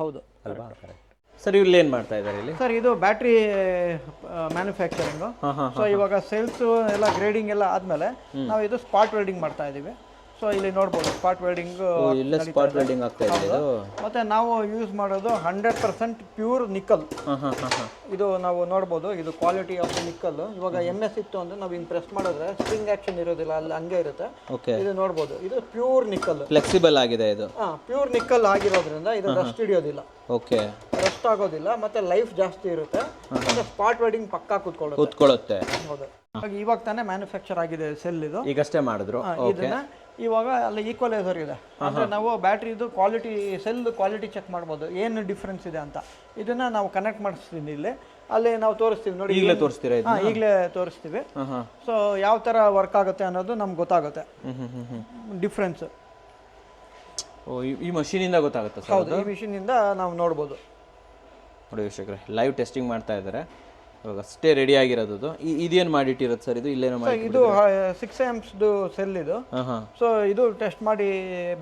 ಹೌದು ಅಲ್ವಾ? ಕರೆಕ್ಟ್. ಸರ್ ಇಲ್ಲಿ ಏನು ಮಾಡ್ತಾ ಇದ್ದಾರೆ ಇಲ್ಲಿ? ಸರ್ ಇದು ಬ್ಯಾಟ್ರಿ ಮ್ಯಾನುಫ್ಯಾಕ್ಚರಿಂಗು. ಸೊ ಇವಾಗ ಸೇಲ್ಸ್ ಎಲ್ಲ ಗ್ರೇಡಿಂಗ್ ಎಲ್ಲ ಆದಮೇಲೆ ನಾವು ಇದು ಸ್ಪಾಟ್ ವೆಲ್ಡಿಂಗ್ ಮಾಡ್ತಾ ಇದ್ದೀವಿ. ಸೊ ಇಲ್ಲಿ ನೋಡ್ಬೋದು ಸ್ಪಾಟ್ ವೆಲ್ಡಿಂಗ್. ಇಲ್ಲೇ ಸ್ಪಾಟ್ ವೆಲ್ಡಿಂಗ್ ಆಗ್ತಾ ಇದೆ ಇದು. ಮತ್ತು ನಾವು ಯೂಸ್ ಮಾಡೋದು 100% ಪ್ಯೂರ್ ನಿಕ್ಕಲ್. ಇದು ನಾವು ನೋಡ್ಬೋದು, ಇದು ಕ್ವಾಲಿಟಿ ಆಫ್ ನಿಕ್ಕಲ್. ಇವಾಗ MS ಇತ್ತು ಅಂದರೆ ನಾವು ಹಿಂಗೆ ಪ್ರೆಸ್ ಮಾಡಿದ್ರೆ ಸ್ಪ್ರಿಂಗ್ ಆ್ಯಕ್ಷನ್ ಇರೋದಿಲ್ಲ, ಅಲ್ಲಿ ಹಂಗೆ ಇರುತ್ತೆ. ಓಕೆ, ಇದು ನೋಡ್ಬೋದು, ಇದು ಪ್ಯೂರ್ ನಿಕ್ಕಲ್, ಫ್ಲೆಕ್ಸಿಬಲ್ ಆಗಿದೆ ಇದು. ಪ್ಯೂರ್ ನಿಕ್ಕಲ್ ಆಗಿರೋದ್ರಿಂದ ಇದು ರಸ್ಟ್ ಹಿಡಿಯೋದಿಲ್ಲ. ಓಕೆ, ರಸ್ಟ್ ಆಗೋದಿಲ್ಲ, ಮತ್ತೆ ಲೈಫ್ ಜಾಸ್ತಿ ಇರುತ್ತೆ, ಮತ್ತೆ ಸ್ಪಾಟ್ ವೆಲ್ಡಿಂಗ್ ಪಕ್ಕಾ ಕೂತ್ಕೊಳ್ಳುತ್ತೆ. ಹೌದು. ಇವಾಗ ತಾನೇ ಮ್ಯಾನುಫ್ಯಾಕ್ಚರ್ ಆಗಿದೆ ಸೆಲ್ ಇದು. ಈಗಷ್ಟೇ ಮಾಡಿದ್ರು. ಇದನ್ನ ಇವಾಗ ಅಲ್ಲಿ ಈಕ್ವಲೈಸರ್ ಇದೆ, ಅಂದ್ರೆ ನಾವು ಬ್ಯಾಟ್ರಿದು ಕ್ವಾಲಿಟಿ, ಸೆಲ್ ಕ್ವಾಲಿಟಿ ಚೆಕ್ ಮಾಡ್ಬೋದು ಏನು ಡಿಫ್ರೆನ್ಸ್ ಇದೆ ಅಂತ. ಇದನ್ನ ನಾವು ಕನೆಕ್ಟ್ ಮಾಡಿಸ್ತೀನಿ ಇಲ್ಲಿ, ಅಲ್ಲಿ ನಾವು ತೋರಿಸ್ತೀವಿ ನೋಡಿ. ಈಗಲೇ ತೋರಿಸ್ತೀರಾ? ಈಗಲೇ ತೋರಿಸ್ತೀವಿ. ಸೊ ಯಾವ ತರ ವರ್ಕ್ ಆಗುತ್ತೆ ಅನ್ನೋದು ನಮ್ಗೆ ಗೊತ್ತಾಗುತ್ತೆ ಡಿಫ್ರೆನ್ಸ್. ಈ ಮಷೀನಿಂದ ಗೊತ್ತಾಗುತ್ತೆ ಸರ್? ಹೌದು, ಈ ಮಿಷಿನಿಂದ ನಾವು ನೋಡ್ಬೋದು. ನೋಡಿ ವೀಕ್ಷಕರೇ, ಲೈವ್ ಟೆಸ್ಟಿಂಗ್ ಮಾಡ್ತಾ ಇದ್ದಾರೆ ಇವಾಗ, ಅಷ್ಟೇ ರೆಡಿ ಆಗಿರೋದು. ಇದೇನು ಮಾಡಿಟ್ಟಿರೋದು ಸರ್ ಇದು? ಇಲ್ಲೇನೋ ಮಾಡಿ, ಇದು 6 amps ಸೆಲ್ ಇದು. ಸೊ ಇದು ಟೆಸ್ಟ್ ಮಾಡಿ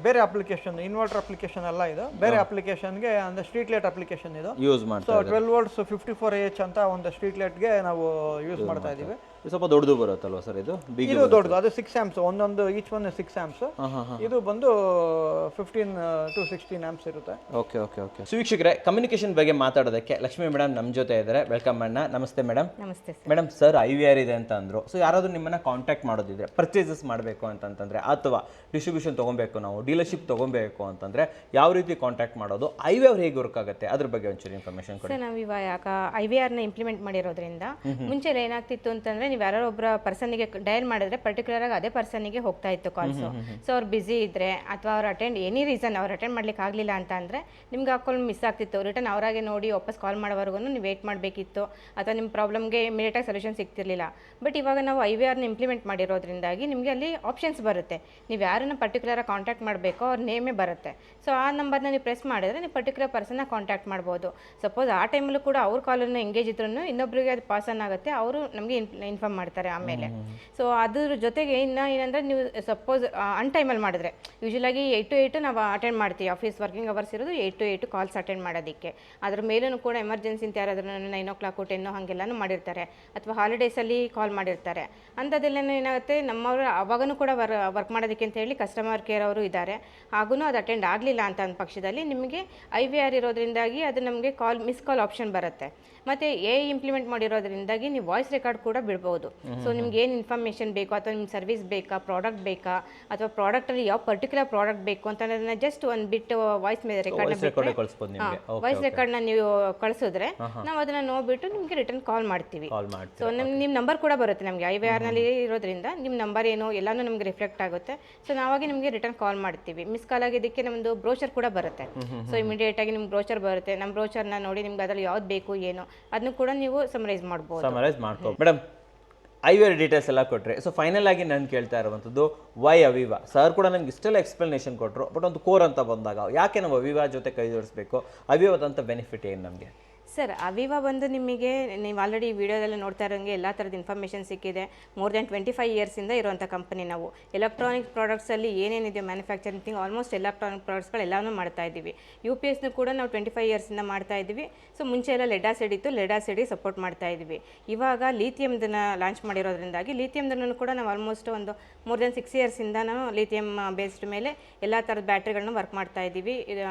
ಬೇರೆ ಅಪ್ಲಿಕೇಶನ್, ಇನ್ವರ್ಟರ್ ಅಪ್ಲಿಕೇಶನ್ ಅಲ್ಲ ಇದು, ಬೇರೆ ಅಪ್ಲಿಕೇಶನ್ಗೆ ಅಂದ್ರೆ ಸ್ಟ್ರೀಟ್ ಲೈಟ್ ಅಪ್ಲಿಕೇಶನ್ ಇದು ಯೂಸ್ ಮಾಡ್ತಾ. ಸೊ 12 volts 54Ah ಅಂತ ಒಂದು ಸ್ಟ್ರೀಟ್ ಲೈಟ್ಗೆ ನಾವು ಯೂಸ್ ಮಾಡ್ತಾ ಇದೀವಿ. ಸ್ವಲ್ಪ ದೊಡ್ಡದು ಬರುತ್ತಲ್ವಾ ಸರ್ ಇದು? ಇದು ದೊಡ್ಡದು, ಅದು 6 amps, ಒಂದೊಂದು ಈಚ್ ಒನ್ 6 amps. ಇದು ಬಂದು 15 to 16 amps ಇರುತ್ತೆ. Okay okay okay. ಸೊ ವೀಕ್ಷಕರೇ, ಕಮ್ಯುನಿಕೇಶನ್ ಬಗ್ಗೆ ಮಾತಾಡೋದಕ್ಕೆ ಲಕ್ಷ್ಮಿ ಮೇಡಮ್ ನಮ್ಮ ಜೊತೆ ಇದ್ದಾರೆ. ವೆಲ್ಕಮ್ ಅಣ್ಣ. ನಮಸ್ತೆ ಮೇಡಮ್. ನಮಸ್ತೆ ಮೇಡಮ್. ಸರ್ IVR ಇದೆ ಅಂತ ಅಂದ್ರು. ಸೊ ಯಾರಾದ್ರೂ ನಿಮ್ಮನ್ನ ಕಾಂಟ್ಯಾಕ್ಟ್ ಮಾಡೋದಿದ್ರೆ, ಪರ್ಚೇಸಸ್ ಮಾಡಬೇಕು ಅಂತಂದ್ರೆ, ಅಥವಾ ಡಿಸ್ಟ್ರಿಬ್ಯೂಷನ್ ತೊಗೊಬೇಕು, ನಾವು ಡೀಲರ್ಶಿಪ್ ತೊಗೊಬೇಕು ಅಂತಂದ್ರೆ ಯಾವ ರೀತಿ ಕಾಂಟ್ಯಾಕ್ಟ್ ಮಾಡೋದು? IVR ಹೇಗೆ ವರ್ಕ್ ಆಗುತ್ತೆ ಅದ್ರ ಬಗ್ಗೆ ಒಂಚೂರು ಇನ್ಫಾರ್ಮೇಶನ್ ಕೊಡಿ. ಸರ್, ನಾವು ಇವಾಗ IVR-ನ ಇಂಪ್ಲಿಮೆಂಟ್ ಮಾಡಿರೋದ್ರಿಂದ ಮುಂಚೆ ಏನಾಗ್ತಿತ್ತು ಅಂತಂದ್ರೆ, ನೀವು ಯಾರೋ ಒಬ್ಬರ ಪರ್ಸನ್ಗೆ ಡಯಲ್ ಮಾಡಿದ್ರೆ ಪರ್ಟಿಕ್ಯುಲರ್ ಆಗಿ ಅದೇ ಪರ್ಸನ್ಗೆ ಹೋಗ್ತಾ ಇತ್ತು ಕಾಲ್ಸು. ಸೊ ಅವ್ರು ಬಿಸಿ ಇದ್ರೆ ಅಥವಾ ಅವ್ರು ಎನಿ ರೀಸನ್ ಅವ್ರು ಅಟೆಂಡ್ ಮಾಡ್ಲಿಕ್ಕೆ ಆಗಲಿಲ್ಲ ಅಂತ ಅಂದರೆ ನಿಮ್ಗೆ ಆ ಕಾಲ್ ಮಿಸ್ ಆಗ್ತಿತ್ತು. ರಿಟರ್ನ್ ಅವರಾಗೆ ನೋಡಿ ವಾಪಸ್ ಕಾಲ್ ಮಾಡೋವರೆಗೂ ನೀವು ವೇಟ್ ಮಾಡಬೇಕಿತ್ತು, ಅಥವಾ ನಿಮ್ಮ ಪ್ರಾಬ್ಲಮ್ಗೆ ಇಮಿಡಿಯೇಟಾಗಿ ಸೊಲ್ಯೂಷನ್ ಸಿಗ್ತಿರ್ಲಿಲ್ಲ. ಬಟ್ ಇವಾಗ ನಾವು IVR-ನ ಇಂಪ್ಲಿಮೆಂಟ್ ಮಾಡಿರೋದ್ರಿಂದಾಗಿ ನಿಮಗೆ ಅಲ್ಲಿ ಆಪ್ಷನ್ಸ್ ಬರುತ್ತೆ. ನೀವು ಯಾರನ್ನ ಪರ್ಟಿಕ್ಯುಲರಾಗಿ ಕಾಂಟ್ಯಾಕ್ಟ್ ಮಾಡಬೇಕೋ ಅವ್ರ ನೇಮೇ ಬರುತ್ತೆ. ಸೊ ಆ ನಂಬರ್ನ ನೀವು ಪ್ರೆಸ್ ಮಾಡಿದ್ರೆ ನೀವು ಪರ್ಟಿಕ್ಯುಲರ್ ಪರ್ಸನ್ನ ಕಾಂಟ್ಯಾಕ್ಟ್ ಮಾಡ್ಬೋದು. ಸಪೋಸ್ ಆ ಟೈಮಲ್ಲೂ ಕೂಡ ಅವ್ರ ಕಾಲನ್ನು ಎಂಗೇಜ್ ಇದ್ರೂ ಇನ್ನೊಬ್ಬರಿಗೆ ಅದು ಪಾಸ್ ಆನ್ ಆಗುತ್ತೆ, ಅವರು ನಮಗೆ ಇನ್ಫಾರ್ಮ್ ಮಾಡ್ತಾರೆ ಆಮೇಲೆ. ಸೊ ಅದ್ರ ಜೊತೆಗೆ ಇನ್ನು ಏನಂದರೆ, ನೀವು ಸಪೋಸ್ ಅನ್ ಟೈಮಲ್ಲಿ ಮಾಡಿದ್ರೆ, ಯೂಶಲಾಗಿ 8 to 8 ನಾವು ಅಟೆಂಡ್ ಮಾಡ್ತೀವಿ. ಆಫೀಸ್ ವರ್ಕಿಂಗ್ ಅವರ್ಸ್ ಇರೋದು 8 to 8 ಕಾಲ್ಸ್ ಅಟೆಂಡ್ ಮಾಡೋದಕ್ಕೆ. ಅದ್ರ ಮೇಲೂ ಕೂಡ ಎಮರ್ಜೆನ್ಸಿ ಅಂತ ಯಾರಾದ್ರೂ 9 o'clock 10 ಹಾಗೆಲ್ಲನೂ ಮಾಡಿರ್ತಾರೆ, ಅಥವಾ ಹಾಲಿಡೇಸಲ್ಲಿ ಕಾಲ್ ಮಾಡಿರ್ತಾರೆ. ಅಂಥದ್ದೆಲ್ಲ ಏನಾಗುತ್ತೆ, ನಮ್ಮವರು ಅವಾಗೂ ಕೂಡ ವರ್ಕ್ ಮಾಡೋದಕ್ಕೆ ಅಂತ ಹೇಳಿ ಕಸ್ಟಮರ್ ಕೇರ್ ಅವರು ಇದ್ದಾರೆ. ಹಾಗೂ ಅದು ಅಟೆಂಡ್ ಆಗಲಿಲ್ಲ ಅಂತ ಅಂದ ಪಕ್ಷದಲ್ಲಿ ನಿಮಗೆ IVR ಇರೋದ್ರಿಂದಾಗಿ ಅದು ನಮಗೆ ಮಿಸ್ ಕಾಲ್ ಆಪ್ಷನ್ ಬರುತ್ತೆ. ಮತ್ತು ಇಂಪ್ಲಿಮೆಂಟ್ ಮಾಡಿರೋದ್ರಿಂದಾಗಿ ನೀವು ವಾಯ್ಸ್ ರೆಕಾರ್ಡ್ ಕೂಡ ಬಿಡ್ಬೋದು. ಸೊ ನಿಮ್ಗೆ ಏನು ಇನ್ಫಾರ್ಮೇಷನ್ ಬೇಕು, ಅಥವಾ ನಿಮ್ಮ ಸರ್ವಿಸ್ ಬೇಕಾ, ಪ್ರಾಡಕ್ಟ್ ಬೇಕಾ, ಅಥವಾ ಪ್ರಾಡಕ್ಟಲ್ಲಿ ಯಾವ ಪರ್ಟಿಕ್ಯುಲರ್ ಪ್ರಾಡಕ್ಟ್ ಬೇಕು ಅಂತ ಅದನ್ನ ಜಸ್ಟ್ ಒಂದು ಬಿಟ್ಟು ವಾಯ್ಸ್ ರೆಕಾರ್ಡ್ನ ನೀವು ಕಳಿಸಿದ್ರೆ ನಾವು ಅದನ್ನ ನೋಡ್ಬಿಟ್ಟು ನಿಮಗೆ ರಿಟರ್ನ್ ಕಾಲ್ ಮಾಡ್ತೀವಿ. ಸೊ ನಿಮ್ಮ ನಂಬರ್ ಕೂಡ ಬರುತ್ತೆ ನಮಗೆ IVR-ನಲ್ಲಿ ಇರೋದ್ರಿಂದ, ನಿಮ್ಮ ನಂಬರ್ ಏನು ಎಲ್ಲಾನು ನಮಗೆ ರಿಫ್ಲೆಕ್ಟ್ ಆಗುತ್ತೆ. ಸೊ ನಾವಾಗಿ ನಿಮಗೆ ರಿಟರ್ನ್ ಕಾಲ್ ಮಾಡ್ತೀವಿ. ಮಿಸ್ ಕಾಲ್ ಆಗಿದ್ದಕ್ಕೆ ನಮ್ಮದು ಬ್ರೋಚರ್ ಕೂಡ ಬರುತ್ತೆ. ಸೊ ಇಮಿಡಿಯೇಟ್ ಆಗಿ ನಿಮ್ಗೆ ಬ್ರೋಚರ್ ಬರುತ್ತೆ. ನಮ್ಮ ಬ್ರೋಚರ್ನ ನೋಡಿ ನಿಮ್ಗೆ ಅದ್ರಲ್ಲಿ ಯಾವ್ದು ಬೇಕು ಏನು ಅದನ್ನು ಕೂಡ ನೀವು ಸಮರೈಸ್ ಮಾಡ್ಬೋದು. ಮೇಡಮ್, IVR ಡೀಟೇಲ್ಸ್ ಎಲ್ಲ ಕೊಟ್ಟರೆ, ಸೊ ಫೈನಲ್ ಆಗಿ ನಾನು ಕೇಳ್ತಾ ಇರುವಂಥದ್ದು, ವೈ ಅವಿವಾ? ಸರ್ ಕೂಡ ನನಗೆ ಇಷ್ಟೆಲ್ಲ ಎಕ್ಸ್ಪ್ಲನೇಷನ್ ಕೊಟ್ಟರು, ಬಟ್ ಒಂದು ಕೋರ್ ಅಂತ ಬಂದಾಗ ಯಾಕೆ ನಾವು ಅವಿವಾ ಜೊತೆ ಕೈ ಜೋಡಿಸ್ಬೇಕು? ಅವಿವಾದಂಥ ಬೆನಿಫಿಟ್ ಏನು ನಮಗೆ? ಸರ್, ಅವಿವಾ ಬಂದು ನಿಮಗೆ, ನೀವು ಆಲ್ರೆಡಿ ವಿಡಿಯೋದಲ್ಲಿ ನೋಡ್ತಾ ಇರೋಂಗೆ ಎಲ್ಲ ಥರದ ಇನ್ಫಾರ್ಮೇಷನ್ ಸಿಕ್ಕಿದೆ. ಮೋರ್ ದೆನ್ 25 years-ಇಂದ ಇರುವಂಥ ಕಂಪನಿ ನಾವು. ಎಲೆಕ್ಟ್ರಾನಿಕ್ ಪ್ರಾಡಕ್ಟ್ಸಲ್ಲಿ ಏನೇನಿದೆ ಮ್ಯಾನುಫ್ಯಾಕ್ಚರಿಂಗ್ ಥಿಂಗ್, ಆಲ್ಮೋಸ್ಟ್ ಎಲೆಕ್ಟ್ರಾನಿಕ್ ಪ್ರಾಡಕ್ಟ್ಸ್ಗಳು ಎಲ್ಲನೂ ಮಾಡ್ತಾ ಇದ್ದೀವಿ. UPS-ನು ಕೂಡ ನಾವು 25 years-ಇಂದ ಮಾಡ್ತಾ ಇದ್ದೀವಿ. ಸೊ ಮುಂಚೆ ಎಲ್ಲ ಲೆಡ್ ಆಸಿಡ್ ಇತ್ತು, ಲೆಡ್ ಆಸಿಡಿಗೆ ಸಪೋರ್ಟ್ ಮಾಡ್ತಾ ಇದ್ದೀವಿ. ಇವಾಗ ಲೀಥಿಯಮ್ದನ್ನ ಲಾಂಚ್ ಮಾಡಿರೋದ್ರಿಂದಾಗಿ ಲೀಥಿಯಮ್ದನ್ನು ಕೂಡ ನಾವು ಆಲ್ಮೋಸ್ಟ್ ಒಂದು ಮೋರ್ ದೆನ್ 6 years-ಇಂದ ನಾವು ಲೀಥಿಯಮ್ ಬೇಸ್ಡ್ ಮೇಲೆ ಎಲ್ಲ ಥರದ ಬ್ಯಾಟ್ರಿಗಳನ್ನ ವರ್ಕ್ ಮಾಡ್ತಾ ಇದ್ದೀವಿ.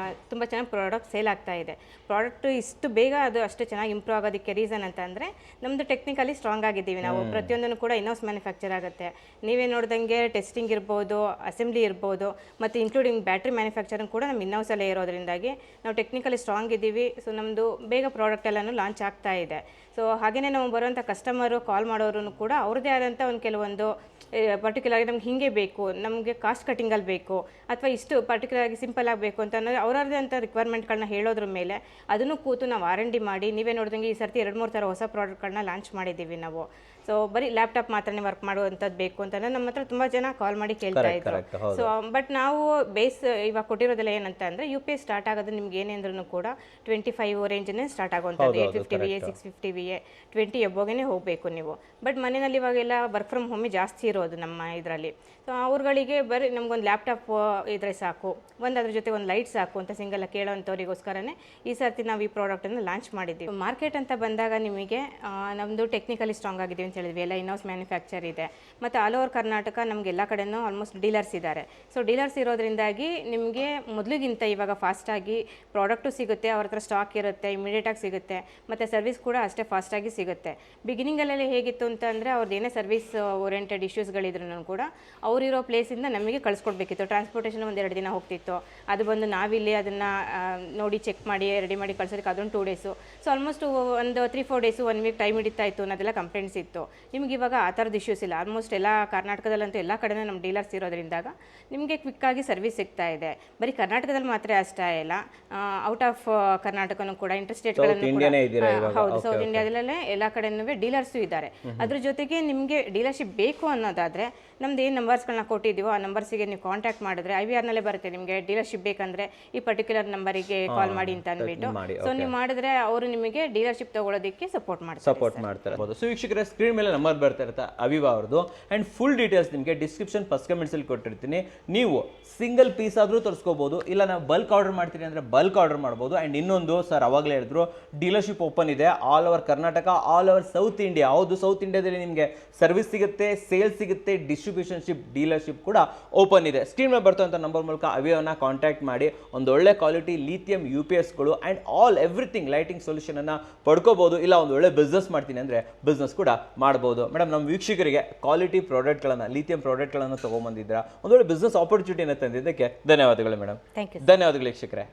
ತುಂಬ ಚೆನ್ನಾಗಿ ಪ್ರಾಡಕ್ಟ್ ಸೇಲ್ ಆಗ್ತಾ ಇದೆ. ಪ್ರಾಡಕ್ಟ್ ಇಷ್ಟು ಬೇಗ ಅದು ಅಷ್ಟು ಚೆನ್ನಾಗಿ ಇಂಪ್ರೂವ್ ಆಗೋದಕ್ಕೆ ರೀಸನ್ ಅಂತ ಅಂದರೆ, ನಮ್ಮದು ಟೆಕ್ನಿಕಲಿ ಸ್ಟ್ರಾಂಗ್ ಆಗಿದ್ದೀವಿ ನಾವು. ಪ್ರತಿಯೊಂದನ್ನು ಕೂಡ ಇನ್ಹೌಸ್ ಮ್ಯಾನುಫ್ಯಾಕ್ಚರ್ ಆಗುತ್ತೆ. ನೀವೇ ನೋಡ್ದಂಗೆ ಟೆಸ್ಟಿಂಗ್ ಇರ್ಬೋದು, ಅಸೆಂಬ್ಲಿ ಇರ್ಬೋದು, ಮತ್ತು ಇನ್ಕ್ಲೂಡಿಂಗ್ ಬ್ಯಾಟ್ರಿ ಮ್ಯಾನುಫ್ಯಾಕ್ಚರಿಂಗ್ ಕೂಡ ನಮ್ಮ ಇನ್ಹೌಸಲ್ಲೇ ಇರೋದ್ರಿಂದಾಗಿ ನಾವು ಟೆಕ್ನಿಕಲಿ ಸ್ಟ್ರಾಂಗ್ ಇದ್ದೀವಿ. ಸೊ ನಮ್ಮದು ಬೇಗ ಪ್ರಾಡಕ್ಟ್ ಎಲ್ಲನೂ ಲಾಂಚ್ ಆಗ್ತಾ ಇದೆ. ಸೊ ಹಾಗೆಯೇ ನಾವು ಬರುವಂಥ ಕಸ್ಟಮರು ಕಾಲ್ ಮಾಡೋರು ಕೂಡ ಅವ್ರದ್ದೇ ಆದಂಥ ಒಂದು ಕೆಲವೊಂದು ಪರ್ಟಿಕ್ಯುಲರಾಗಿ ನಮ್ಗೆ ಹೀಗೆ ಬೇಕು, ನಮಗೆ ಕಾಸ್ಟ್ ಕಟ್ಟಿಂಗಲ್ಲಿ ಬೇಕು, ಅಥವಾ ಇಷ್ಟು ಪರ್ಟಿಕ್ಯುಲರಾಗಿ ಸಿಂಪಲ್ ಆಗಬೇಕು ಅಂತ ಅನ್ನೋದು ಅವರದ್ದೇ ಅಂತ ರಿಕ್ವೈರ್ಮೆಂಟ್ಗಳನ್ನ ಹೇಳೋದ್ರ ಮೇಲೆ ಅದನ್ನು ಕೂತು ನಾವು R&D ಮಾಡಿ, ನೀವೇ ನೋಡಿದಂಗೆ ಈ ಸರ್ತಿ 2-3 ಥರ ಹೊಸ ಪ್ರಾಡಕ್ಟ್ಗಳನ್ನ ಲಾಂಚ್ ಮಾಡಿದ್ದೀವಿ ನಾವು. ಸೊ ಬರೀ ಲ್ಯಾಪ್ಟಾಪ್ ಮಾತ್ರನೇ ವರ್ಕ್ ಮಾಡುವಂಥದ್ದು ಬೇಕು ಅಂತ ನಮ್ಮ ಹತ್ರ ತುಂಬ ಜನ ಕಾಲ್ ಮಾಡಿ ಕೇಳ್ತಾ ಇದ್ರು. ಸೊ ಬಟ್ ನಾವು ಬೇಸ್ ಇವಾಗ ಕೊಟ್ಟಿರೋದೆಲ್ಲ ಏನಂತ ಅಂದರೆ, UPS ಸ್ಟಾರ್ಟ್ ಆಗೋದು ನಿಮ್ಗೆ ಏನೇಂದ್ರೂ ಕೂಡ 25 ರೇಂಜನ್ನೇ ಸ್ಟಾರ್ಟ್ ಆಗುವಂಥದ್ದು. 850VA 650VA 20 ಎಬೋಗೇ ಹೋಗಬೇಕು ನೀವು. ಬಟ್ ಮನೆಯಲ್ಲಿ ಇವಾಗೆಲ್ಲ ವರ್ಕ್ ಫ್ರಮ್ ಹೋಮೇ ಜಾಸ್ತಿ ಇರೋದು ನಮ್ಮ ಇದರಲ್ಲಿ. ಸೊ ಅವ್ರುಗಳಿಗೆ ಬರೀ ನಮ್ಗೊಂದು ಲ್ಯಾಪ್ಟಾಪ್ ಇದ್ರೆ ಸಾಕು, ಅದ್ರ ಜೊತೆ ಒಂದು ಲೈಟ್ ಸಾಕು ಅಂತ ಸಿಂಗಲ್ ಕೇಳೋವಂಥವ್ರಿಗೋಸ್ಕರನೇ ಈ ಸರ್ತಿ ನಾವು ಈ ಪ್ರಾಡಕ್ಟನ್ನು ಲಾಂಚ್ ಮಾಡಿದ್ದೀವಿ. ಮಾರ್ಕೆಟ್ ಅಂತ ಬಂದಾಗ ನಿಮಗೆ ನಮ್ಮದು ಟೆಕ್ನಿಕಲಿ ಸ್ಟ್ರಾಂಗ್ ಆಗಿದ್ದೀವಿ. ಅಂತ ಹೇಳಿದ್ವಿ, ಎಲ್ಲ ಇನ್ಹೌಸ್ ಮ್ಯಾನುಫ್ಯಾಕ್ಚರ್ ಇದೆ. ಮತ್ತು ಆಲ್ ಓವರ್ ಕರ್ನಾಟಕ ನಮ್ಗೆ ಎಲ್ಲ ಕಡೆನೂ ಆಲ್ಮೋಸ್ಟ್ ಡೀಲರ್ಸ್ ಇದ್ದಾರೆ. ಸೊ ಡೀಲರ್ಸ್ ಇರೋದ್ರಿಂದಾಗಿ ನಿಮಗೆ ಮೊದಲಿಗಿಂತ ಇವಾಗ ಫಾಸ್ಟಾಗಿ ಪ್ರಾಡಕ್ಟು ಸಿಗುತ್ತೆ, ಅವ್ರ ಹತ್ರ ಸ್ಟಾಕ್ ಇರುತ್ತೆ, ಇಮಿಡಿಯೇಟಾಗಿ ಸಿಗುತ್ತೆ, ಮತ್ತು ಸರ್ವಿಸ್ ಕೂಡ ಅಷ್ಟೇ ಫಾಸ್ಟಾಗಿ ಸಿಗುತ್ತೆ. ಬಿಗಿನಿಂಗಲ್ಲೆಲ್ಲ ಹೇಗಿತ್ತು ಅಂತಂದರೆ ಅವ್ರದ್ದು ಏನೇ ಸರ್ವಿಸ್ ಓರಿಯೆಂಟೆಡ್ ಇಶ್ಯೂಸ್ಗಳಿದ್ರೂ ಕೂಡ ಅವರಿರೋ ಪ್ಲೇಸಿಂದ ನಮಗೆ ಕಳಿಸ್ಕೊಡ್ಬೇಕಿತ್ತು. ಟ್ರಾನ್ಸ್ಪೋರ್ಟೇಷನ್ ಒಂದೆರಡು ದಿನ ಹೋಗ್ತಿತ್ತು, ಅದು ಬಂದು ನಾವಿಲ್ಲಿ ಅದನ್ನು ನೋಡಿ ಚೆಕ್ ಮಾಡಿ ರೆಡಿ ಮಾಡಿ ಕಳ್ಸೋದಕ್ಕೆ ಅದೊಂದು 2 ಡೇಸು. ಸೊ ಆಲ್ಮೋಸ್ಟ್ ಒಂದು 3-4 ಡೇಸು 1 ವೀಕ್ ಟೈಮ್ ಹಿಡಿತಾ ಇತ್ತು ಅನ್ನೋದೆಲ್ಲ ಕಂಪ್ಲೇಂಟ್ಸ್ ಇತ್ತು. ನಿಮ್ಗೆ ಇವಾಗ ಆ ಥರದ ಇಶ್ಯೂಸ್ ಇಲ್ಲ. ಆಲ್ಮೋಸ್ಟ್ ಎಲ್ಲ ಕರ್ನಾಟಕದಲ್ಲಂತೂ ಎಲ್ಲ ಕಡೆನೂ ನಮ್ಮ ಡೀಲರ್ಸ್ ಇರೋದ್ರಿಂದಾಗ ನಿಮಗೆ ಕ್ವಿಕ್ಕಾಗಿ ಸರ್ವಿಸ್ ಸಿಗ್ತಾ ಇದೆ. ಬರೀ ಕರ್ನಾಟಕದಲ್ಲಿ ಮಾತ್ರ ಅಷ್ಟೇ ಇಲ್ಲ, ಔಟ್ ಆಫ್ ಕರ್ನಾಟಕನೂ ಕೂಡ ಇಂಟರ್ಸ್ಟೇಟ್ಗಳನ್ನು ಹೌದು, ಸೌತ್ ಇಂಡಿಯಾದಲ್ಲೇ ಎಲ್ಲ ಕಡೆನೂ ಡೀಲರ್ಸು ಇದ್ದಾರೆ. ಅದ್ರ ಜೊತೆಗೆ ನಿಮಗೆ ಡೀಲರ್ಶಿಪ್ ಬೇಕು ಅನ್ನೋದಾದರೆ ನಮ್ದು ಏನು ನಂಬರ್ಸ್ಗಳನ್ನ ಕೊಟ್ಟಿದ್ದೀವೋ ಆ ನಂಬರ್ಸಿಗೆ ನೀವು ಕಾಂಟ್ಯಾಕ್ಟ್ ಮಾಡಿದ್ರೆ IVRನಲ್ಲೇ ಬರುತ್ತೆ ನಿಮಗೆ ಡೀಲರ್ಶಿಪ್ ಬೇಕಂದರೆ ಈ ಪರ್ಟಿಕ್ಯುಲರ್ ನಂಬರಿಗೆ ಕಾಲ್ ಮಾಡಿ ಅಂತ ಅಂದ್ಬಿಟ್ಟು. ಸೊ ನೀವು ಮಾಡಿದ್ರೆ ಅವರು ನಿಮಗೆ ಡೀಲರ್ಶಿಪ್ ತಗೊಳ್ಳೋದಕ್ಕೆ ಸಪೋರ್ಟ್ ಮಾಡ್ತಾರೆ. ಸೊ ವೀಕ್ಷಕರೇ, ಸ್ಕ್ರೀನ್ ಮೇಲೆ ನಂಬರ್ ಬರ್ತಾ ಇರುತ್ತೆ ಅವಿವಾ ಅವ್ರದ್ದು. ಆ್ಯಂಡ್ ಫುಲ್ ಡೀಟೇಲ್ಸ್ ನಿಮಗೆ ಡಿಸ್ಕ್ರಿಪ್ಷನ್ ಫಸ್ಟ್ ಕಮೆಂಟ್ಸಲ್ಲಿ ಕೊಟ್ಟಿರ್ತೀನಿ. ನೀವು ಸಿಂಗಲ್ ಪೀಸ್ ಆದರೂ ತರಿಸ್ಕೋಬೋದು, ಇಲ್ಲ ನಾವು ಬಲ್ಕ್ ಆರ್ಡರ್ ಮಾಡ್ತೀನಿ ಅಂದರೆ ಬಲ್ಕ್ ಆರ್ಡರ್ ಮಾಡ್ಬೋದು. ಆ್ಯಂಡ್ ಇನ್ನೊಂದು ಸರ್ ಅವಾಗಲೇ ಹೇಳಿದ್ರು ಡೀಲರ್ಶಿಪ್ ಓಪನ್ ಇದೆ all over Karnataka, all over south India. ಹೌದು, ಸೌತ್ ಇಂಡಿಯಾದಲ್ಲಿ ನಿಮಗೆ ಸರ್ವಿಸ್ ಸಿಗುತ್ತೆ, ಸೇಲ್ಸ್ ಸಿಗುತ್ತೆ, ಡಿಸ್ಟ್ರಿಬ್ಯೂಷನ್ಶಿಪ್ ಡೀಲರ್ಶಿಪ್ ಕೂಡ ಓಪನ್ ಇದೆ. ಸ್ಕ್ರೀನ್ ಮೇಲೆ ಬರ್ತಂಥ ನಂಬರ್ ಮೂಲಕ ಅವಿಯೋನ ಕಾಂಟ್ಯಾಕ್ಟ್ ಮಾಡಿ ಒಂದು ಒಳ್ಳೆ ಕ್ವಾಲಿಟಿ ಲಿಥಿಯಂ UPSಗಳು ಆ್ಯಂಡ್ ಆಲ್ ಎವ್ರಿಥಿಂಗ್ ಲೈಟಿಂಗ್ ಸೊಲ್ಯೂಷನನ್ನು ಪಡ್ಕೋಬೋದು. ಇಲ್ಲ ಒಂದು ಒಳ್ಳೆ ಬಿಸ್ನೆಸ್ ಮಾಡ್ತೀನಿ ಅಂದರೆ ಬಿಸ್ನೆಸ್ ಕೂಡ ಮಾಡ್ಬೋದು. ಮೇಡಮ್, ನಮ್ಮ ವೀಕ್ಷಕರಿಗೆ ಕ್ವಾಲಿಟಿ ಪ್ರಾಡಕ್ಟ್ಗಳನ್ನು ಲಿಥಿಯಂ ಪ್ರಾಡಕ್ಟ್ಗಳನ್ನು ತೊಗೊಂಬಂದಿದ್ದೀರಾ, ಒಂದು ಒಳ್ಳೆ ಬಿಸ್ನೆಸ್ ಆಪರ್ಚುನಿಟಿಯನ್ನು ತಂದಿದ್ದಕ್ಕೆ ಧನ್ಯವಾದಗಳು ಮೇಡಮ್. Thank you. ಧನ್ಯವಾದಗಳು ವೀಕ್ಷಕರೇ.